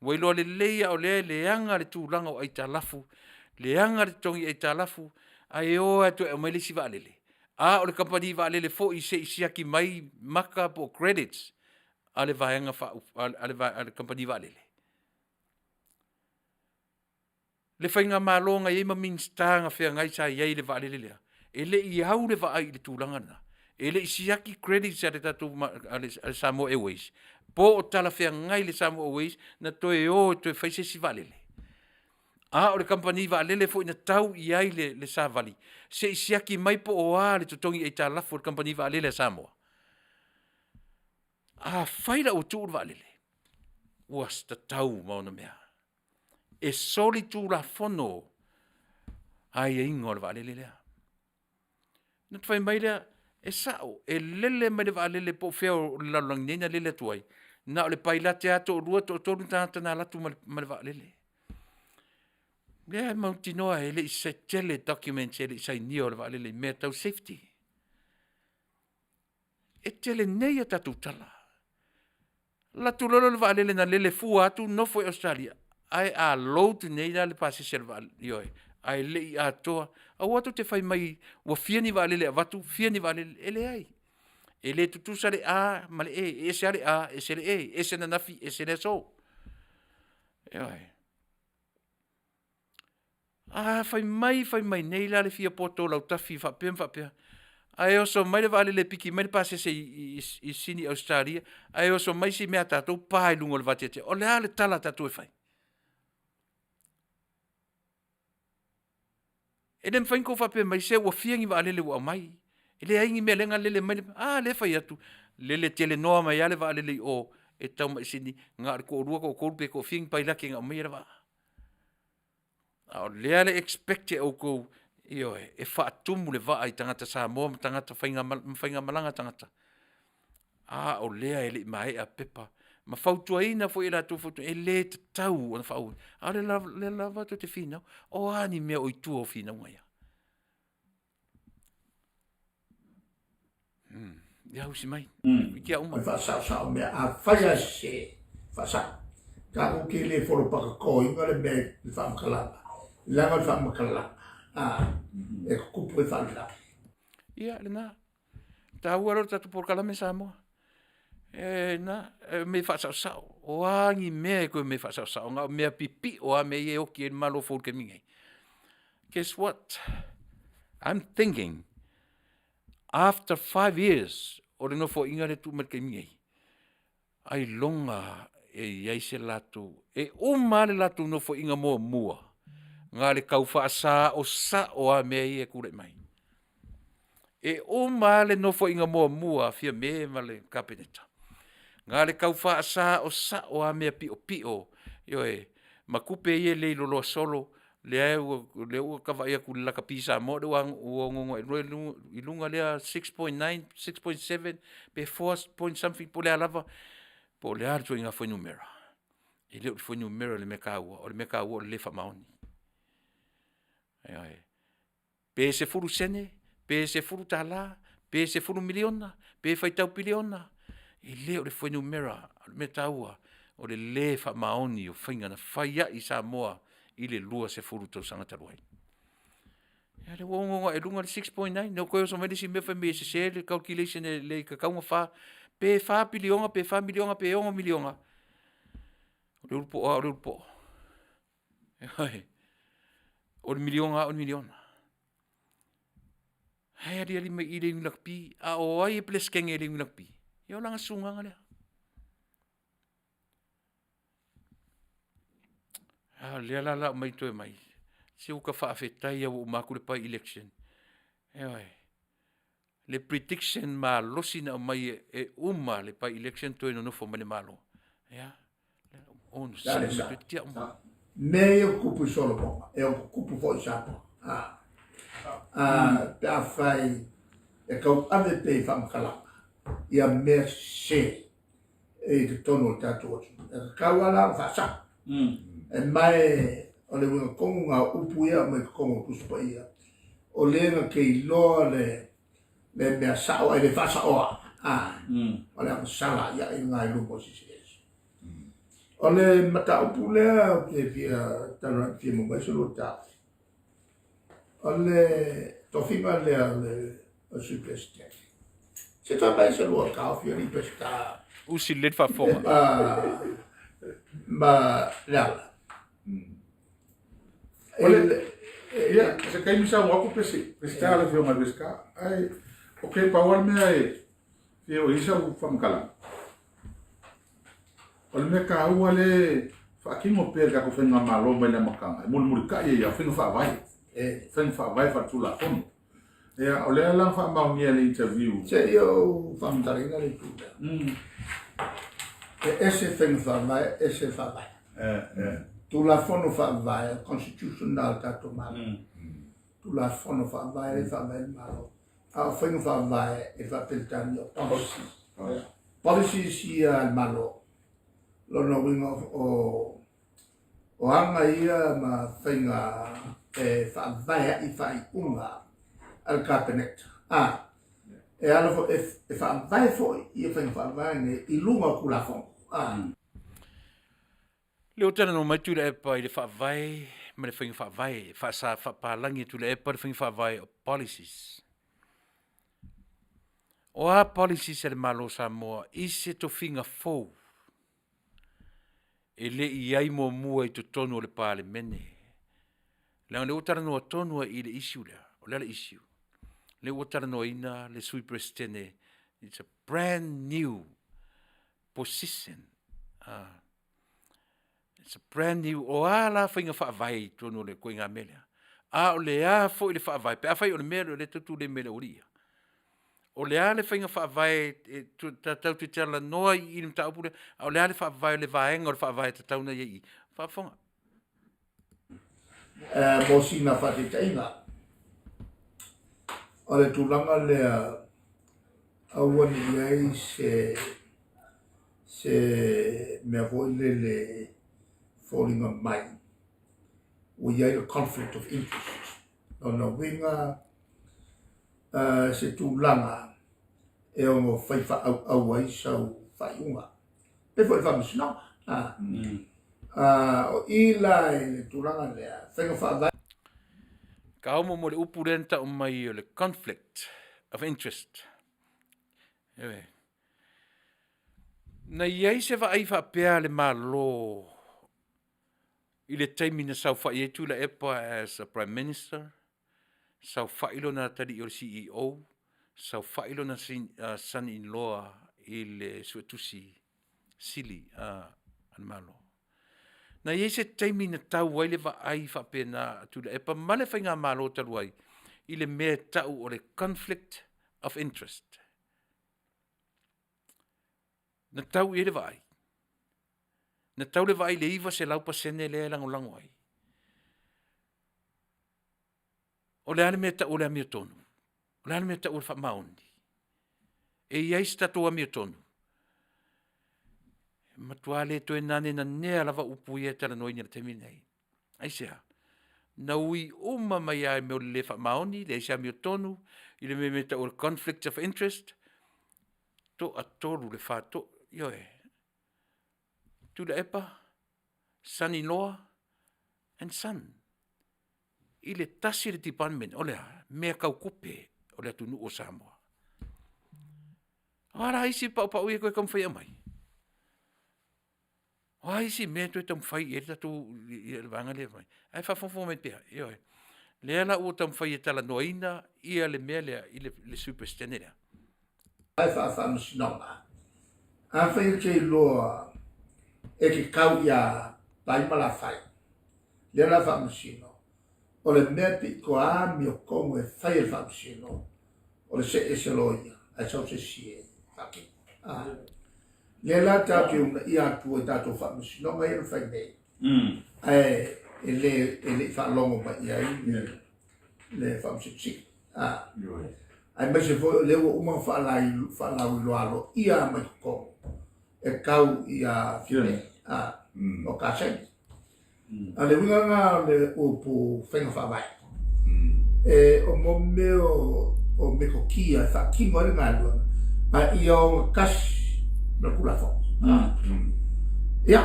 Wailo le leia o le anga le tūlanga o ai tālafu. Le anga le tongi ai tālafu. Ai o atu e meile si vale le. O le kampani vale le fo I se isiaki mai maka po credits. Ale vaenga ale kampani vale le. Le whainga malonga I ma minstanga whea ngai sa iei le vale le lea. E le I hau le vaai le tūlanga na. E le isiaki credits ale tatu ale Samoa Airways. Po o tala whea ngai le Samoa Airways na toe toe whaise si vale le. O le kampani vale le fo ina tau iai le sa vali. Se isiaki mai po o le tutongi e ta lafo le kampani vale le Samoa. Whaira o tūr vale le. Uas ta tau mauna mea. E soli tū la fono. Ai e ingo le vale le lea. Nat whai mai lea. E sao. E lele mai le vale le po feo la langnena lele tuai. Na o le pailate ato o rua to toru tata na latu ma le vale le. Lea mautinoa e le I se tele documents e le sai nio le vale le mea tau safety. E tele nei a tatu tala. La tulolo le vale le na lele fu atu no foi Australia. Ai a load nei la le pasi se vale yoi. Ai le I atoa. Au atu te fai mai wa fiani vale le avatu, fiani vale le ele ai. E le tutu sare a, ma le e se ale a, e se le e se na nafi, e se le so. Yoi. Fai mai nei la le fia poto lau tafi whapea. Ai oso mai le vale le piki, mai le pase se I sini Australia, ai oso mai si mea tatou pae lungo le vate. O le ale tala tatou e fai. E le mwhain ko whapea mai se ua fiangi vale le ua mai. E le aingi mea lenga lele mai, le fai atu. Lele tele noa mai ale vale le o, e tau mai sini, ngā ko rua ko korupe ko fiangi pai laki ngā mai rawa. Lea le expecte au kou e whaatumu le waa I tangata Samoa ma tangata whainga malanga tangata. O lea e le mai a pepa. Ma whautua ina fo I la tu whautua e le te tau o na whau. Le lava to te whina. O ani mea o I tua o whina ngaia. Ia husi mai. Kia uma. Whasao mea a whaia se. Whasao. Ka uke le whoro paka koi inga le mea le whamakalanga. Langa le whamakalanga. E kupu e whanila. Ia, le nā. taua ro tatu por kala me Samoa. Me whasau. O angi mea koe me whasau. Ngā mea pipi o a me e oki e malo fōr ke mingai. Guess what? I'm thinking, after 5 years, o re no fo inga re tu mat ke mingai, ai longa e iaise latu, e umare latu no fo inga mua. Ngā re kau whaasa o sa o a mea i e kure mai. E umare no fo inga mua, fia me male kapineta. Ngā re kau whaasa o sa o a mea pio. Yo e, makupe i e le lolo solo, le ua kawa ia ku laka pisa mo de wang uongo i lunga lea 6.9, 6.7, pe 4 point something po lea lava, po lea artu inga foi numera. I leo foi numera le meka ua, o le meka ua le fa maoni. Pe se furu sene, pe se furu tala, pe se furu miliona, pe faitau piliona. I leo le foi numera, le meka ua, o le fa maoni o whainga na whaia i Samoa, i le lua se furu tau sanga taruai. Ia le wongonga e lunga le 6.9, no koe o so medisi mefa me se le calculation le kakaunga wha, pe wha pilionga, pe wha milionga, pe onga milionga. O le urupo, o le urupo. O le milionga, o le miliona. Hei ari ali mai i le unakpi, a o ai e pleskenge le unakpi. Ia o langa sunganga lea. Lea la mai toe mai. Se uka whaafetai au umaku le pai election. Le prediction ma losina mai e uma le pai election toe no nofo mane malo. Onu sa le petia uma. Me e o kupu solo ponga. E o kupu fo isapo. Pe a whai e kau ave pei whamkalanga. Ia me se e te tono tatu atu. E kau ala whasa. E mai o le wunga kongu ngā upu ia mai kongu kuspa ia. O le nga kei loa le mea sao e le whasa oa. O le ama sala ia i ngā lupo sisi esi. O le mata upu lea ke pia tana pia mo mai solo tāwhi. O le tofinga lea le o superstar. Se toa mai se lua kawhi a ripa sta. Usi let fa fonga. Ma leala. Ia, se kai misa waku pese ala fio ngai beska. Ai, okay, pawal me ai. Fio isa u famkala. Ol me ka ua le fa kingo pe ka ko fenga malo mai le makanga. Mul ka ia fenga fa vai. Fenga fa vai fa tula fon. Ia, ole ala fa ma ngi le interview. Se io famtaringa le tuta. Ese fenga fa vai, ese fa vai. Tu la fono fa vai, constitutional tato malo. Tu la fono fa vai malo. A fenga fa vai e fa peltano policy. Policy si al malo. Lo no wingo o anga ia ma fenga e fa vai I fai unga al cabinet. E alofo e fa vai foi I fenga fa vai ne I lunga ku la fono. Leo tana no mai tu le epa I le whaavai, ma le whainga whaavai, whaasa whaapalangi tu le epa le whainga whaavai o policies. O a policies e le malo Samoa, I se to whinga fōu. E le I ai mua I to tonu o le pāle mene. Leo le utara noa tonu I le issue lea, o le issue. Le utara noa ina, le sui prestene, it's a brand new position. It's a brand new, o ala whainga whaavai tonu le koe ngā melea. O le a fo I le whaavai, pe a whai o le mele o le tutu le mele o ria. O le a le whainga whaavai, tau te tala noa I ni mta upure, o le a le whaavai o le vaenga o le whaavai te tauna I. Whaafonga. Mo sina whate tainga. O le tūlanga lea awani iai se mea hoi le falling on mine. We had a conflict of interest. No winga se tūlanga e o mo whaifa au ai sau whaiunga. E whaifa misina. O I lai le tūlanga lea. Whainga whaavai. Ka homo mo le upurenta o mai o le conflict of interest. Ewe. Na iai se vai whapea le malo i le taimi na sau whai etu la epa as a Prime Minister, sau whailo na tari o le CEO, sau whailo na son-in-law i le suetusi sili an malo. Na iai se taimi na tau wai le vai whapea na tu la epa male whainga malo talu ai i le mea tau o le conflict of interest. Na tau i le vai. Na tau le vai le iwa se lau pasene le lango ai. O le ane mea tau le amia tonu. O le ane mea tau le wha maundi. E iai statoa mea tonu. Matua le to e nane na nea lava upu ia tala noi ni le temi nei. Ai sea. Na ui uma mai ai me o le wha maundi, le isa mea tonu, i le mea tau le conflict of interest, to a toru le wha to, ioe. Tu le epa, son-in-law, and son. I le tasi le department, o lea, mea kau kupe, o lea tunu o Samoa. Ara isi pau ia koe kam whai amai. O isi mea tue tam whai e tatu i le vanga le mai. Ai whawhawha mai pia, ioe. Lea la o tam whai e tala noina, ia le mea lea, i le superstene lea. Ai whawhamasnonga. A whai ke loa, e ke kau ia taimala whai. Lea la whamasino. O le mea pi ko a mi o kongo e whai e whamasino. O le se e se loia. Ai sau se sie. Whaki. Lea la ta ke una ia tua i tato whamasino. Ngai e whai nei. E le whalongo mai iai. Le whamasino. Ai mai se foi le uma whalai loalo. Ia mai kongo. E kau ia fine. O kasei. Ale winga nga le upu whenga whawai. O mo meo o meko kia wha ki mo le ngā lua. Ma i o kasi na kula fo. Ia,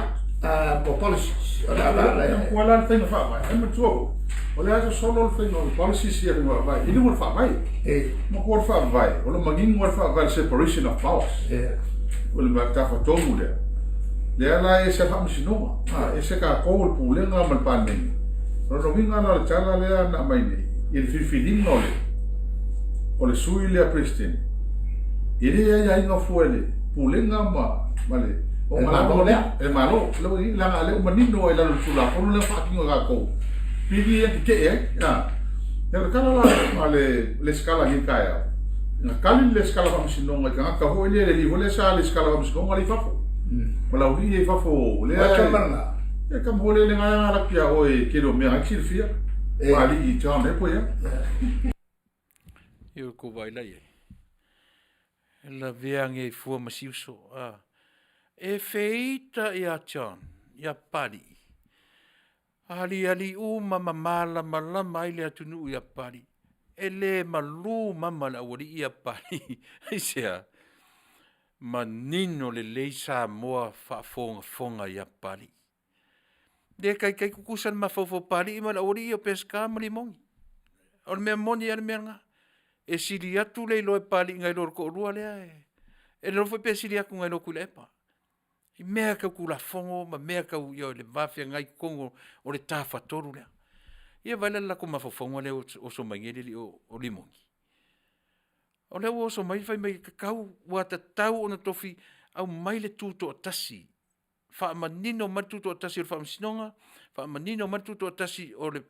mo policies. O le ala la ia. Kua la whenga whawai. E matua o. O le ato solo le whenga o policies ia whenga whawai. Ili mo le whawai. Mo kua le whawai. O le mangingu le whawai separation of powers. O le maktafa tomu lea. Lea la e se whamasinoma. E se ka kou le pūlenga mal pānei. Rono winga na le tala lea na mai nei. I le whiwhiringa o le. O le sui lea president. I le ia inga fuele. Pūlenga ma le. O malo lea. E malo. Leo i langa leo manino e lalo tula. Kono lea whakinga ka kou. Pidi e ke e. Ia le kala la le skala hinkaya. Nga kali le skala whamasinonga. Ka ngaka hoi le li hole sa le skala whamasinonga li whafo. Malau ri e fafo le Wakamanga. E kam hole le ngā la pia o e kero mea ki fia. Wali I tau me po ia. Io ko vai lai. La veange I fua masiuso. E feita ia John, ia pari. Ali uma mamala malama ile atunu ia pari. Ele malu mama la wali ia pari. Isia. Manino le leisa moa fonga ia pari. De kai kukusan mafofo pari ima la ori o pesca mali mongi. O mea moni ar mea nga. E siri atu le loe pari ngai lor ko rua lea e. E lo foi pe siri aku ngai lo kule epa. I mea ka kula fongo, ma mea ka io le vafia ngai kongo o le tafa toru lea. Ia vale la ko mafofonga le o so mangeli o limongi. O leo oso mai fai mai kakau wa ta tau ona tofi au mai le tuto tasi. Fa manino ma tuto tasi o fa msinonga, fa manino ma tuto tasi o le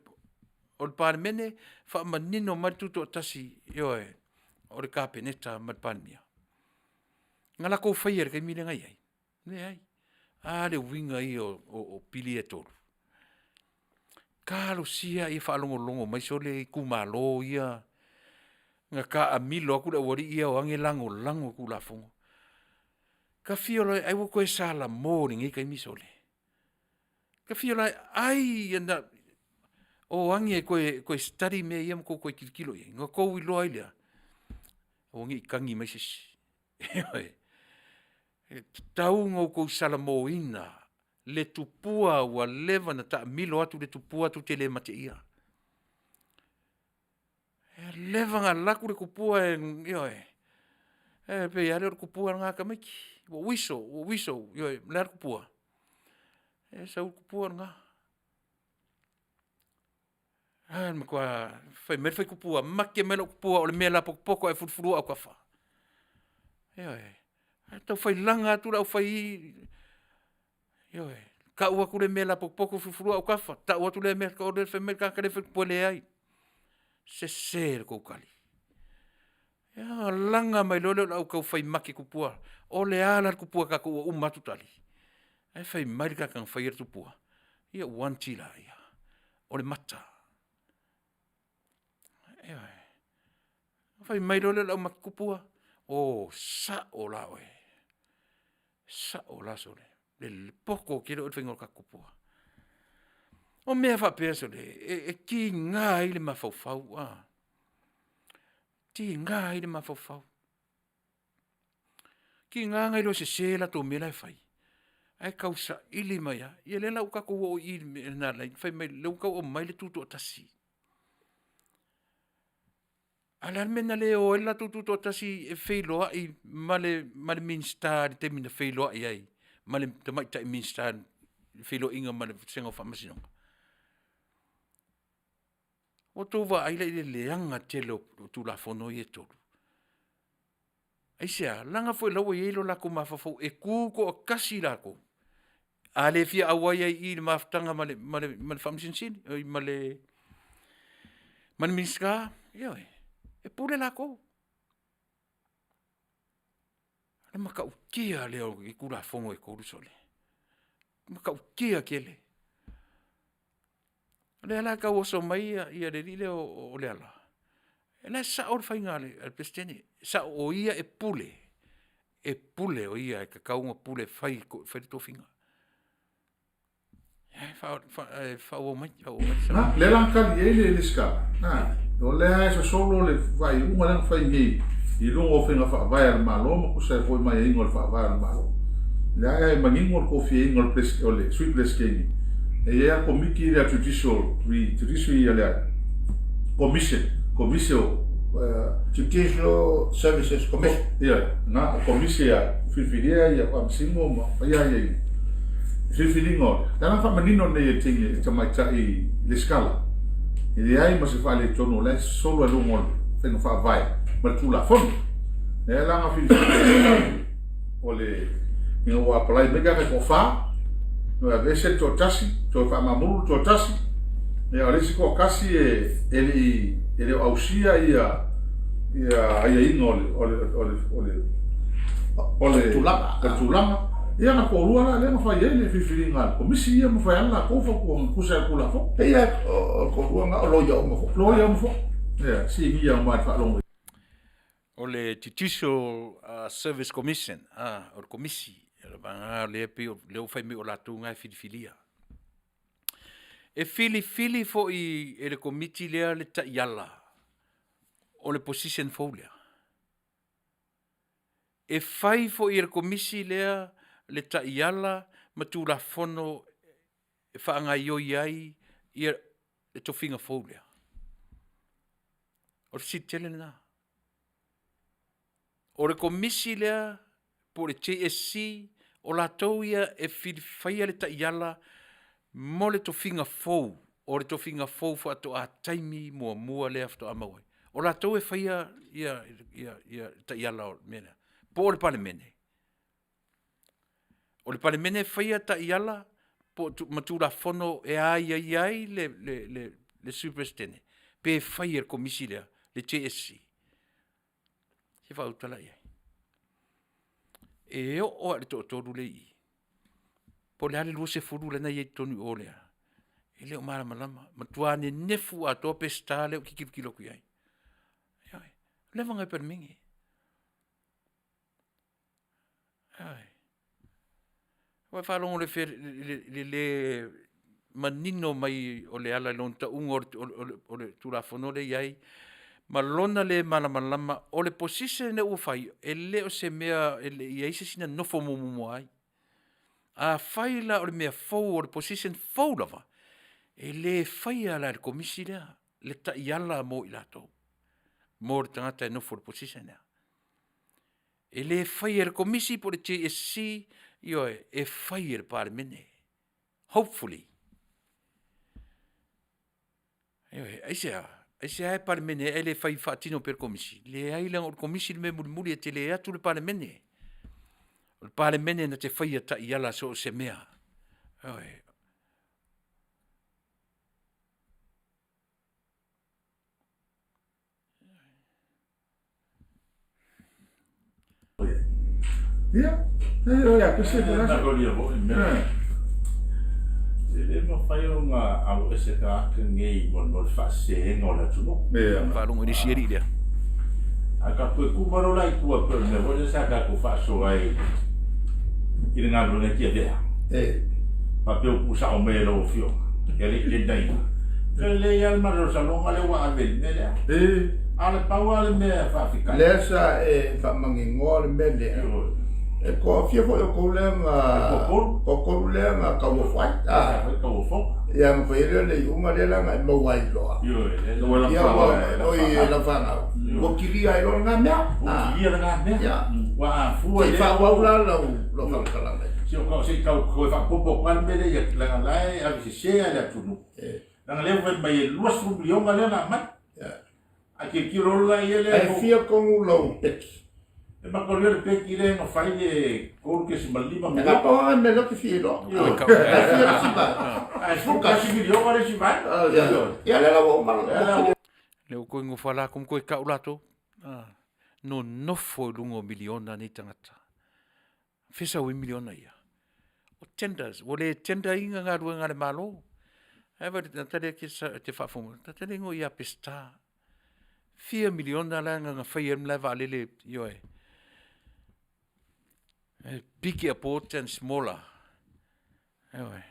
parmene, fa manino ma tuto tasi yoe o le kapeneta ma pania. Ngala ko fai er kai mile ngai ai. Ne ai. A le winga I o pili e toru. Kalo sia I fa longo mai so le kumalo ia. Nga ka amilo aku le wari ia o ange lango ku la fongo. Ka fiola ai wo ko sala morning I kai misole. Ka fiola ai na o ange ko study me ia ko kilo ia. Nga ko wi lo ia. O ngi kangi mai sis. Tau ngo ko sala mo ina le tupua wa leva na ta milo atu le tupua tu tele mate ia. Leva nga laku le kupua io pe ia le kupua ngā kamiki. Wo wiso, yo le kupua. Sa kupua ngā. Ma kua, fai kupua, make melo kupua, o le mea la poko e furufuru au kafa. Tau fai langa tu lau fai, ka ua kule mea la poko furufuru au kafa, ta ua tu le mea ka ode fai mea kakare fai kupua le ai. Se le koukali. Langa mai lole lau kau fai make kupua, o le ala kupua kako ua umatu tali. Ai fai mai kakang fai er tupua. Ia uantila ia, o le mata. Fai mai lole lau make kupua, sa o la oe. Sa o la sole. Le poko kira o whaingo ka kupua. O mea whapea sole, ki ngā ile mawhauwhau. Ki ngā ile mawhauwhau. Ki ngā ngai lo se la tō mea whai. Ai kausa ili mai a. Ia le lau kako o ili me nā lai. Whai mai lau kau o mai le tūtu o tasi. Ala mena le o ela tutu to tasi e feiloa I male minsta te mina feiloa I ai male te mai tai minsta feilo inga male sengo famasino o to va ai le leanga telo tu la fono I to ai sia langa foi lo I lo la ko mafafo e ku ko kasi la ko ale fia awai I maftanga male famsinsin male minska yo e pule la ko. Ale maka ukia leo I kura fongo e koru sole. Maka ukia kele. Ale ala ka oso mai ia le rile o le ala. Ele sa or faingale al pestene. Sa o ia e pule. E pule o ia e kakaunga pule fai to finga. Fa o mai. Le lankali ele le ska. O le ai so solo le vai uma lang fai ni I longo fenga fa vai al malo mo ku sai foi mai ingol fa vai al malo le ai mangingol ko fi ingol pres ole sweet pres keni e ia komiki le judicial le commission Judicial Services Commission. Ia, na komisia fifilia ia pa singo mo ia fifilingo tana fa manino ne tingi tamai tai le scala Ele ai mas fale tono le solo lo ngol fengo fa vai ma tu la fon e la nga fi ole mi o apply mega ko fa no avesse to tasi to fa mamulu to tasi e ale si ko kasi ele ausia ia ole tulanga ia na ko lua le ma fa ele fi filinga ko misi ia ma fa ala ko fa ko kusa kula fo Ia ko ruanga o lo yo mo. ia si ia ma fa longo O le Judicial Service Commission, o le komisi, le pe le fai me o la tunga filifilia. E fili fo I le komiti lea le ta yala, o le position fo lea. E fai fo I le komisi lea le ta yala, ma tu la fono e whaanga io iai, I le tofinga fo lea. O le si tele na. O le komisi lea, po le JSC, o la tau ia e whiwhaia le taiala, mo le tofinga fou, o le tofinga fou fa to a taimi mua lea fto amawai. O la tau e whaia ia taiala o mena. Po o le palemene. O le palemene whaia taiala, po matura fono e ai le superstene. Pe whaia le komisi lea, le JSC. Se fa utala ia. E o ale toru le I. Po le ale lua se furu le na iei tonu o lea. E leo malama. Matuane nefu a toa pesta leo kikilo ku iai. Le vanga per mingi. Wa fa longo le manino mai o le ala lonta ungo o le tulafono le iai. Ma lona le malama o le position ne ufai e le o se mea e le ia se sina nofo mumu ai a fai la o le mea fou o le position fou lava e le fai ala le komisi lea le ta iala mo I lato mo le tangata e nofo le position lea E le whai e komisi po le TSC, ioe, e whai e parlemene. Hopefully. Ioe, aise e parlemene e le whai whaatino per komisi. Le ailang o komisi le me muri e te le atu le parlemene. O le parlemene na te whai ata i ala so se mea. Ioe, Ia, ia, kese te Na rasa. ko dia bo me. Le mo fai unha au ese ka ke ngei mon mo fa se ngola tu no. Ia, whaarungo ni sieri lea. A ka pu ku maro lai ku a per me bo sa ka ku fa so ai. Ki nga lo ne ki dia. Pa pe ku sa o me lo fio. Ke le dai. Ke le ya ma ro sa no ngale wa ave ne le. Ale pa wa le me fa fika. Lesa e whamangingoa le mele. E ko fia fo e ko lenga ko lenga ka wo fai Ah, ka wo fo. ya mo fere le uma le langa e mo wai lo Yo, le wala ya fa. wa oi la fanga ko kiri ai lo nga mea Ia nga ne. ya Wa fu e fa wa la lo fa kala mai Si o kau se kau ko fa popo kwan mele ya la lai a se se ala tunu. Na le ven mai luas fu bio ngale na mat. ya A ke kiro la ele. ai fia ko lo peki E ma ko le pe ki le no fai le ko ke se malima mo. nga pa me lo que fia lo Yo. fia si ba A fu ka si bio ngale si vai. ya le la wo ma Leo koe ngo whala kum koe kau lato. No nofo lungo miliona ni tangata. Fesa ui miliona ia. O tenders, o le tender inga ngā rua ngā le malo. Ewa te ke te whafunga. Te ngo ia pesta. 4 miliona la ngā whai em lewa alele ioe. Bigger port and smaller. Ewa.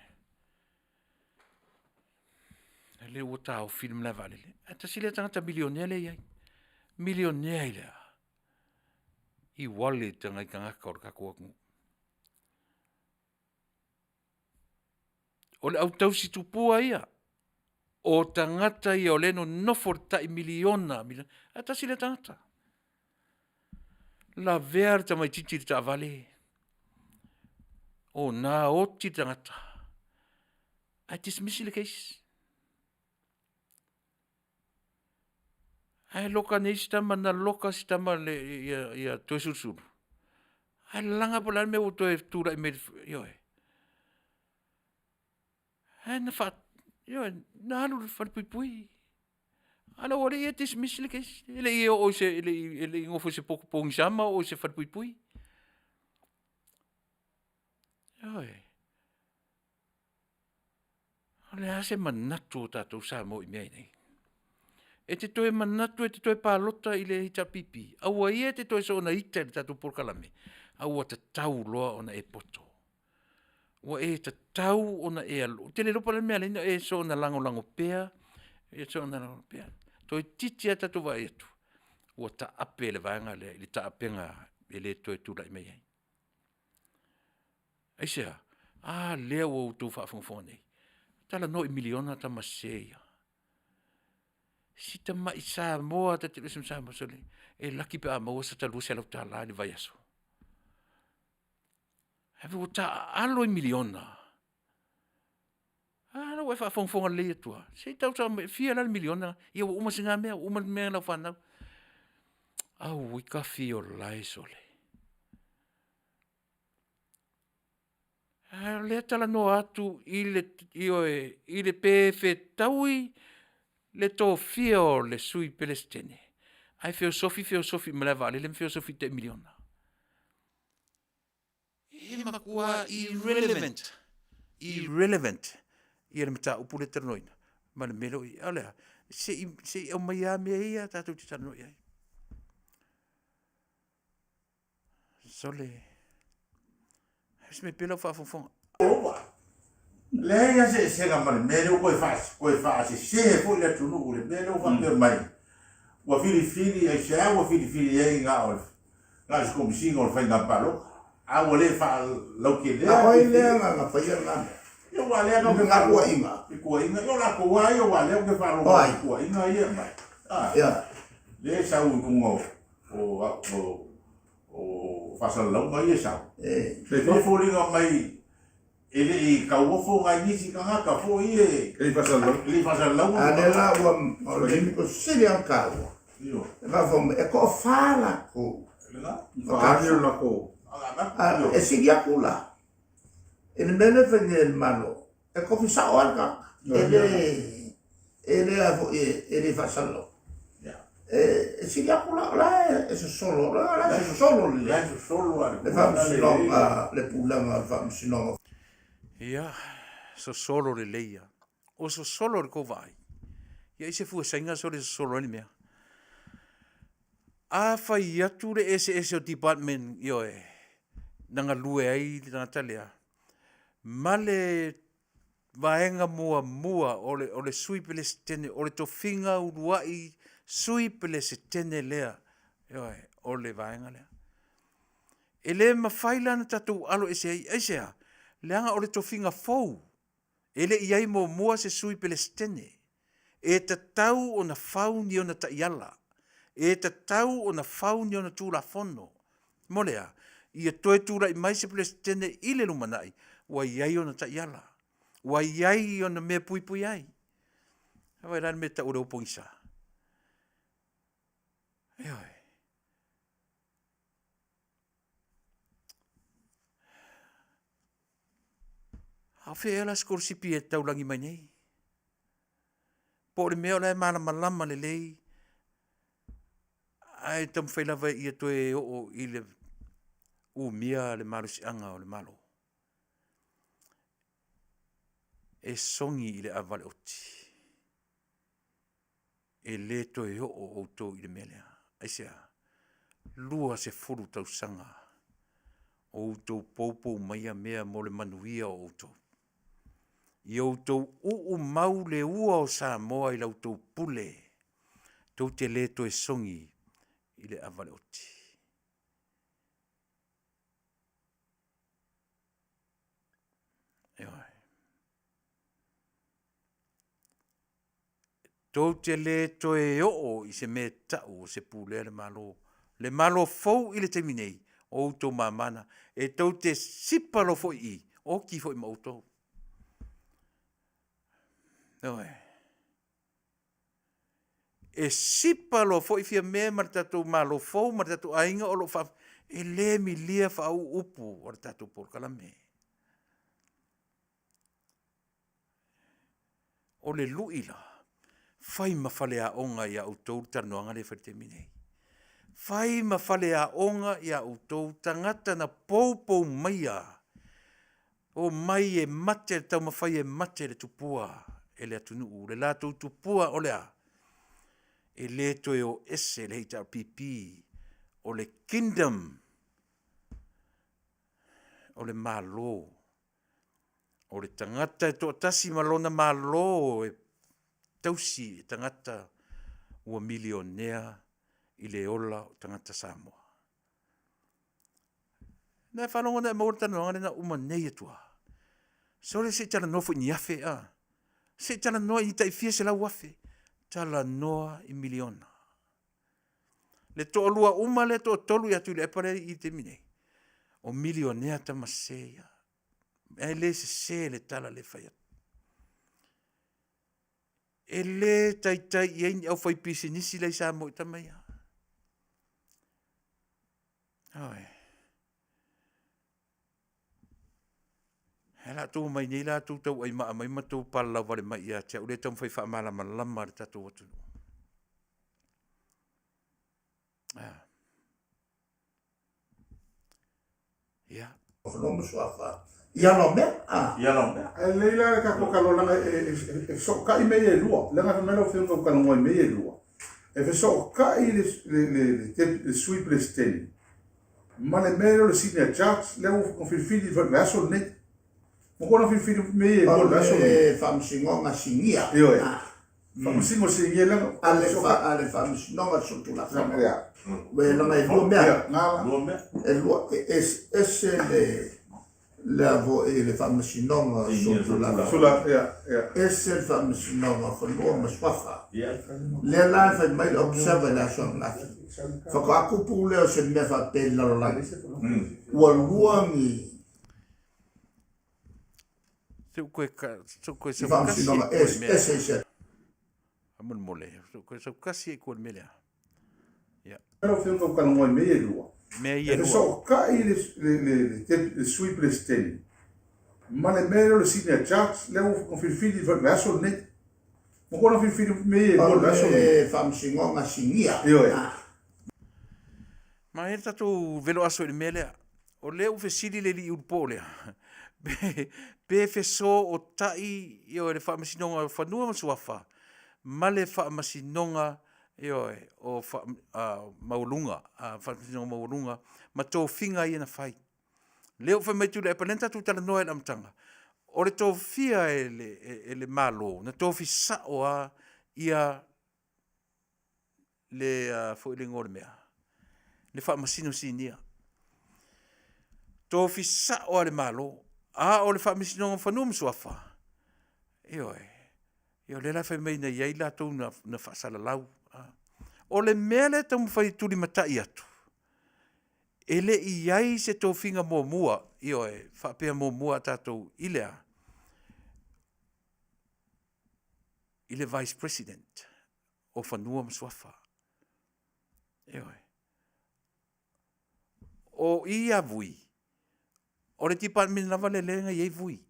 Le o tau film lewa alele. Ta sile tangata milionea le iai. Milionea i lea. I wale tanga i kangaka o le kakuaku. O le au tau si tupua ia. O tangata ia o leno nofor tai miliona. Ta sile tangata. La ver ta mai titi ta vale. O na o ti tangata. Ai dismiss le case. Ai loka nei stama na loka stama le ia to susuru. Ai langa pola me o to e tura me yo. Ai na fa yo na lu fa pui. Ala ora ia dismiss le case. Ele ia o se ele ngofo se pouco pong sama o se fa pui. Yo. Ole ase manatu tatou sa mo i mei nei. E te toe manatu, e te toe pālota i le hita pipi. Aua ia te toe so na ita le tatou porkalame. Aua te tau loa ona e poto. Ua e te tau ona e alo. Te le lopa le mea leina e so na lango pea. E so na lango pea. Toe titi a tatou vai atu. Ua ta ape le vaenga le, le ta apenga e le toe tula i mei. Aisea, lea ua utu whaafongfone. Tala no i miliona ta maseia. Si ta mai sa moa ta te lusum sa masole. E laki pe a maua sa ta lusi alau ta la ni vai aso. Hewe o ta alo i miliona. Ala ua whaafongfonga le atua. Se tau sa fia la miliona. Ia ua uma singa mea, uma mea lau whanau. Au wika fio lai sole. Le tala no atu i le pefe taui le to fio le sui pelestene. Ai filosofi melewa le filosofi te miliona. E makua irrelevant. Ia le mata upu le ternoina. Ma le melo i alea. Se au mai a mea ia tatou te ternoia. Sole. Se me pela whafonga. Le ia se ga mare mele o ko fa se fo le tunu le mele o fa pe mai. Wa fili e se wa fili e nga o. Nga se kom singo o fa nga palo. A o le fa lo ke le. a oi le nga fa ia nga Yo wa le no nga ko inga ko inga yo la ko wa yo wa le ke fa lo ko inga ia mai. ya Le sa u kungo o whasalau mai e sau. Le Ma fōringa mai ele I kauofo ngai nisi ka ngaka fo I e. Ele whasalau. Ele whasalau. Ane la ua o le himi ko siri ang kaua. Io. E ma fo e ko fala ko. Whakanio la ko. E sigi aku la. E ne mene whenye e malo. E ko fisa o alka. Ele a fo ele whasalau. E sigi aku la e so solo. La e so solo li. La so solo. Le whamsinonga, le pulanga whamsinonga. Ia, so solo le leia. O so solo le kovai. Ia ise fua sainga so le solo ni mea. A whai atu le ese o department ioe. Nanga lue ai nanga talea. Male vaenga mua o le sui pele se tene, o le tofinga uruai sui pele se tene lea. Ioe, o le vaenga lea. E le mawhaila na tatou alo ese ai eisea. Leanga o le tofinga fou. Ele iai mo mua se sui pele se tene. E ta tau o na fau ni o na taiala. E ta tau o na fau ni o na tūla fono. Molea, ia toe tūla I mai se pele se tene I le lumanai. Wa iai o na taiala. Wa iai o na mea pui ai. Hawa rana me ta ure upongisa. Eoi. Hawhi ela skor sipi e taulangi mai nei. Po le mea o lai mana malama le lei. Ai tam whailawa ia toe o I le mia le marusi anga o le malo. E songi I le avale oti. E le toe o tō I le melea. Aisea, lua se furu tau sanga. O tō poupou maia mea mo le manuia o tō. I au tau mau le ua o sa moa I lau tau pule. Tau te le to e songi I le avale oti. Eoi. Tau te le to e o I se me tau o se pule le malo. Le malo fau I le teminei. O tau mamana. E tau te sipalo fo I. O ki fo I mautou. Oe. E sipalo fo I fia mea maritatou malo fau, maritatou ainga o lo fa, e le mi lia fa au upu o maritatou por kalame. O le luila, fai mawhale a onga I a utou tarnoanga le whateminei. Fai mawhale a onga I a utou tangata na poupou maia. O mai e mate, tau mawhai e mate le tupua. E le atunu le lātou tupua o lea. E le toe o ese le heita pipi. O le kingdom. O le malo. O le tangata e toa tasi malona malo. E tausi e tangata ua milionea I le ola o tangata Samoa. Nā whanonga na maurata noanga na umanei atua. So le se tala nofo ni afe a. Se tala noa I tai fia se lau wafe. Tala noa I miliona. Le toa lua uma le toa tolu ya tu le epare I te mine. O milionea ta maseia. E le se le tala le faya. E le tai ien au fai pisi nisi le sa mo I tamaya. Ai. Hela tu mai ni la tu tau ai mai tu pala vale mai ia te ule tam fai fa mala malama ta tu watu. Ah. Ya. No mo swafa. Ia no me? Ah. Ia no me. E leila ka ko kalo langa e so ka I me e lua. Langa me lo fio ko kalo ngoi me e lua. E fe so ka I le sweep le stain. Ma le me lo senior judge le o fili va verso net. Mo kona fili me e ko verso net. Whamsingonga singia. Io e. Whamsingo singia langa. Ale whamsingonga sotu la whamea. We langa e lua mea. Lua mea. E lua ese le vo e le whamasinonga Sula, ia. ese le whamasinonga whanua maswafa Ia. le lai whai mai le observer le aso ngaki whakakupu leo se mea whapeli lalolai ua luangi so koe i whamasinonga ese Amun mole. So koe so kasi e koe melea. Pero fio ko kan ngoi me e lua. Mea E ia le lua. so ka i le sweep le steli. Ma le mero le senior judge le o fili va verso net. Mo ko na fili me e ko verso net. whamasinonga singia Io e. Ma e tatu velo aso i melea. O leo fe sili le li urpolea. Pe fe so o tai io le whamasinonga whanua masuafa. Ma le whamasinonga o maulunga, whamasinonga maulunga, ma tō whinga i na whai. Leo whai mai tu le epanenta tu tala noa e lamtanga. O le tō whia e le malo, na tō whi sao a ia le fo ile ngore mea. Le whamasino sinia. Tō whi sao a le malo, a o le whamasinonga whanua msuafa. Io le la fai mai na iai la tau na whaasala lau. O le mele tau mwhai tuli matai atu. E le iai se tau whinga mō mua, io whapea mō mua tātou ilea. I le vice president o whanua mswafa. O ia vui. O le department lava le lenga iai vui.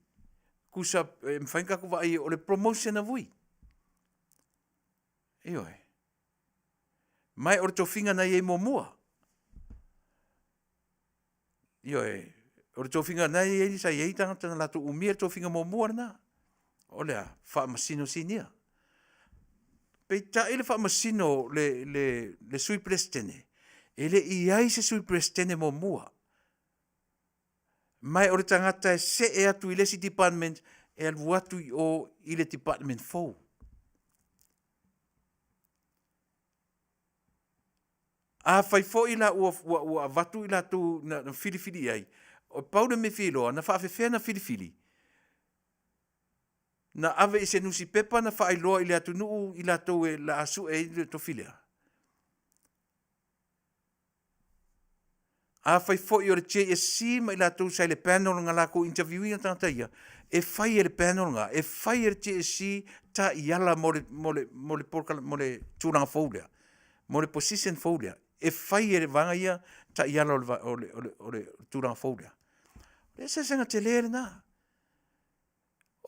Kusa mwhainga kuwa ai o le promotion a vui. Mai o le tō whinga na iei mō mua. O le tō whinga na iei sa iei tangata na lato umia tō whinga mō mua na. O lea, whaamasino sinia. Pei ta ele whaamasino le sui prestene. Ele iai se sui prestene mō mua. Mai o le tangata e se e atu i lesi department e alu atu i le department fou. A fai fo i la ua vatu i la tu na filifili ai. O paude me filo, na whaafefea na filifili. Na ave i se nusi pepa na whaailoa i le atu nuu i la tu e la asu e i to filia. A fai fo i o le JSC ma i la tu sai le panel nga la ko interviewing ang tangataia. E fai e le panel nga, e fai e le JSC ta i ala mo le tūranga fōlea. Mo le position fōlea. E fai e vanga ia ta i ala o le tūranga fōlea. Le se senga te lere na.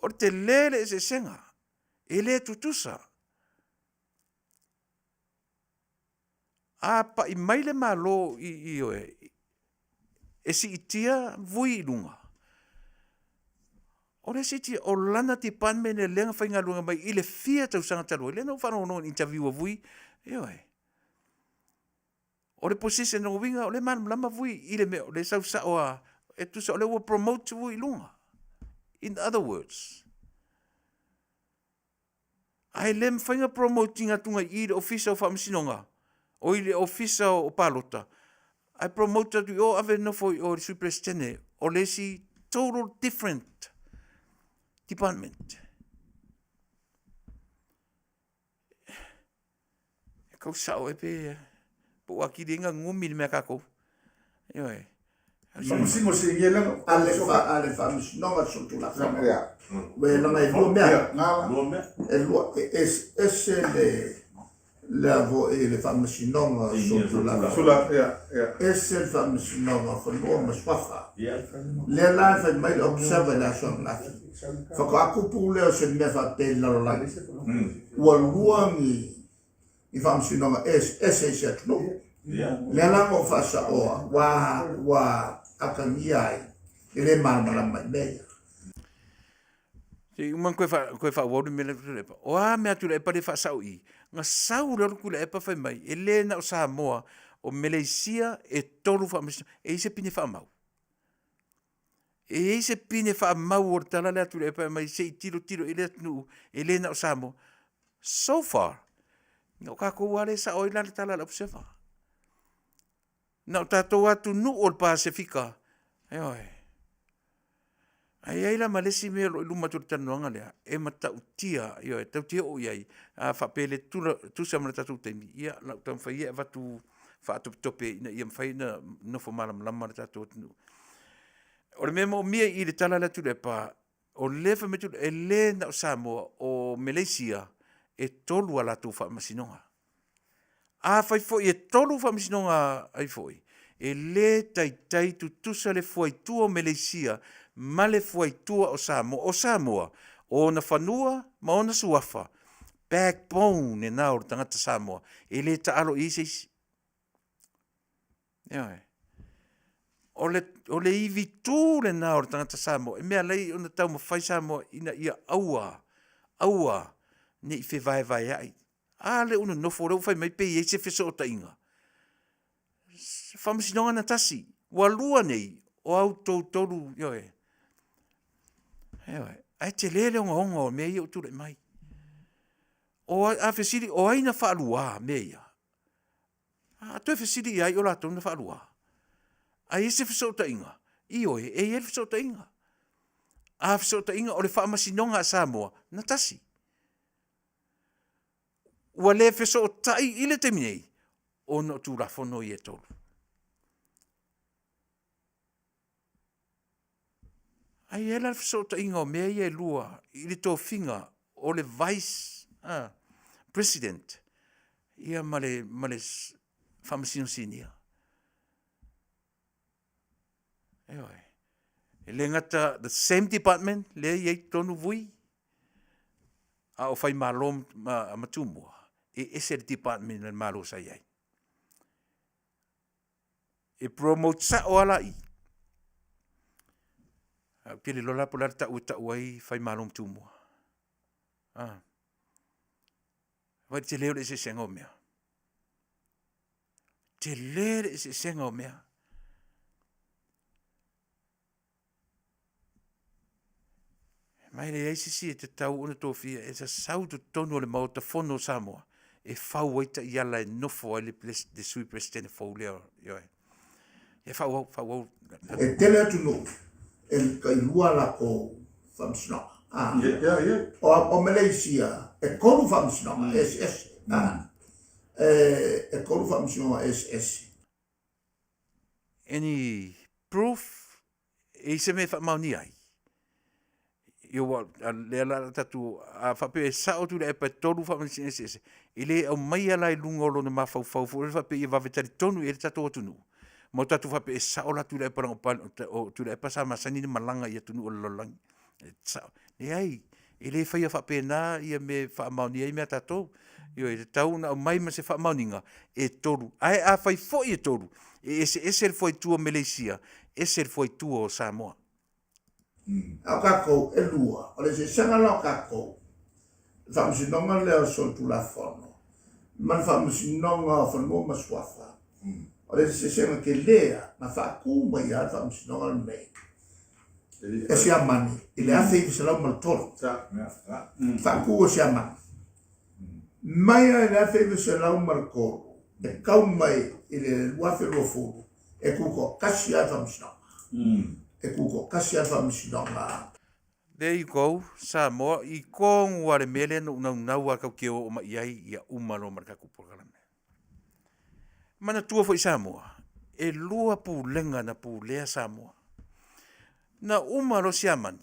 O te lere se senga. E le tutusa. A pa i maile malo i oe. E si itia vui i lunga. O le si itia o lana te panme ne lenga whainga lunga mai i le fia tau sanga talo. Le no whanau no interview a vui. E oe. O le position no winga, o le man lama vui, i le mea, o le sau sa oa, e tu sa o le ua promote vui lunga. In other words. Ai lem whainga promoting atunga i le ofisa o whamasinonga, o i le ofisa o palota. Ai promote atu o ave nofo o le superstene, o le si total different department. E kau sao e pe... o aki ringa ngumi ni mea kako. Ioi. Simo se ngela ale whamasinonga sotu la whanua. We langa e lua mea. E lua, ese le avo e le whamasinonga sotu la whanua. Sula, ia. Ese le whamasinonga whanua maswafa. Le lai whai mai le observer le aso ngaki. Whakakupu leo se mea whapeli lalolai. Ua luangi i whamasinonga ese se atunu. Le langa o whasa oa, wa akangia ai, i le maramara mai mea. Te uman koe whaawadu me le turepa. O a mea turepa le whaasau i. Nga sau lorku le epa whai mai, e le na o Samoa, o Malaysia e tolu whaamasinonga, e ise pine whaamau. E ise pine whaamau o tala le turepa mai, se i tiro, e le atunu, e le na o Samoa. So far, nga o kako wale sa oila le tala la upsefa. Na o tātou atu nu o le Pasifika. Eoi. Ai la malesi me lo luma tu tanuanga lea e mata utia yo e tau tia o iai a fa pele tu sa mana tatu te ia la tam fa ia va tu fa tu tope ina ia fa ina no fo mala lama tatu tu o le memo mia I le tala la tu le pa o le fa me tu e le na Samoa o Malaysia e tolu ala tu fa masinonga a fa fo e tolu fa masinonga ai foi e le tai tu sa le foi tu o Malaysia male foi tua o Samoa o na fanua ma ona suafa backbone e na o tangata Samoa e le taalo isis o le ivi tu le na o tangata Samoa e mea lei ona tau mawhai Samoa ina ia aua ne I fe vai ai a le una nofo reu fai mai pe i se feso o tainga whamasinonga na tasi walua nei o au tolu ai te lele onga o mea ia utule mai. O a fesiri o aina whaalua mea ia. A toi fesiri ai o lato na whaalua. A ese fesota inga. I oe, e ele fesota inga. A fesota inga o le whaamasinonga a Samoa na tasi. Ua le fesota I ile te minei o no tu rafono I e tolu. Ai ela fesota inga o mea ia e lua I le tō finga o le vice president ia male whamasino sinia. E le ngata the same department le iei tonu vui a o whai malom matumua e ese department le malo sa iei. E promote sa o ala I. Pili lola pola ta uai fai malom tumua. Vai te leo se sengo mea. Te leo se sengo mea. Mai le ICC te tau una tofia e sa sau tu tonu le mau ta fono Samoa e fau waita I ala e nofo ai le sui presidente fau leo. E fau. E tele atu no. El kailua la o whamsnoga. O Malaysia, e kolu whamsnoga, SS. E kolu whamsnoga, SS. Any proof? E se me whamauni ai. Le ala tatu, a whape e sao tu le e pa tolu whamsnoga SS. I le au mai ala I lunga o lona mawhau fu le whape I wavetari tonu e le tatu o tunu. Mo tatu whape e sao la tu le e parang o tu le e pasa masani ni malanga I tunu o lolangi. E ai, e le whaia whape nā ia me whaamauni ai mea tatou. Io e tau na mai ma se whaamauninga e toru. Ai a whai foi e toru. E ese le foi tua Malaysia. Ese le foi tua o Samoa. Au kako e lua. O le se sangala o kako. Whamsinonga leo so tu la fono. Man whamsinonga o whanua maswafa. O le se senga ke lea na whaku mai a whamsinonga nei. E si amani. I le afe I se lau maltoro. Whaku o si amani. Mai a le afe I se lau malkoro. E kau mai I le wafe rofuru. E kuko kasi a whamsinonga. E kuko kasi a whamsinonga. There you go, Samoa. I kong ware mele no nau kau keo o mai ai ia umalo markaku programme. Mana tua foi Samoa. E lua pu lenga na pu lea Samoa. Na umalo siamani.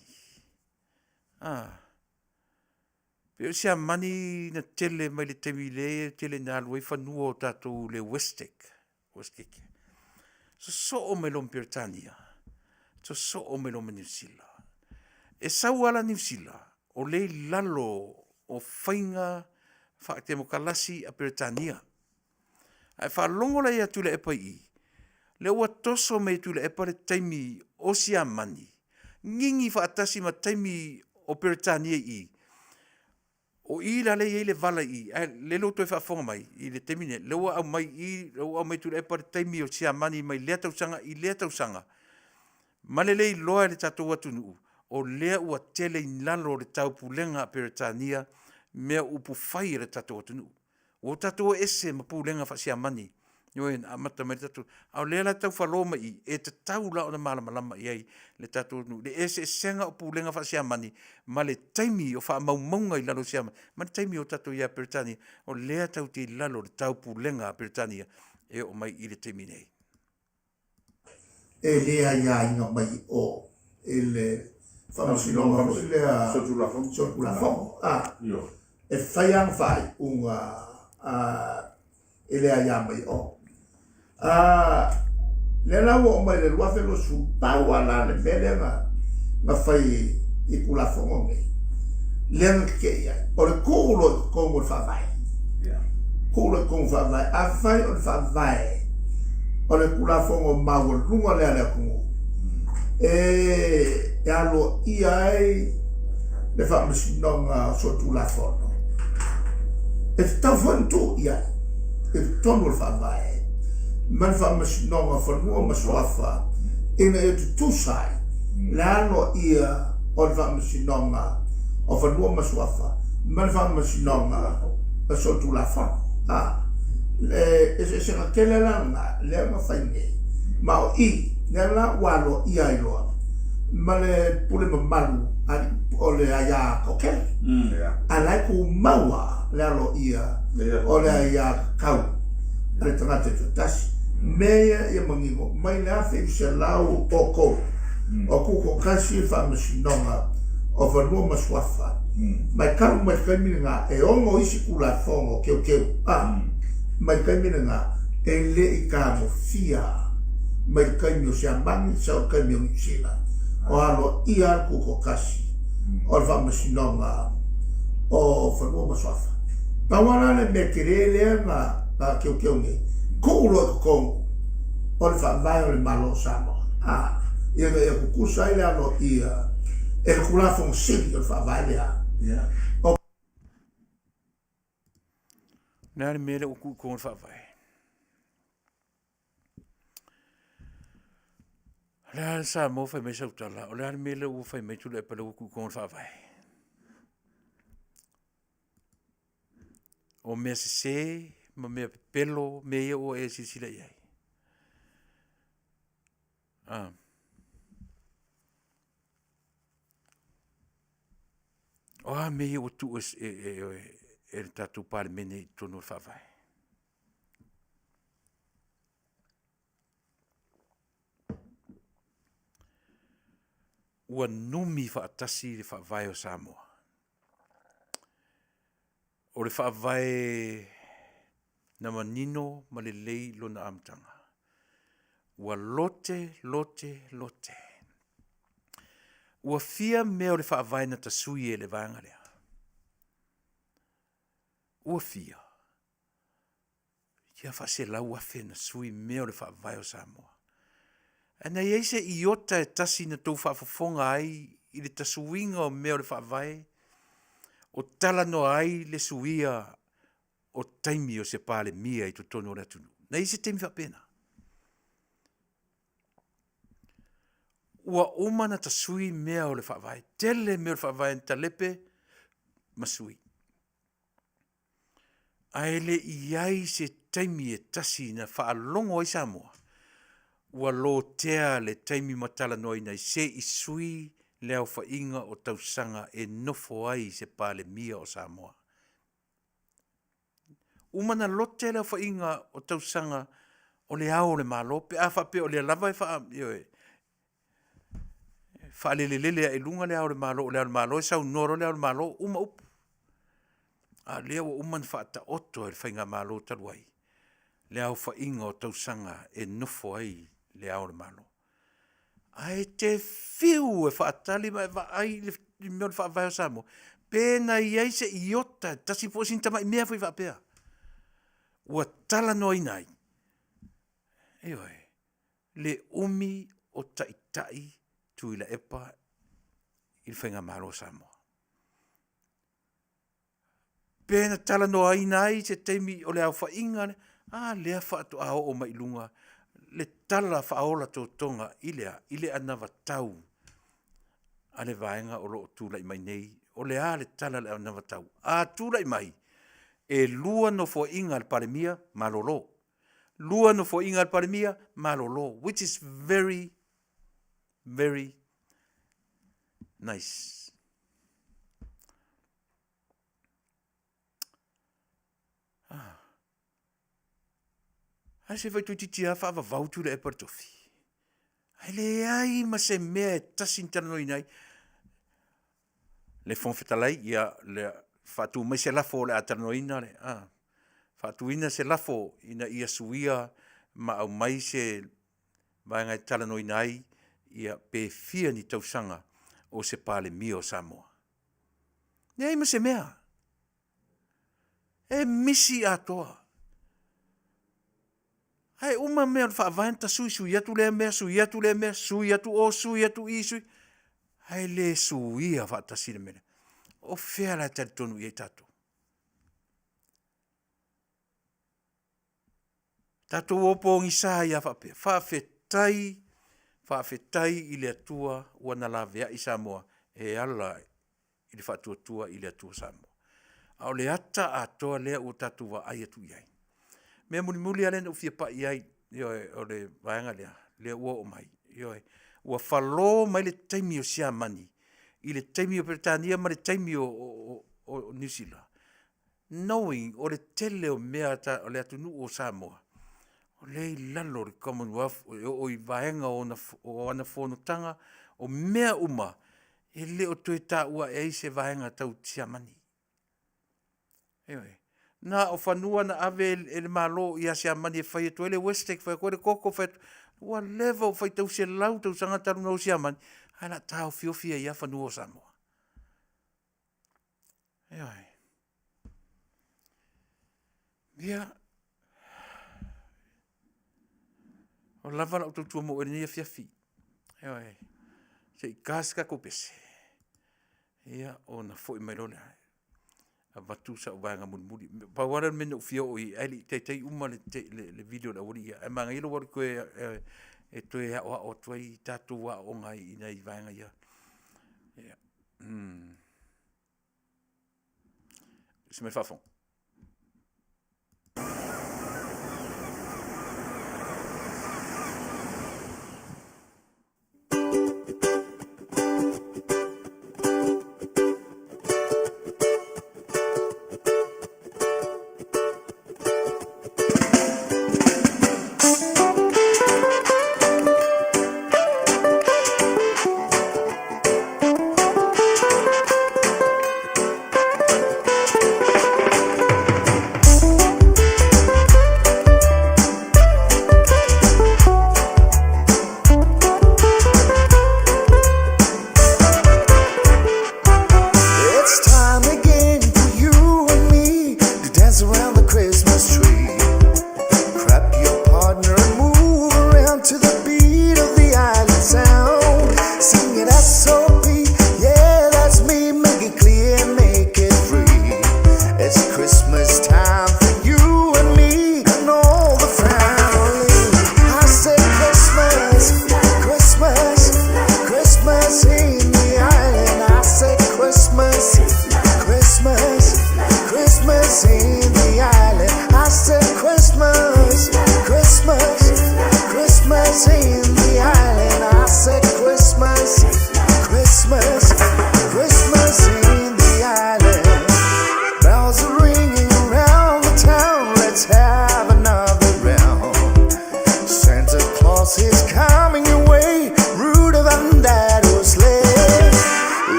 Pero siamani na tele mai le temile, tele na alwai whanua o tatou le Westec. So o melon Britania. So o melon New Zealand. E sau ala New Zealand, o le lalo o whainga whaatemo kalasi a Britania. Ai whalongo lai atu le epa I. Le ua toso me tu le epa le taimi o siamani. Ngingi whaatasi ma taimi o Britania I. O I la le I le vala I. Le lo toi whaafonga mai I le temine. Le ua au mai I, le ua au mai tu le epa le taimi o siamani mai lea tausanga I lea tausanga. Malelei loa le tatou atu nuu. O lea ua tele I lalo le tau pulenga a Britania mea upu whai le tatou atu nuu. O tatou ese ma pulenga whasia mani. Ioe na amata mai tatu. Au lea la tau whaloma i, e te tau la o na malama i le tatu nu. Le ese senga o pulenga wha siamani, ma le taimi o wha maumaunga i lalo siamani. Ma le taimi o tatu ia Peritania, o lea tau te lalo le tau pulenga a Peritania, e o mai i le taimi nei. E lea ia inga mai o, e le whamasinonga o lea sotu la fongo. E whaiang whai unga e lea ia mai o. Le lau o mai le luafe lo su pau ala le mele nga whai i kula fongo ngai. Lenga ke ia. O le kūlo i kongo le whawai. Kūlo i kongo whawai. A whai o le whawai. O le kula fongo mau runga lea lea kongo. E alo ia ai le whamasinonga sotu la fono. E tau whantu ia. E tonu le whawai. Man whamasinonga whanua masuafa ina e tutusai le ano ia o le whamasinonga o whanua masuafa man whamasinonga a sotu la whano e se nga kele langa le ma whaine ma o i le la walo ia i loa ma le pule mamalu o le aia kokele a lai ku maua le alo ia o le aia kau le tangata tutasi mea ia mangingo mai le afe i se lau o kou o kuko kasi e whamasinonga o whanua masuafa mai karu mai kaimina ngā e ongo isi kula whongo keu mai kaimina ngā e le i ka mo fia mai kaimio se amangi sa o kaimio New Zealand o alo ia kuko kasi o whamasinonga o whanua masuafa pawana le me kirelea ngā keu ngai kulo e kongo o le whaavai o le malo Samoa. Ia me e kukusa ile ano ia e le kula fonga sili o le whaavai lea. Nā le mele o kuko o le whaavai. Lea le Samoa whai mai sautala, o lea le mele o whai mai tula e pala o kuko o le whaavai. O mea se ma mea pelo mea o e sisila iai. O mea o tu e tatu pale mene tonu whawai. Ua numi whaatasi le whawai o Samoa. O le whaavai na manino ma le lei lona amtanga. Ua lote. Ua fia mea o le whaavai na tasui e le vanga lea. Ua fia. Ia whase lau afe na sui mea o le whaavai o Samoa. Ana eise i ota e tasi na tau whaafafonga ai i le tasuinga o mea o le whaavai. O tala no ai le suia o taimi o se pale mia i tutono o tunu. Na isi taimi whapena. Ua umana ta sui mea o le whaavai. Tele mea o le whaavai en talepe masui. Aele iai se taimi e tasi na whaalongo i Samoa. Ua lo tea le taimi matala noi nei se i sui leo whainga o tausanga e nofo ai se pale mia o Samoa. Umana lote leo whainga o tausanga o le ao le malo, pe a whape o le lava e whaalelelele e lunga le ao le malo, o le ao le malo e sau noro le ao le malo, uma upu. A lea wa uman whaata oto e whainga malo taruai. Le ao whainga o tausanga e nofo ai le ao le malo. Ai te whiu e whaatali mai ai le mea le whaavai o Samoa. Pēna iai se iota, tasi po sintama i mea whai whapea. Ua tala noi nai. Eoi, le umi o taitai tui la epa i le whainga malo o Samoa. Pēna tala noi nai se teimi o le au whainga le, lea whaatu ao o mailunga. Le tala whaola tō tonga ile anawa tau. A le vaenga o loo tūlai mai nei. O le a le tala le anawa tau. A tūlai mai. E lua no fo inga le paremia malolo. lua no fo inga parimia malolo, which is very, very nice. Ai se vai tu titia fa va vautu le epertofi. Ai le ai ma se mea tasin tano inai. Le fon fetalai ia le fatu mai se lafo le atano ina le. Fatu ina se lafo ina ia suia ma au mai se vaenga talano inai ia pe fia ni tausanga o se pale mio Samoa. Nei ma se mea. E misi atoa. Ai uma mea fa vanta sui atu le mea sui atu o sui atu i sui. Ai le sui a fa tasile mena. O fea la tonu i tato. Tato opo ngi sa ia fa pe. Fa fetai i le atua wana la vea i Samoa. E ala i le fa tua i le atua Samoa. Au le ata atoa lea o tato wa ai atu iai. Mea muli alen o fia pa iai o le vaenga lea ua o mai. Ua falo mai le taimi o Siamani. I le taimi o Britania ma le taimi o New Zealand. Knowing o le tele o mea o le atunu o Samoa. O le lalo le Commonwealth o i vaenga o ana whonotanga o mea uma e le o tue ta ua e se vaenga tau Siamani. Na o fanua na ave ele malo ia se amani fai to ele Westec fai ko koko fai wa level fai tau se lau tau sanga taru no se amani ana tau fiofia ia fanua Samoa. Ia o lava na tu mo ele ia fiafi. Se kaska ko pese. Ia ona foi mai lona. Vatu sa vanga muli pa wara men o fio i ali te uma le video la wori e manga ilo wor ko e to e o to i tatu wa o ngai ina i vanga ia se me fa fon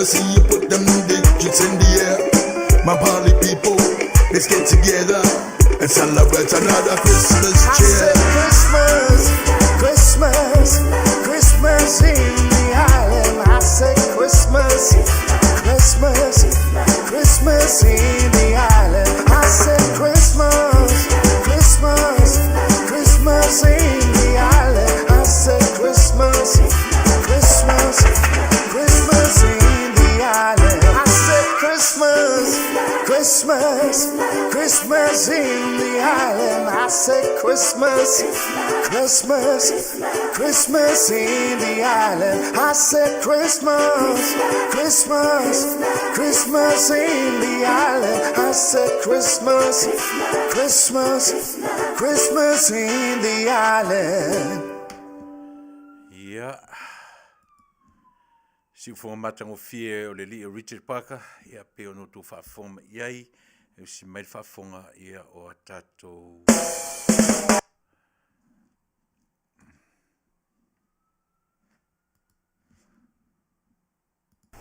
see you put them digits in the air. My party Let's get together and celebrate another Christmas cheer. Christmas, Christmas in the island. I said Christmas, Christmas, Christmas in the island. I said Christmas, Christmas, Christmas in the island. I said Christmas, Christmas, Christmas in the island. I said Christmas, Christmas, Christmas in the island. I said Christmas, Christmas, Christmas in the island. I said Christmas, Christmas, Christmas in the island. I said Christmas, Christmas, Christmas in the island. Ia. Si fo matango fie o le li Richard Parker, ia pe ono tu fa forma iai, e si mai fa fonga ia o tato.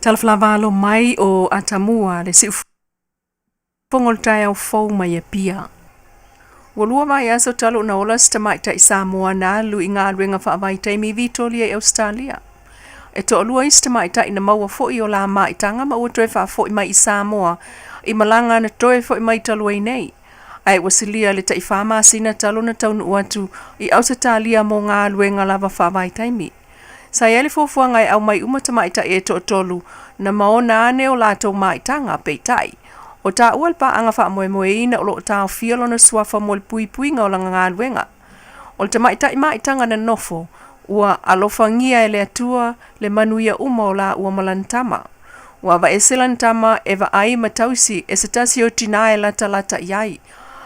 Talaflavalo mai o atamua le si fongol tai au fau mai e pia. Walua mai aso talo na ola stamai tai Samoa na lu inga alwenga fa vai tai mi Vitoria e Australia. E to alua istamai tai na maua foi o la mai tanga ma o toe fa foi mai i Samoa i malanga na toe foi mai talo ai nei. Ai wasilia le tai fama sina talo na taunu watu i Australia mo ngā alwenga lava fa vai tai mi. Sa ele fofua ngai au mai umata mai ta e to tolu na maona ane o lato mai tanga peitai. O ta ual pa anga fa moe moe ina o lo ta fiolo na suafa mo pui pui nga o langa ngalwenga. O te mai tanga na nofo ua alofangia ele atua le manuia uma o la ua malantama. Ua va eselantama eva ai matausi e se tasi o tinae lata iai.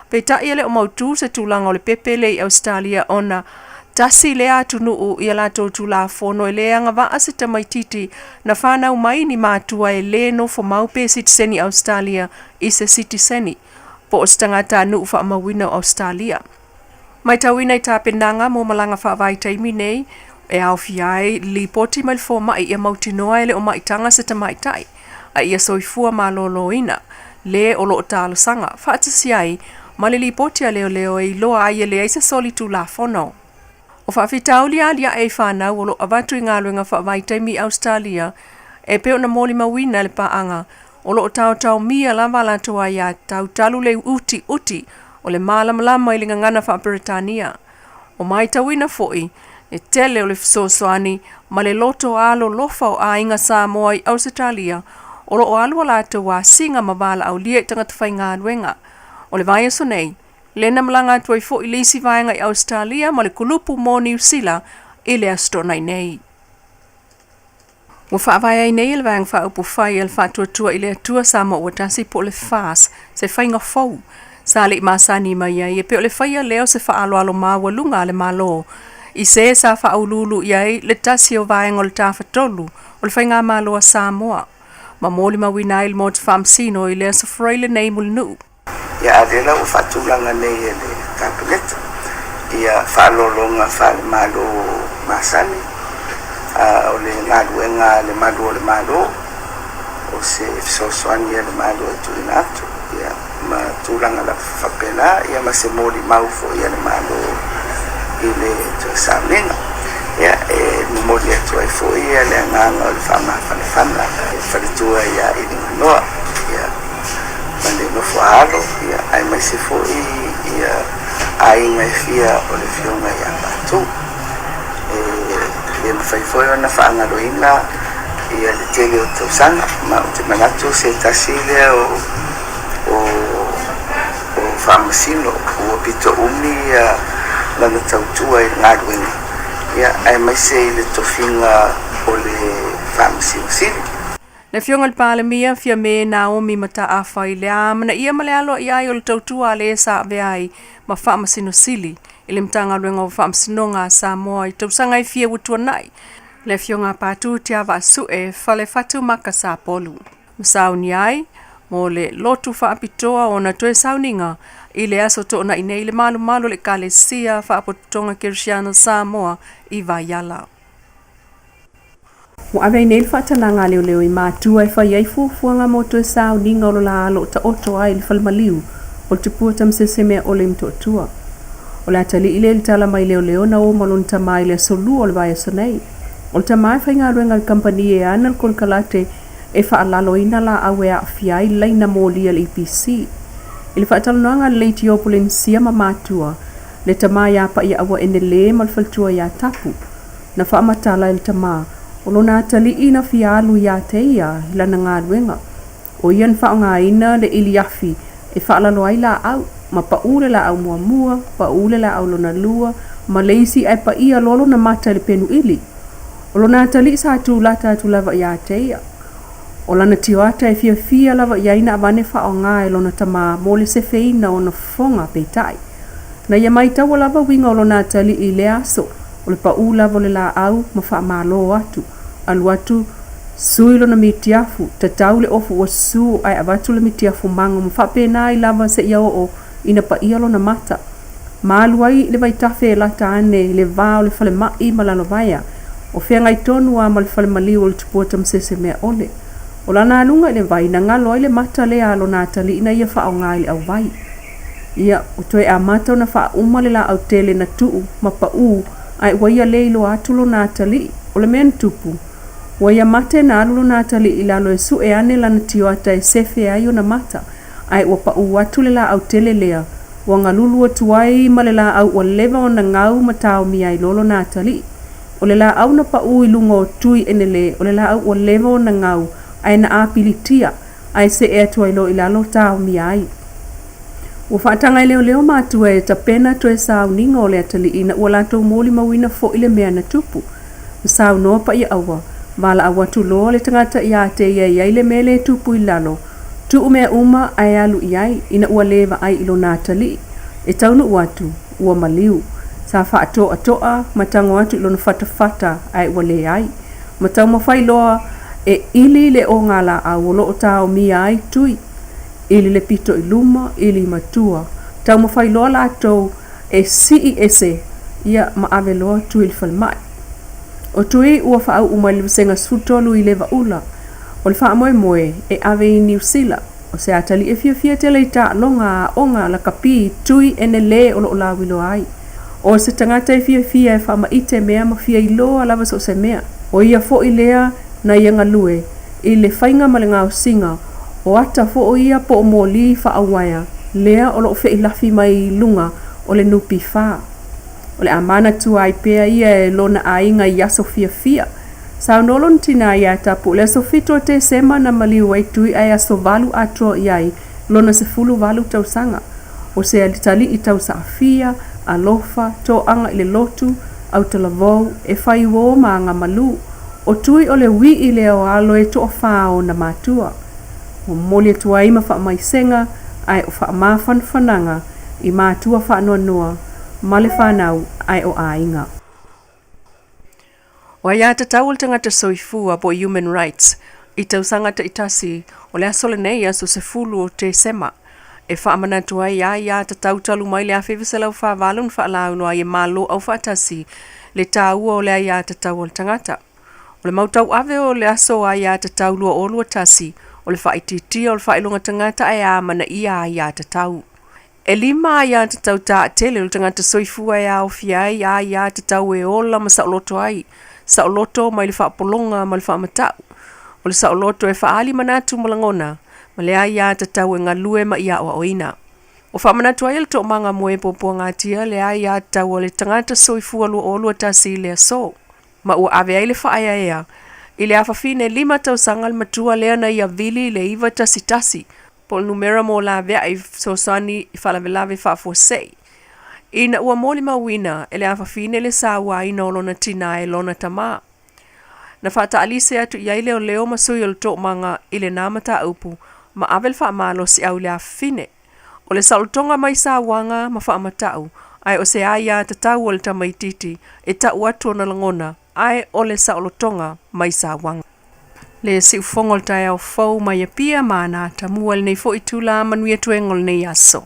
Peitai ele o mautu se tulanga o le pepele i Australia ona tasi lea tunuu i alato tu la fono e lea nga va asita maititi na whanau mai ni mātua e le no fo maupe sitiseni Australia i se sitiseni po o stangata nuu wha mawina Australia. Mai tawina i tāpenanga mo malanga wha vai taimi nei e au fiai li poti mai fo mai i a mautinoa ele o mai tanga se tamaitai a ia soifua maloloina le o lo talo sanga whaatasiai ma le li poti a leo e loa ai ele ai se soli tu la fono. O whawhitauli alia e whanau o lo avatu i ngāluenga whawaitai Australia e peo na moli mawina le paanga o lo tau mia lava latoa ia tau talu le uti o le malamalama i le ngangana Whaperetania. O mai tawina foi e tele o le fisosoani ma le loto alo lofa o ainga Samoa i Australia o lo alo latoa singa mavala au lia i tangata whai ngāluenga. O le vai aso nei Lena malanga tuai fo i leisi vaenga i Australia ma le kulupu mo New Zealand i le astronai nei. Wa whaavai ai nei le vaenga whaupu whai al whatuatua i le atua sama o tasi po le whaas se whainga fau. Sa le masani mai ai e peo le whaia leo se whaaloalo mawa lunga le malo. I se sa whaululu i ai le tasi o vaenga o le tawhatolu o le whainga maloa Samoa. Ma moli mawina il mo te whamsino i le asafraile nei mulnu. Ia adela o fatulanga nei ele tablet ia falolonga fal malo masani o le ngaluenga le malo o se sosoani le malo tu inato ia ma tulanga la fapela ia ma se moli maufo ia le malo ile tu samlinga ia e moli tu ai foi ia le nganga le fama fana falitua ia ini noa ia Mane no falo ia ai mai se foi ia ai mai fia o le fionga ia batu e fai foi ona fanga roina ia le tele o tosanga ma o te manatu se tasile o famasino o pito umni lana tautua i ngadwini ia ai mai se le tofinga o le famasino sini Le fiongal pale mia fia me Naomi mata afai le amana ia malealo ia i o le tautua le sa veai ma whaamasino sili i le mtanga luenga o whaamasinonga Samoa i tausanga i fia wutua nai. Le fionga patu te awa su e fale fatu maka sa polu. Masauni ai, mo le lotu whaapitoa o na toe sauninga i le aso to na ine i le malu le kalesia whaapotonga Kirsiano Samoa i Vaiala. Mo ave nei fatalanga leo I matua I fai ai fufuanga mo to sauninga o la alo ta oto ai le falmaliu o te pua tam se mea o le mtotua. O le atali ile le tala mai leo na o malon tamai le solu o le vai sonei. O le tamai fai ngā ruenga le kampani e ana le kolkalate e wha alalo ina la awe a fiai leina mōlia le EPC. I le wha atalanoanga le leiti opulin sia ma mātua le tamai a pa ia awa ene le mal faltua ia tapu. Na wha amatala le tamai o lona atali ina fialu ia te ia hilana ngā ruenga. O ian wha ngā ina le ili afi e wha alalo ai la au. Ma pa ule la au mua, pa ule la au lona lua, ma leisi ai pa ia lolo na mata le penu ili. O lona atali sa atu lata atu lava ia teia. O lana tioata e fia lava ia ina avane wha o ngā e lona tama mole se feina o na fonga peitai. Na ia mai tawa lava winga o lona atali i le aso, o le pa u lava le la au ma wha malo atu. Alu atu sui lona mitiafu, tatau le ofu o su ai avatu le mitiafu mango, ma wha pena i lava se ia o ina pa ia lona mata. Maaluai le vai tafe e lata ane le vao le fale mai malano vaya. O fea ngai tonu a ma le fale maliu o le tupua tamsese mea ole. O lana alunga le vai na ngalo ai le mata le alo na atali ina ia wha o ngai le au vai. Ia o toe a mata na wha umale la au tele na tuu ma pa u ai waia leilo atulo na atali o le men tupu. Waia mate na alulo na atali ilalo e su e ane lana tio ata e sefe ai o na mata. Ai ua pa ua tule la au tele lea, ua ngalulu atuai ma le la au ua leva o na ngau ma tau mi ai lolo na atali. O le la au na pa ui lunga o tui ene le, o le la au ua leva o na ngau, ai na apilitia, ai se e atuai lo ilalo tau mi ai. Ua whaatanga leo ma atua e ta pena to e sao ninga o le atali ina ua lato moli mawina fo ile mea na tupu. Sao noa pa ia awa, wala awa tu loa le tangata ia te ia ile mele tupu ilalo. Tu umea uma ai alu iai ina ua leva ai ilo natali. E taunu uatu, ua maliu. Sa wha atoa, matango atu ilo na fata ai ua le ai. Matau mawhai loa e ili le o ngala a wolo o tau mi ai tui. Ili le pito i luma, ili matua. Tau mawhai loa la atou e CESE ia ma ave loa tui il falmai. O tui ua wha au umai le senga sutolu i leva ula. O le wha moe e ave i New Zealand. O se atali e fia te leita longa onga la kapi tui ene le o lo la wilo ai. O se tangata e fia e wha maite mea ma fia i loa lava so se mea. O ia fo i lea na ia ngalue i le whainga ma le ngau singa. O ata fo o ia po o moli wha awaya. Lea o lo fe i lafi mai lunga o le nupi wha. O le amana tu ai pea ia e lona ainga i aso fia. Sao nolon tina ia tapu le sofito te sema na maliu ai tui ai aso valu atro iai lona se fulu valu tau sanga. O se alitali i tau saafia, alofa, to anga ile lotu, au talavou, e fai wo maanga malu. O tui o le wi i leo alo e to fao na matua. O moli atua ima wha mai senga, ai o wha mafan fananga, i matua wha noa, male whanau ai o ainga. Wa ia te tau tangata soifua po human rights, i tau sangata itasi o le asole nei aso se fulu o te sema. E whaamana tua ia te tau talu mai le awhivisela u whavalun whaalau noa i malo au whaatasi le tau o le ia te tau o le tangata. O le mautau ave o le aso a ia te tau lua olua tasi o le whaititia o le whailunga tangata ai amana ia te tau. E lima ia te tau ta tele o tangata soifua ia o fiai ia te tau e ola ma saoloto ai. Saoloto mai le whaapolonga ma le whaamatau. O le saoloto e whaali manatu malangona, ma le aia te tau e ngalue ma ia o oina. O whaamanatu ai le to manga moe popo ngatia le aia te tau o le tangata soifua lua olua tasi le aso. Ma ua ave ai le whaaya ea. I le awhawhine 5 tau sangal matua lea na ia vili le iwa tasi. Pol numera mo la vea i sosani i whalavelave whaafosei. Ina ua moli mawina ele awhawhine le sawa ina o lona tina e lona tama. Na whata alise atu iai leo leo masui o le tok manga i le namata upu ma avel whaamalo si au le awhine. O le sautonga mai sawanga ma whaamatau ai o se aia tatau o le tamaititi e tau atu na langona ai o le sautonga mai sawanga. Le si ufongol tai au fau mai pia mana tamua le nei fo itula manuia tuengol nei aso.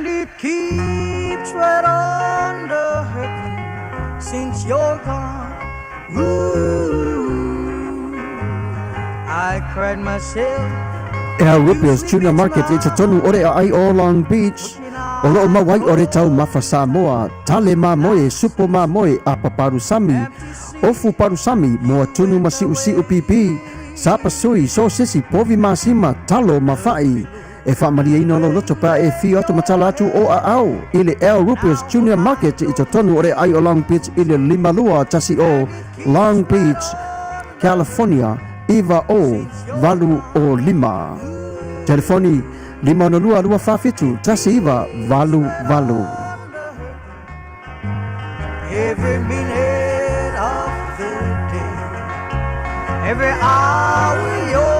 And it keeps right on the hurting since you're gone. Ooh, I cried myself. El Rupios Junior Market i te tonu ore ai o Long Beach. O loo mawai ore tau mafa Samoa, tale mamoe, supo mamoe a paparusami. Ofu parusami, moa tunu masi usi upipi. Sapa sui, so sisi, povi masima, talo mafai. E whaamaria ino lo loto pa e fi atu matala atu o a au. Ile El Rupios Junior Market i te tonu ore ai o Long Beach ile limalua tasi o Long Beach, California. Iva o valu o lima. Telefoni 502 tasi iva valu. Every minute of the day, every hour yours.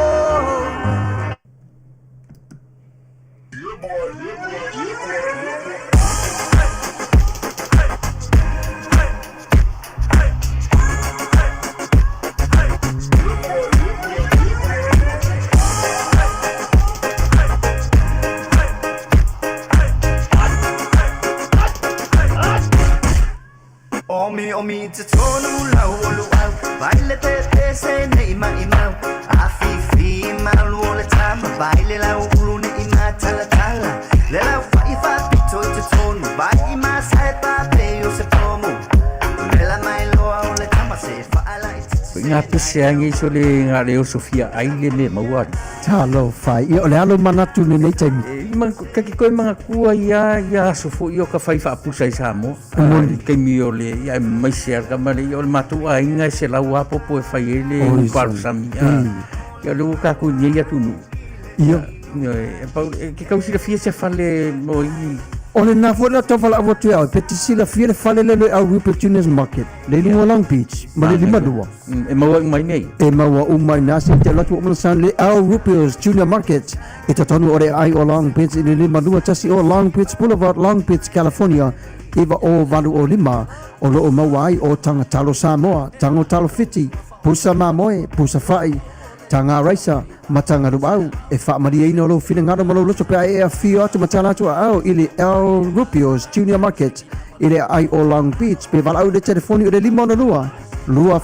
Omi te tonu lau olu au Baile te se ne ima Afifi malu ole tama Baile lau ulu ne ima tala Le lau fa pito te tonu Bai ima sai pa pe o se pomu Le la mai loa ole tama se fa ala Ngā pese angi so le ngā reo Sofia aile me mauari. Talo fai, i ole alo manatu ne nei taimi. Kaki koe mga kua ia sofo i o ka whai whaapusa i Samoa. Kei mi o le, ia mai se arka mare, i o le matua a inga se lau apopo e whai ele uparu sami. Ia le uka ku nye tunu. Ia. Ke kausira fia se whale mo i. Ole na fora to fala avo tu au petisila fiele fale le au Rupios Junior Market le ni Long Beach ma le limadua e maua mai nei e maua mai nasi te latu o san le au Rupios Junior Market e te tonu ore ai o Long Beach le limadua tasi o Long Beach Boulevard Long Beach California iva o valu o lima o lo o maua ai o tanga talo Samoa tango talo fiti pusa mamoe pusa fai tanga raisa matanga rubau e whaamaria ino lo whingara malo loto pia e a whio atu matala atu au ili El Rupios Junior Market ili ai o Long Beach pe walau de telefoni o de limona lua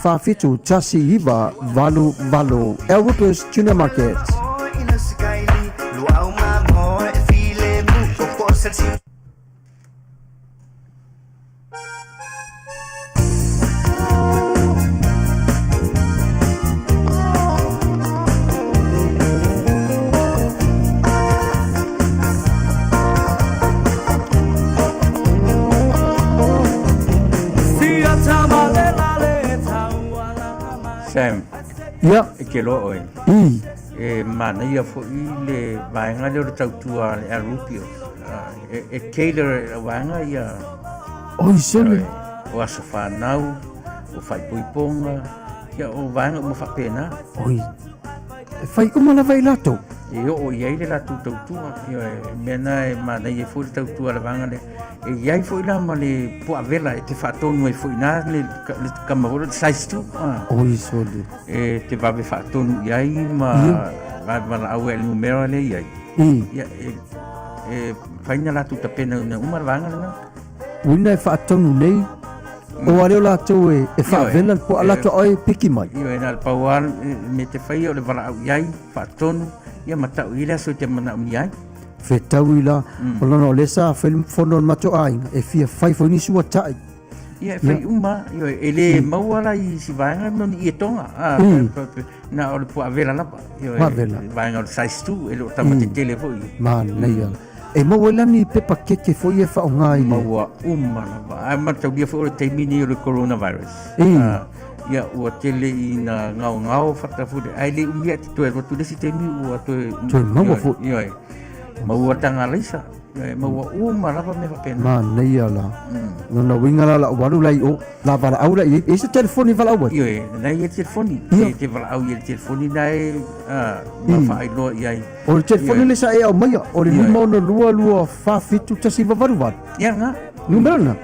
whawhitu tasi iwa valu El Rupios Junior Market. Sam. Ya. E ke lo oi. E mana ia fo i le vaenga le tautua le Rupios. E cater vaenga ia. Oi sole. O aso whanau, o whai puiponga, ia o vaenga mo whapena. Oi. E whai umana vai lato. E o iai le latu tautua. Mena e mana ia fo le tautua le vaenga le. E iai fo ina ma le pua vela e te whaatonu e fo ina le kamahora size tu. Oi sole. E te vawe whaatonu iai ma na au e numero le iai. E whaina latu ta pena na umar vanga na. Wina e whaatonu nei. O areo latu e whaavela po alatu oi piki mai. Io e nal pauan me te whai o le wala au iai whaatonu. Ia matau i la so te mana umi iai. Fetau ila o lona o lesa fono mato ainga e fia fai fo ni sua tai ia fai uma io ele mauala i si vaenga no i tonga na o le po avela la io vaenga o size 2 ele o tamate tele foi man nei e mauala ni pe pakete foi e fa ngai maua uma la ai matau dia foi o te mini o le coronavirus ia o tele i na ngau fatafude ai le umia te toe tu desi te mi o to maua fo io maua tanga lisa maua uma lava me whapena man nei ala nona winga la waru lai o la vala aula e se telefoni vala aula io nei e telefoni te vala au e telefoni nei ma fai lo iai o telefoni le sa e au mai o le lima no lua fa fitu tasi varu ia nga numero na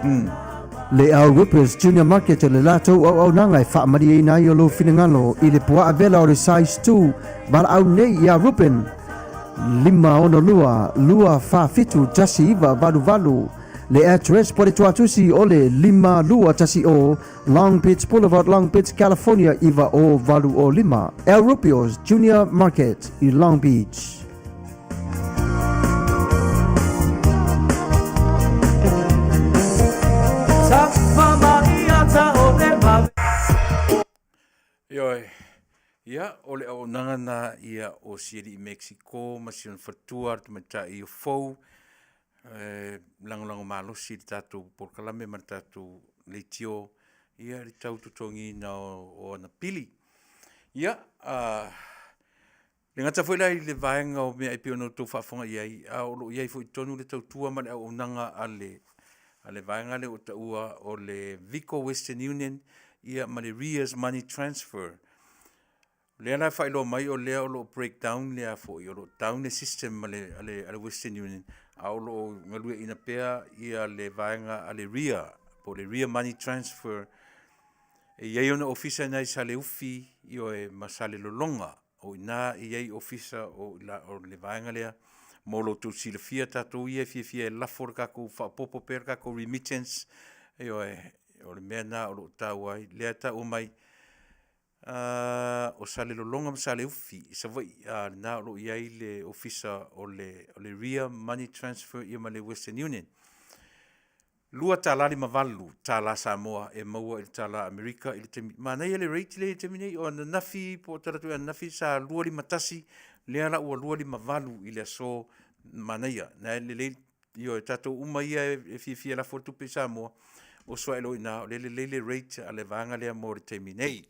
le El Rupios Junior Market le lato au nanga e whaamaria ina i o lo finangalo i le pua vela o le size 2 vala au nei ia Rupen 5 lua fafitu tasi iva valu le address po le tuatusi o le 5 tasi o Long Beach Boulevard, Long Beach, California, iva o valu o 5. El Rupios Junior Market i Long Beach. Ioi, ia, o le au nangana ia o Siri i Mexico, masiona fatua, te mata i o fau, lango malosi le tātou porkalame, ma le tātou le tio, ia le tau tutongi na o ana pili. Ia, le ngata foi lai le vaenga o mea ipi ono tō whaafonga iai, o lo iai foi tonu le tau tua ma le au nanga ale vaenga le o taua o le Vico Western Union, ia ma le Ria's Money Transfer. Lea na whaelo mai o lea o lo breakdown lea fo i o lo down the system ma ale Western Union. A o lo ngalua ina pea ia le vaenga ale Ria, po le Ria Money Transfer. E iei ona ofisa nai sale ufi i o e masale lolonga. O ina i iei ofisa o le vaenga lea. Mo lo tu sila fia tatou ia fia lafor kako whapopo per kako remittance. E o le mea na o lo tau ai. Lea tau mai o sale lolonga ma sale ufi. Sa vai na o lo iei le ofisa o le Ria Money Transfer ia ma le Western Union. Lua tala li mavalu, tala Samoa e maua i tala Amerika. Mana ia le reiti le temine o na nafi po taratu nafi sa lua li matasi. Lea la ua lua li mavalu i le so mana ia. Na le io tato uma ia e fia la fotu pe Samoa. O soa elo ina le reiti a le vanga lea mo le temine.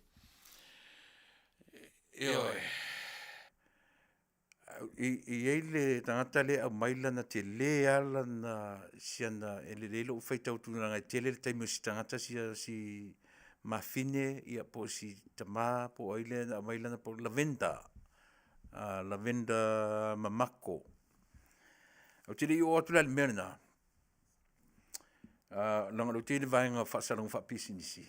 I le tangata le au maila na te le ala na siana le lo ufai tau tunanga te le taimo si tangata si mafine ia po si tama po aile na maila na po lavenda mamako au te le i o atu le merna langa lo te le vaenga whaasalong whaapisinisi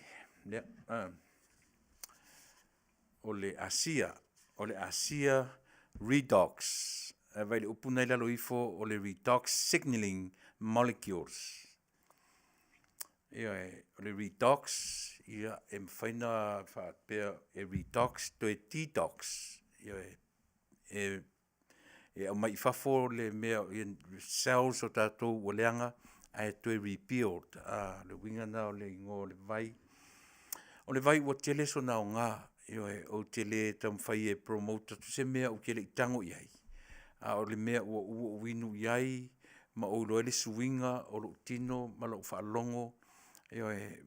o le Asia redox. Vai le upuna i lalo ifo o le redox signaling molecules. O le redox, ia e mwhaina whaapea e redox to e detox. E au mai whafo le mea cells o tātou o leanga a e to e rebuild. Le wingana o le ingo le vai. O le vai ua tele so nao ngā. O tele tam whai e promoter tu se mea o tele i tango iai. O le mea ua winu iai, ma o loele suinga, o lo tino, ma lo whaalongo,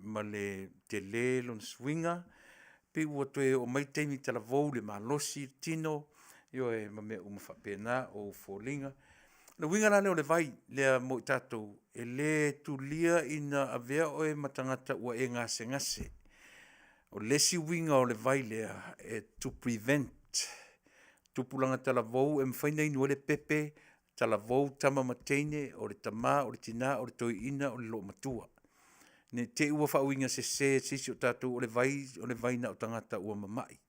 ma le tele lon suinga, pe ua toe o mai teimi tala vou le ma losi tino, ma mea umawhapena o fōlinga. Na winga la leo le vai, lea mo tatou, e le tu lia ina avea o e matangata ua e ngase. O lesi winga o le vai lea to prevent tupulanga tala vou e mwhaina inu le pepe tala vou tama mateine o le tama, o le tina, o le toiina, o le lo matua. Ne te ua whauinga se sisi o tātou o le vai na o tangata ua mamai.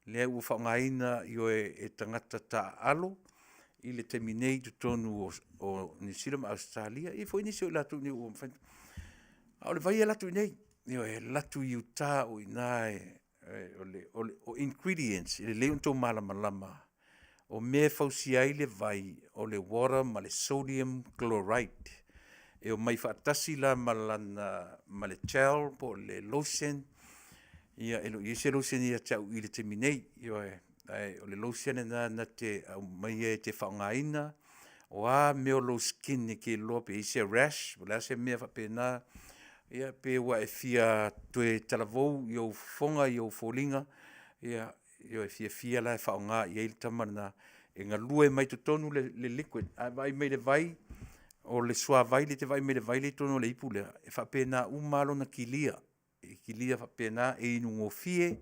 Lea ua whaungaina i o e tangata ta alo i le teminei tu tonu o New Zealand Australia i fo inisi o latu ni ua mwhaina. O le vai e latu nei. Latu i uta o inae o ingredients i le leo tō malama o mea fausi ai le vai o le water ma le sodium chloride e o mai whaatasi la ma le gel po le lotion ia i se lotion ia tau i le teminei o le lotion na te mai e te whaungaina o a meo low skin e ke lope i se rash o le ase mea whapena ia pe wa e fia toe talavou i au fonga i au fōlinga ia e fia la e whaonga i eil tamana e ngā lua mai tu tonu le liquid a vai mai le vai o le sua vai le te vai mai le vai le tonu le ipu lea e whapena umalo na kilia whapena e inu ngofie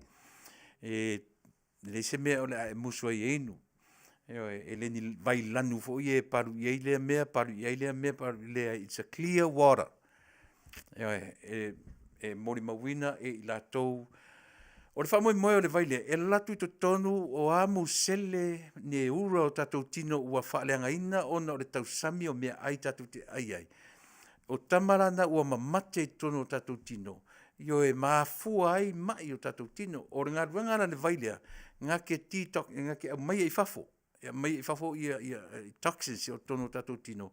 le se mea o le musua i einu e le ni vai lanu fo i e paru i eilea mea paru lea it's a clear water e mori mawina e i lātou O le whamoe o le vaile, e latu i to tonu o amu sele ne ura o tatou tino ua whaaleanga ina ona o le tausami o mea ai tatou te ai. O tamarana ua mamate i tonu o tatou tino. Io e mafua ai mai o tatou tino. O le ngā ruanga le vailea, ngā ke TikTok, ngā ke mai i fafo. Mai i fafo ia toxins o tonu o tatou tino.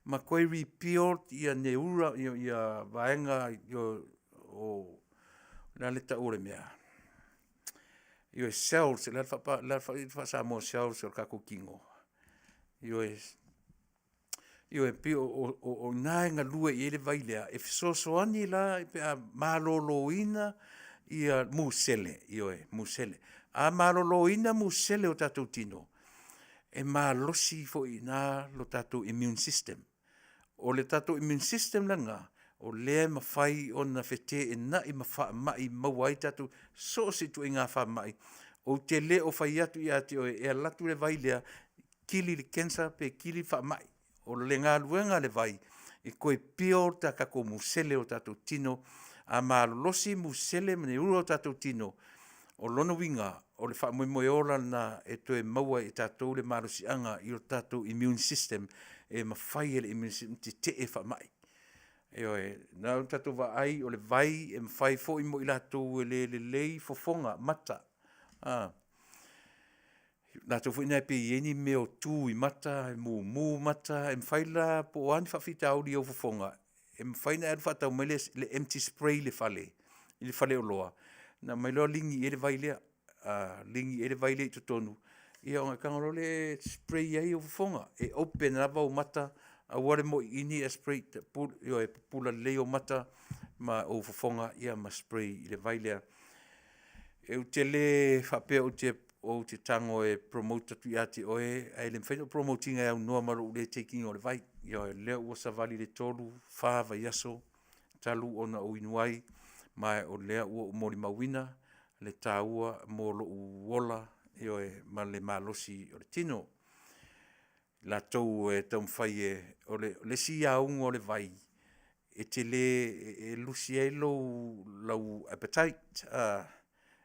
Ma koe repeal ia ne ura ia vaenga o la leta ore mea. Io e cells, la fa sa mo cells o kako kingo. Io e pio o naenga lue i ele vailea, e fisosoani la pe a maloloina ia musele, musele. A maloloina musele o tatou tino. E malosi fo ina lo tatou immune system. O le tatou immune system langa, o le mawhai o na whete e na i mawha mai mawai tatu so si tu i ngā wha mai. O te le o whai atu i ate o e alatu le vai lea kili le kensa pe kili wha mai. O le ngā luenga le vai e koe pio ta kako musele o tatou tino a malolosi musele mene uro o tatou tino. O lono winga o le wha moe ora na e toe maua i tatou le marosi anga i o tatou immune system e mawhai e le immune system te e wha mai. Nā tatou wa ai o le vai e mwhai fo i mo i latou e le lei fofonga mata. Nā tau fo ina e pe ieni me o tū i mata, e mū mata, e mwhai la po o ani whawhita auri au fofonga. E mwhai na eru whatau mai le empty spray le whale, i le whale o loa. Nā mai loa lingi e le vai lea, lingi e le vai lea i tutonu. Ia o ngā kangaro le spray ai o fofonga, e open lava o mata, a ware mo ini a spray e pula leo mata ma o fofonga ia ma spray i le vailea. E u te le whapea o te tango e promote tu iati oe, e le mwhaino promoting e au noa maro u le taking o le vai. Ia e leo ua savali le tolu, whaava yaso, talu ona o inuai, mai o lea ua umori mawina, le tāua mo lo uola, e ma le malosi o le tino. La tau e tau mwhai e, o le si aunga o le vai, e te le, e lusi e lau appetite,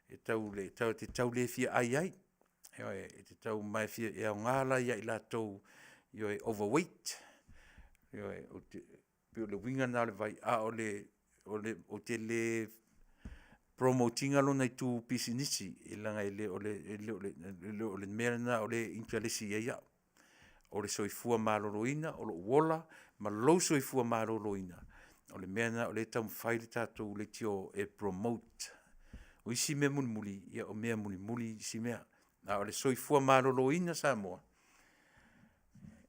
e tau le fia ai, e te tau mai fia e au ngala ia i la tau, e overweight, o le winga na le vai, o te le promotinga lo nei tu pisinisi, e langa o le mera na o le intralesi e iau. O le soifua maloloina, o lo uola, ma lou soifua maloloina. O le mea o le tau mwhai le tātou le tio e promote. O isi mea muli, ia o mea muli isi mea. O le soifua maloloina sa moa.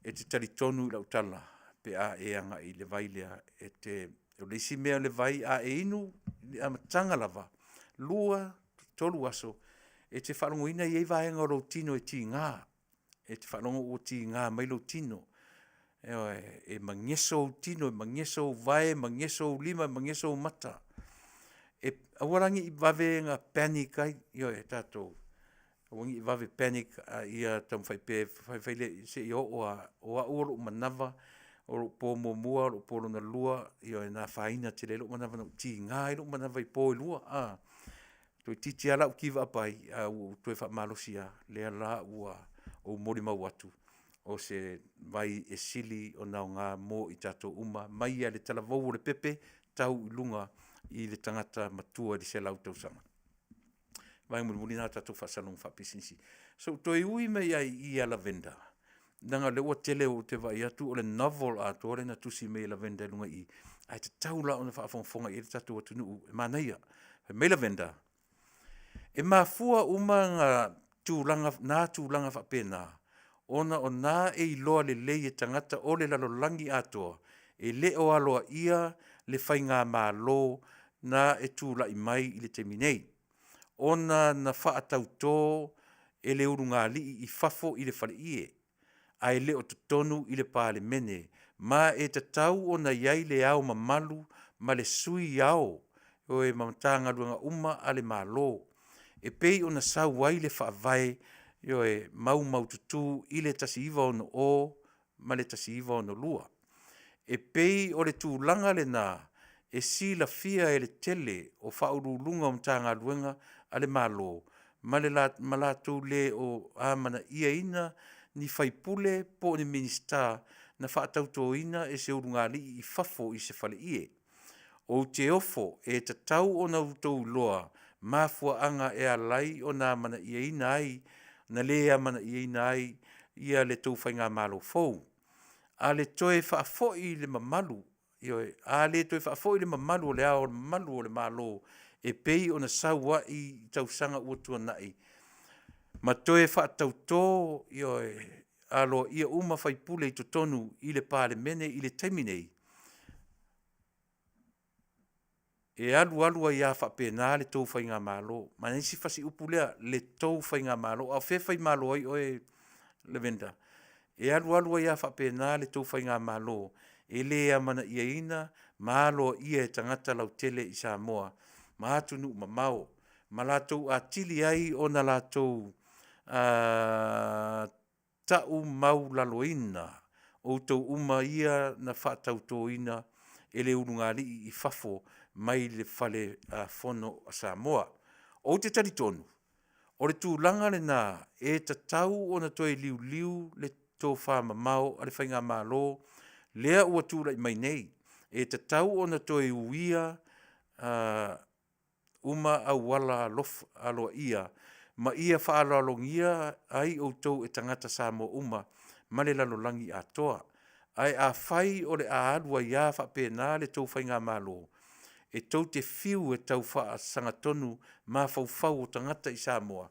E te tali tonu i lau tala, pe a e anga i le vai lea. O le isi mea le vai a e inu, a matanga lava. Lua, tolu aso, e te whalongoina i vaenga o lo tino e ti ngā. E te whanongo o ti ngā mailo tino. E mangeso tino, e mangeso vai, mangeso lima, mangeso mata. E awarangi i vave ngā panic ai, e tātou. Awarangi i vave panic ia tam whaipeile se i o a oro manava, oro pō mua, oro pō na lua, e nā whaina te lelo manava no ti ngā, ilo manava i pō i lua. Toi titi ala u kiwa apai, toi whamalosia, lea la ua, o mori mau atu, o se vai e sili o nao ngā mō i tātou uma, mai a le talavou o le pepe, tau i lunga i le tangata matua di se lau tausanga. Vai muri nā tātou whasalong whapisinsi. So toi ui mei ai i a lavenda. Nanga le ua tele o te vai atu o le novel a tōre na tusi mei lavenda i lunga i. Ai te taula o na whaafonga i le tātou atu nuu, e mānaia, mei lavenda. E mafua uma ngā nā tūlanga whapena, ona o nā e i loa le lei e tangata o le lalolangi atoa, e le o aloa ia le whai ngā mā lo nā e tūla i mai i le teminei. Ona na whaatau tō e le uru ngā li i fafo i le whale ie, a e le o tutonu i le pāle mene, ma e tatau o na iai le au mamalu, ma le sui au, o e mamatanga luanga uma a le mā lo. E pei o na sau wai le whaavai, e mau tutu i le tasi iwa ono o, ma le tasi iwa ono lua. E pei o le tūlanga le nā, e sila fia e le tele o whaurulunga o mtanga luenga a le malo. Malatou le o amana ia ina ni whaipule po ni minista na whaatauto ina e se urungali i fafo i se whale ie. O te ofo e te tau o na utou loa mafua anga e alai o na mana ia ina ai na lea mana ia ina ai ia le tau whainga malo fau. A le toe whaafoi le mamalu a le toi whaafoi le mamalu o le ao mamalu o le malo e pei o na saua i tausanga ua tuanai. Ma toe whaatautō alo ia uma whaipule i totonu i le pāle mene i le taiminei. E alu ia whapena le tau whainga malo. Ma nisi whasi upulea le tau whainga malo. A whewhai malo ai oe Lavenda. E alu ia whapena le tau whainga malo. E lea mana ia ina, malo ia e tangata lau tele i Samoa. Ma atunu mamao. Ma latou a tili ai o na latou tau mau laloina. O tau uma ia na whaatauto ina e le urungali i fafo mai le fale fono a Samoa. O te taritonu. O le tūlanga le nā e ta tau o na toi liu le tō whamamau a le whainga malo lea ua tūla i mai nei. E ta tau o na toi uia uma au wala aloa ia ma ia whaalolongia ai o tau e tangata Samoa uma ma le lalolangi atoa. Ai a whai o le a alua ia whapena le tau whainga malo. E tau te fiu e tau wha sangatonu ma whauwhau o tangata i Samoa.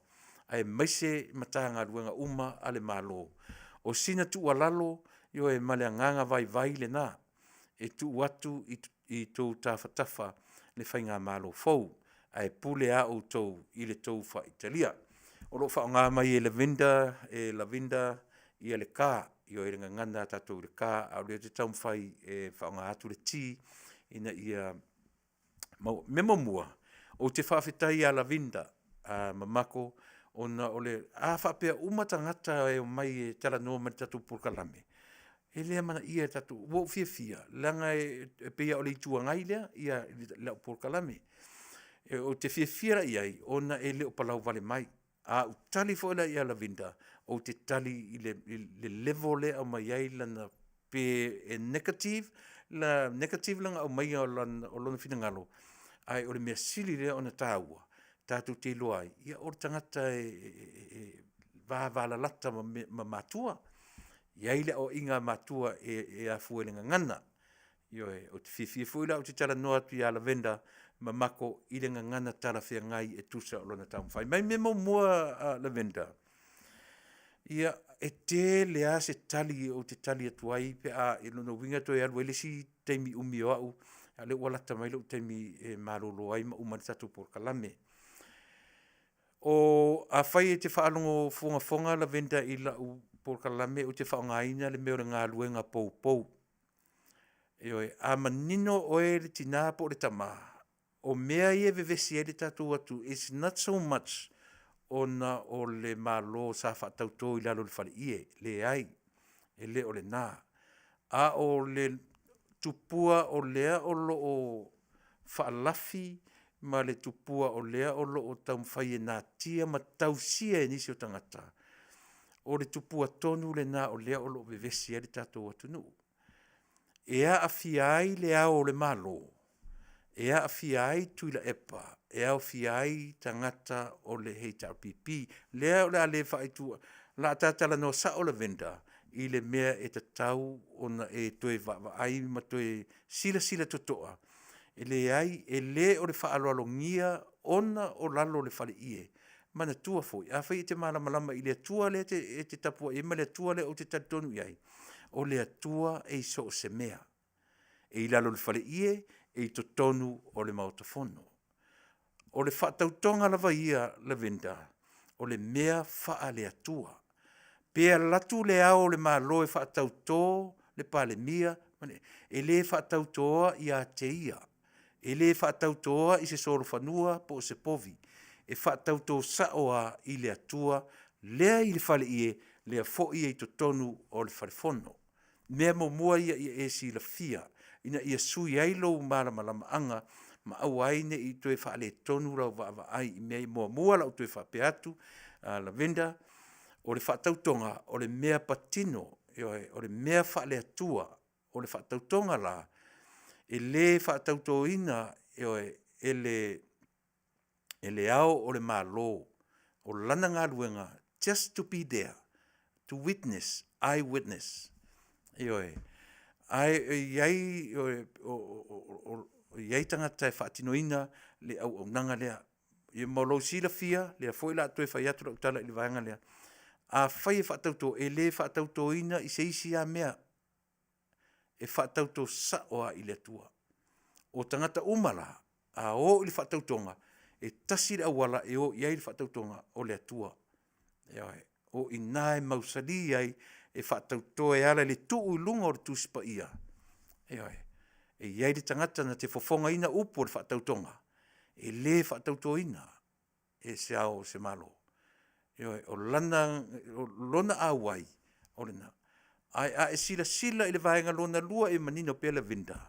Ai maise matanga ruenga uma ale malo. O sina tu alalo yo e male nganga vai le na. E tu watu i tau tafa le whainga malo fau. Ai pule a o tau i le tau wha Italia. O lo wha ngā mai e Lavinda i le kā. Yo e renga ngana tatou le kā. Au leo te tau mwhai e wha ngā atu le ti. Ina ia memo mua. O te whawhetai a Lavinda. Mamako. Ona ole a whapea umatangata e o mai e tala noa mani tatou Purkalame. E lea mana ia tatou. Wo fia. Langa e pia ole i tuangai lea. Ia leo Purkalame. E o te fia iai. Ona e leo palau vale mai. A utali fo ia Lavinda. O te tali i le level le au mai ai lana pe e negative. La negative langa au mai o lona finangalo. Ai o le mea sili lea ona tāua. Tātou te loai. Ia o tangata vāvala lata ma matua. Iai le o inga matua e a fuelenga ngana. Ioe, o te fifia fuila o te tala noa tu ia Lavenda ma mako i le ngana tala whea ngai e tusa o lona taumwhai. Mai memo mua Lavenda. Ia e te lea se tali o te tali atuai pe a e lona winga toi alu ele si teimi umi o au. A le walata mai le teimi e marolo ai ma umani tatu Purkalame. O a whai e te whaalongo fonga Lavenda i lau Purkalame o te whaongaina le meo ngā luenga pou. Eoi, a manino oe le tina po le tama. O mea ie vevesi e le tatu atu. It's not so much ona o le malo sa whaatauto i lalo le whale ie. Le ai. E le o le nā. A o le tupua o lea o lo o whaalafi ma le tupua o lea o lo o taumwhai e nā tia ma tausia e nisi o tangata. O le tupua tonu le nā o lea o lo vevesi e le tatu atu nuu. Ea a fiai le au o le malo. Ea a fiai tuila epa. Ea a fiai tangata o le HRPP. Lea o le ale whaitua. La tatala no sa o Lavenda. I le mea e te tau ona e toe ai ma toe sila totoa. E le ai e le o le whaalolongia ona o lalo le whale ie. Mana tua foi. A whai te malama i le tua le e te tapua. E ma le tua le o te tatonu iai. O le atua e so se mea. E i lalo le whale ie, e i totonu o le mautafono. O le whaatautonga lava ia Lavenda, o le mea wha le atua. Pea latu le ao le malo e whaatautō le pale mia, e le whaatautoa i a te ia. E le whaatautoa i se soro whanua po se povi. E whaatautō saoa i le atua, lea i le whale ie, lea fo ia i totonu o le whalefono. Mea mo mua ia i e si la fia. ina ia sui ai lou malamalamaʻaga ma au ai neʻi toe faaletonu lau vaavaai i mea i muamua lau toe faape atu lavenda o le faatautoga o le mea patino o le mea faaleatua o le faatautoga la e lē faatautoina e le ao o le mālō o lana galuega just to be there to witness eye witness iai iai tagata e faatinoina le auaunaga lea ia maulou silafia lea foʻi la toe fai atu lau tala i le vaega lea afai e faatauto e lē faatautoina i se isi a mea e faatauto saʻo a i le atua o tagata uma la a o i le faatautoga e tasi le auala e o iai le faatautoga o le atua o inā e mausali ai e faatautoa e ala le tuu i luga o le tusipaia e iai le tagata na te fofogaina upu o le faatautoga e lē faatautoina e se ao se malo o lona auai o lena a e silasila i le vaega lona lua e manino pea lavenda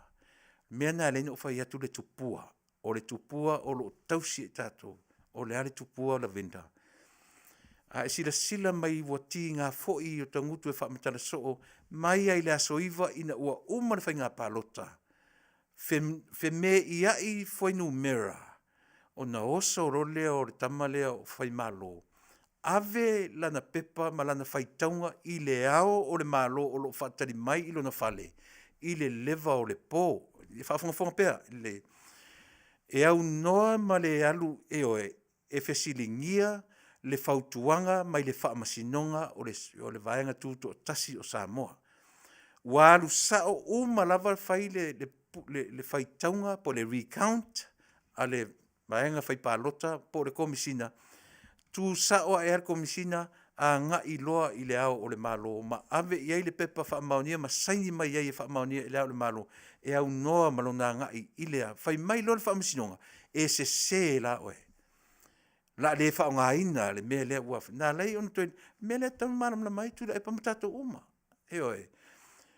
mea na lena o fai atu le tupua o loo tausi e tatou o le a le tupua o lavenda a e silasila mai uati ngā foʻi o tagutu e faamatalasoo mai ai le asoiva ina ua uma le faigā palota fe me iaʻi foinumera ona oso role o le tama lea o fai malo ave lana pepa ma lana faitauga i le ao o le malo o loo faatali mai i lona fale i le leva o le pō e faafogafoga pea e aunoa ma le alu e fesiligia le fautuanga mai le faamasinoga o le vaega tuto o tasi o Samoa ua alusao uma lava fai le faitauga po le recount a le vaega faipalota po le komisina tusao e le komisina a ngaʻi loa i le ao o le malo ma ave i ai le pepa faamaonia ma saini mai ai e faamaonia i le ao o le malo e aunoa ma lona ngaʻi i lea fai mai loa le faamasinoga e sesē la oe la le faaogāina le mea lea ua na lei ona toe mea lea taunu malamalama ai tui la e pa ma tatou uma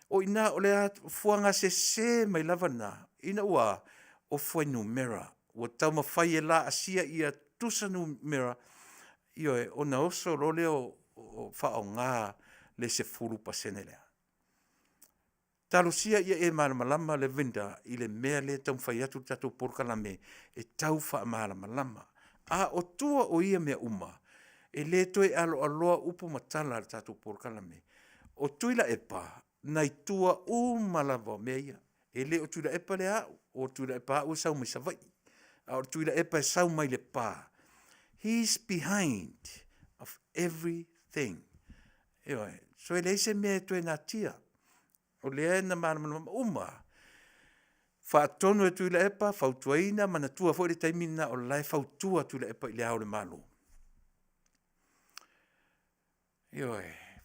o inā o le a fuaga sesē mai lava na ina ua o fuainumera ua taumafai e la asia ia tusanumera ona oso lole o faaogā le 10% lea talosia ia e malamalama le venda i le mea lea taumafai atu tatou polokalame e tau faamalamalama a o tua o ia mea uma e lē toe aloaloa upu matala le tatou polokalame o tui la epa nai tua uma lava o mea ia e lē o tui la epa le a'u o tui la epa a'u e sau mai sava'i a o tui la epa e sau mai le pā he's behind of everything so e leise mea e toe natia o lea na malamalama uma faatonu e tui la epa fautuaina mana tua foʻi le taimina o lae fautua tui la epa i le ao le malo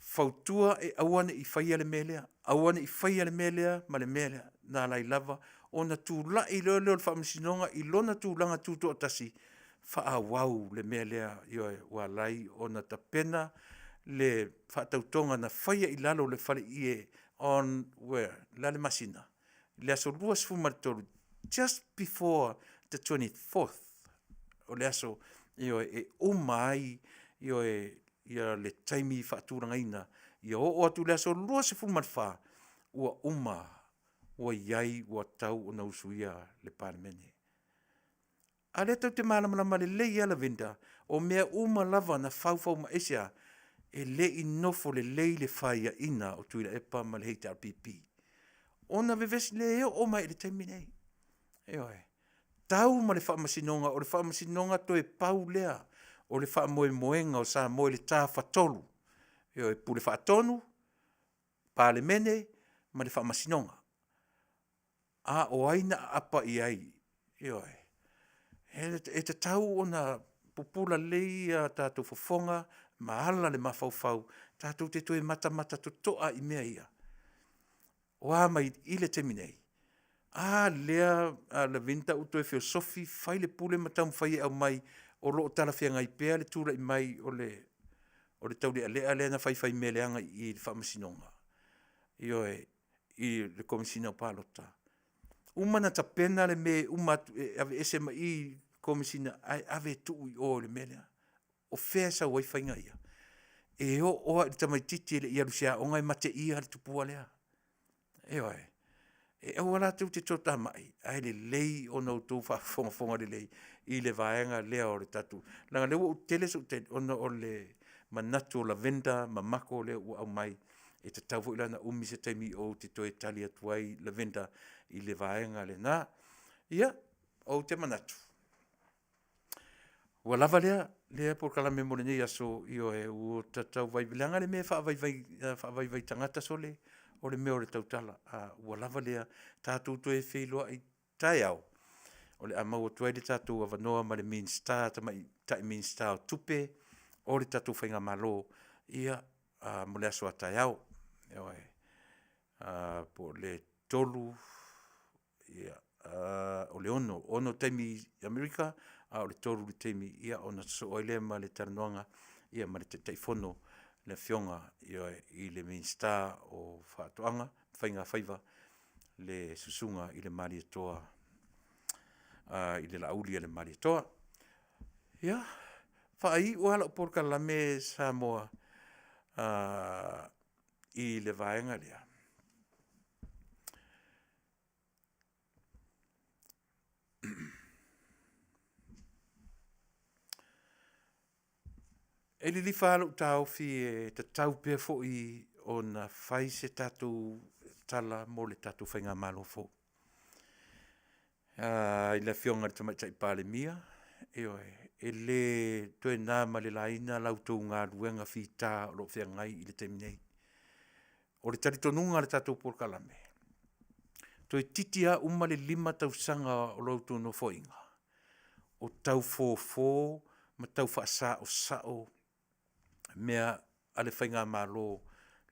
fautua e auana i faia le mea lea auana i faia le mea lea ma le mea lea na lai lava ona tulaʻi leoleo le faamasinoga i lona tulaga tuto o tasi faauau le mea lea ua lai ona tapena le faatautoga na faia i lalo le faleʻie on la le masina le aso 23 just before the 24th o le aso e uma ai ia le taimi faatulagaina ia oo atu le aso 24 ua uma ua iai ua tau ona usuia le palemene a le tau te malamalama lelei ala venda o mea uma lava na faufau ma ese e leʻi nofo lelei le faiaʻina o tuila epa ma le HRPP ona vevesi le o mai le taimi nei tau ma le faamasinoga o le faamasinoga toe pau lea o le faamoemoega o sa moe le tafatolu e pule faatonu palemene ma le faamasinoga a o ai na apa i ai e tatau ona pupula lei a tatou fofoga ma ala le mafaufau tatou te toe matamata totoa i mea ia o a mai i le temi nei a lea a le vinta uto e feosofi fai le pule ma taumafai e au mai o loo talafeagai pea le tulaʻi mai o le tauleʻaleʻa lea na faifai mea leaga i le faamasinoga i le komisina o palota Umana ta pena le me umat ave ese mai komisina ave tu o le mele. O fesa wai fainga ia. E o ta mai titi le ia lusia o ngai mate ia le tupua lea. E oi. E wala tu te tota mai. Ai le lei o no tu fa fonga le lei. I le vaenga lea o le tatu. Langa le o tele so te ono o le manatu o la venda mamako le o au mai. E te tau fo ilana umi se taimi o te toe tali atuai la venda i le vaenga le na. Ia, o te manatu. Ua lava lea por kala me mo nei aso i o e o tatau vai bilanga le me fa vai tangata sole o le me o le tautala. Ua lava lea tātou toe wheilua i tai au. O le amau o tuai le tātou a vanoa ma le mean star, tai mean star o tupe, o le tātou whainga malo ia mo le aso a tai au. Po le tolu ia o le ono taimi Amerika, o le tolu le taimi ia ona so oile ma le taranoanga ia ma le teifono le fionga i le main star o whaatoanga, whainga whaiva le susunga i le mari atoa, i le lauli le mari atoa. Ia, whaai uala o porka lame Samoa i le vaenga lea. E li whaalo tau fi te tau pia fo i o na whai se tatu tala mo le tatu whainga malo fo. I le fionga le tamaitai pāle mia, e le toe nā ma le laina lautou ngā ruenga fi tā o lo whia ngai i le teminei. O le taritonunga le tatu porkalame. Toi titia uma le 5 tausanga o lautou no foinga. O tau fō, ma tau whaasa o sao, mea ale whainga malo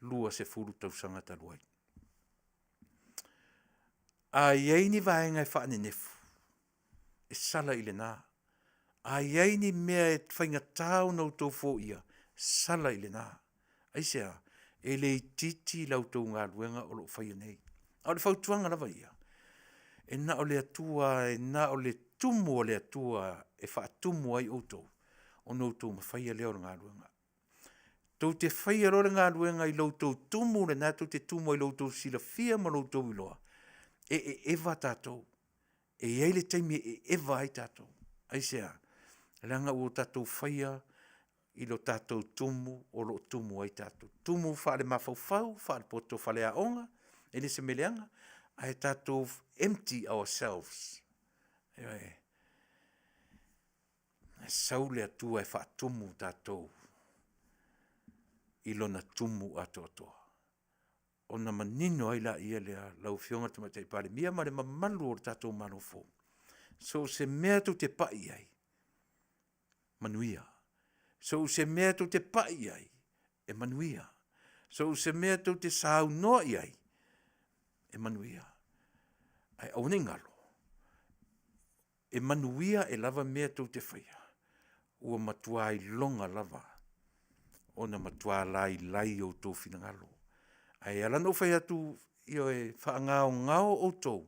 lua se furu tausanga taluai. A iei ni vaenga e whaane nefu, e sala ile nā. A iei ni mea e whainga tau nau tau fō ia, sala ile nā. Aisea, e le titi lautou ngā ruenga o lo whaia nei. A le whautuanga lava ia. E na o le atua, e na o le tumu o le atua, e whaatumu ai outou. O noutou ma whaia leo ngā ruenga. Tau te whaia rore ngā ruenga i lautou tumu, le nā tau te tumu i lautou sila fia ma lautou iloa. E eva tātou. E eile taimi e eva ai tātou. Aisea, langa o tātou whaia i lo tātou tumu o lo tumu ai tātou. Tumu whaare mawhauwhau, whaare poto whaare aonga, e le se meleanga, ai tātou empty ourselves. Saule atua e whaatumu tātou i lona tumu atoatoa. O na manino ai la ia lea lau fionga tamatai pare mia ma le mamalu o tātou manofo. So se mea tu te pai ai, manuia. So se mea tu te pai ai, e manuia. So se mea tu te sāu noa ai, e manuia. Ai au ne ngalo. E manuia e lava mea tu te whaia. Ua matua ai longa lava. Ona matua lai o tō whina ngalo. Ai ala no whai atu i o e ngao o tō.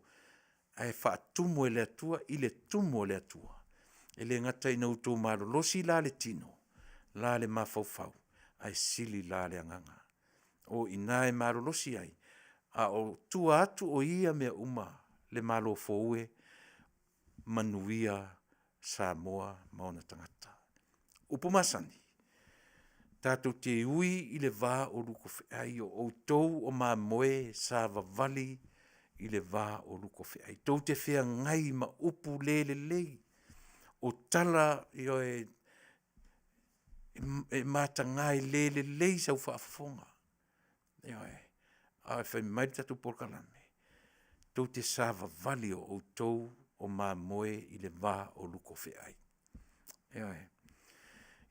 Ai whaatumu e le atua i le tumu o le atua. E le ngata i nau tō maro losi la le tino. La le mawhauwhau. Ai sili la le anganga. O ina e maro losi ai. A o tua atu o ia mea uma le malo fōue. Manuia Samoa maona tangata. Upumasani. Tātou te ui i le vā o luko whiai o outou o mā moe sa vavali i le vā o luko whiai. Tau te whia ngai ma upu lele lei. O tala i o e mata ngai lele lei sau whaafonga. I o e. A e whai mai tātou porkalame. Tau te sa vavali o outou o mā moe i le vā o luko whiai. I o e.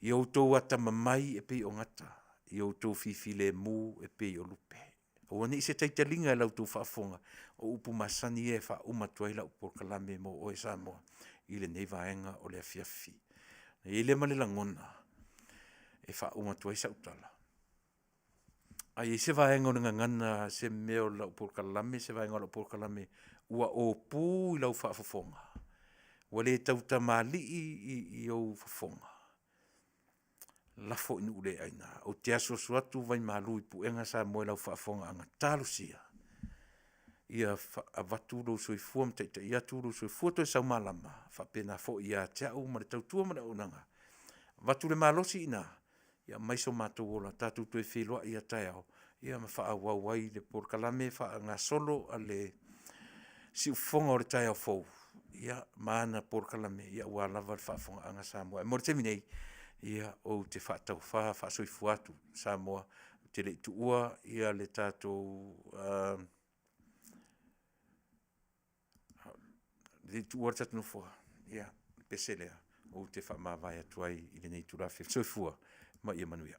I outou ata mamai e pei o ngata. I outou fifile mu e pei o lupe. O wane i se taitalinga e lautou whaafonga. O upu masani e wha umatuaila upo kalame mo o e Samoa. I le nei vaenga o le afiafi. I le male langona. E wha umatuai sa utala. Ai se vaenga o ngana se meo la upo kalame, se vaenga o upo kalame ua o pū I lau whaafafonga. Ua le tau tamali I au fafonga. Lafo inu ule aina. O te aso suatu vai malu I puenga sa moe lau whaafonga anga talusia. Ia avatu lo soifua mtaita ia tu lo soifua to sa malama fa pena fo ia tau ma tau tu ma unanga vatu le malosi ina ia mai so mato ola tatu to filo ia tau ia ma fa wa wai le por kalame fa nga solo ale si fonga o tau fo ia mana por kalame ia wa lava fa fonga anga sa mo mo terminei ia o te fa tau fa soifua tu sa mo te le tuua ia le tatu tu orta no fo ya peselea o te fa ma vai atuai I le nei tu la fe so fua ma ia manuia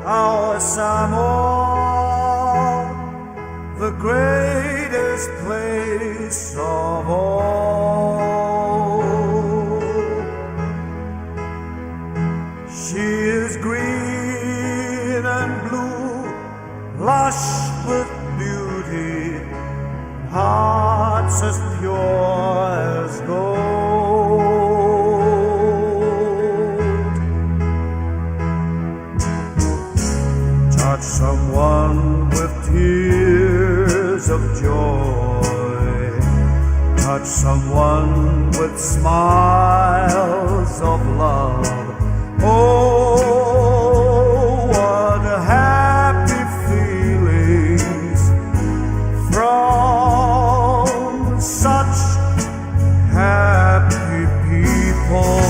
Our Samoa, the greatest place of all. She is green and blue, lush with beauty, hearts as pure as gold. Touch someone with tears of joy, touch someone with smiles of love. Oh, what happy feelings from such happy people.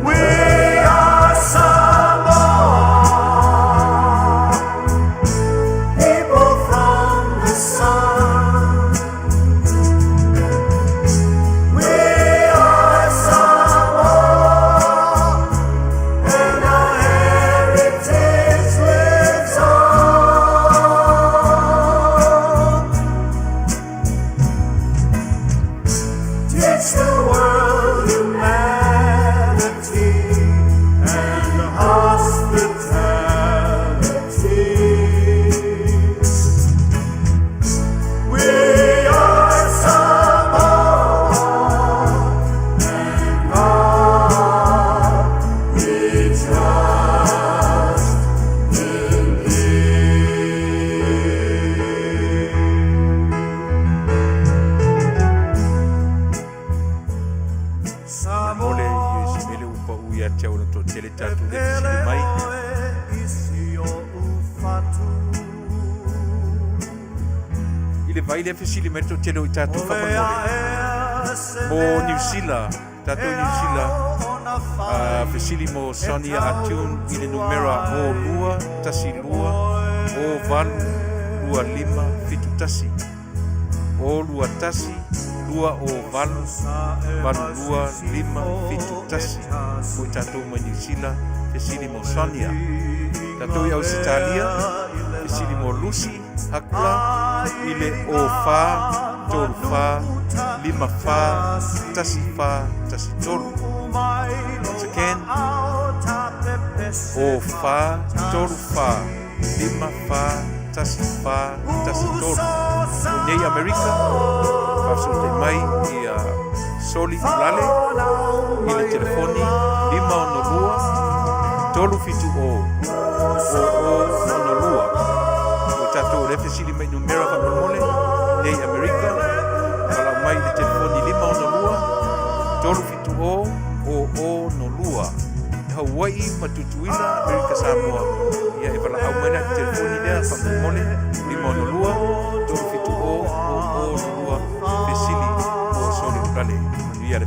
We are Samoa, people from the sun. Ile fesili meto telo tatu famole mo New Zealand tatu New Zealand fesili mo Sonia Atun ile numera o lua tasi lua o valu lua lima fitu tasi o lua tasi lua o valu lua lima fitu tasi mo tatu mo New Zealand fesili mo Sonia tatu ya Australia fesili mo Lucy Hakula ile o fa tolu fa lima fa tasi tolu seken o fa tolu fa lima fa tasi tolu nei Amerika paso te mai ia soli lale ile telefoni lima ono lua tolu fitu o ono lua tato refesili mai numero fa mole nei Amerika ala mai de telefoni lima ono lua tolu fitu o no lua Hawaii matutuila Amerika Samoa ia e vala au mai telefoni lea fa mole lima ono lua tolu fitu o no lua fesili o soli kale ia de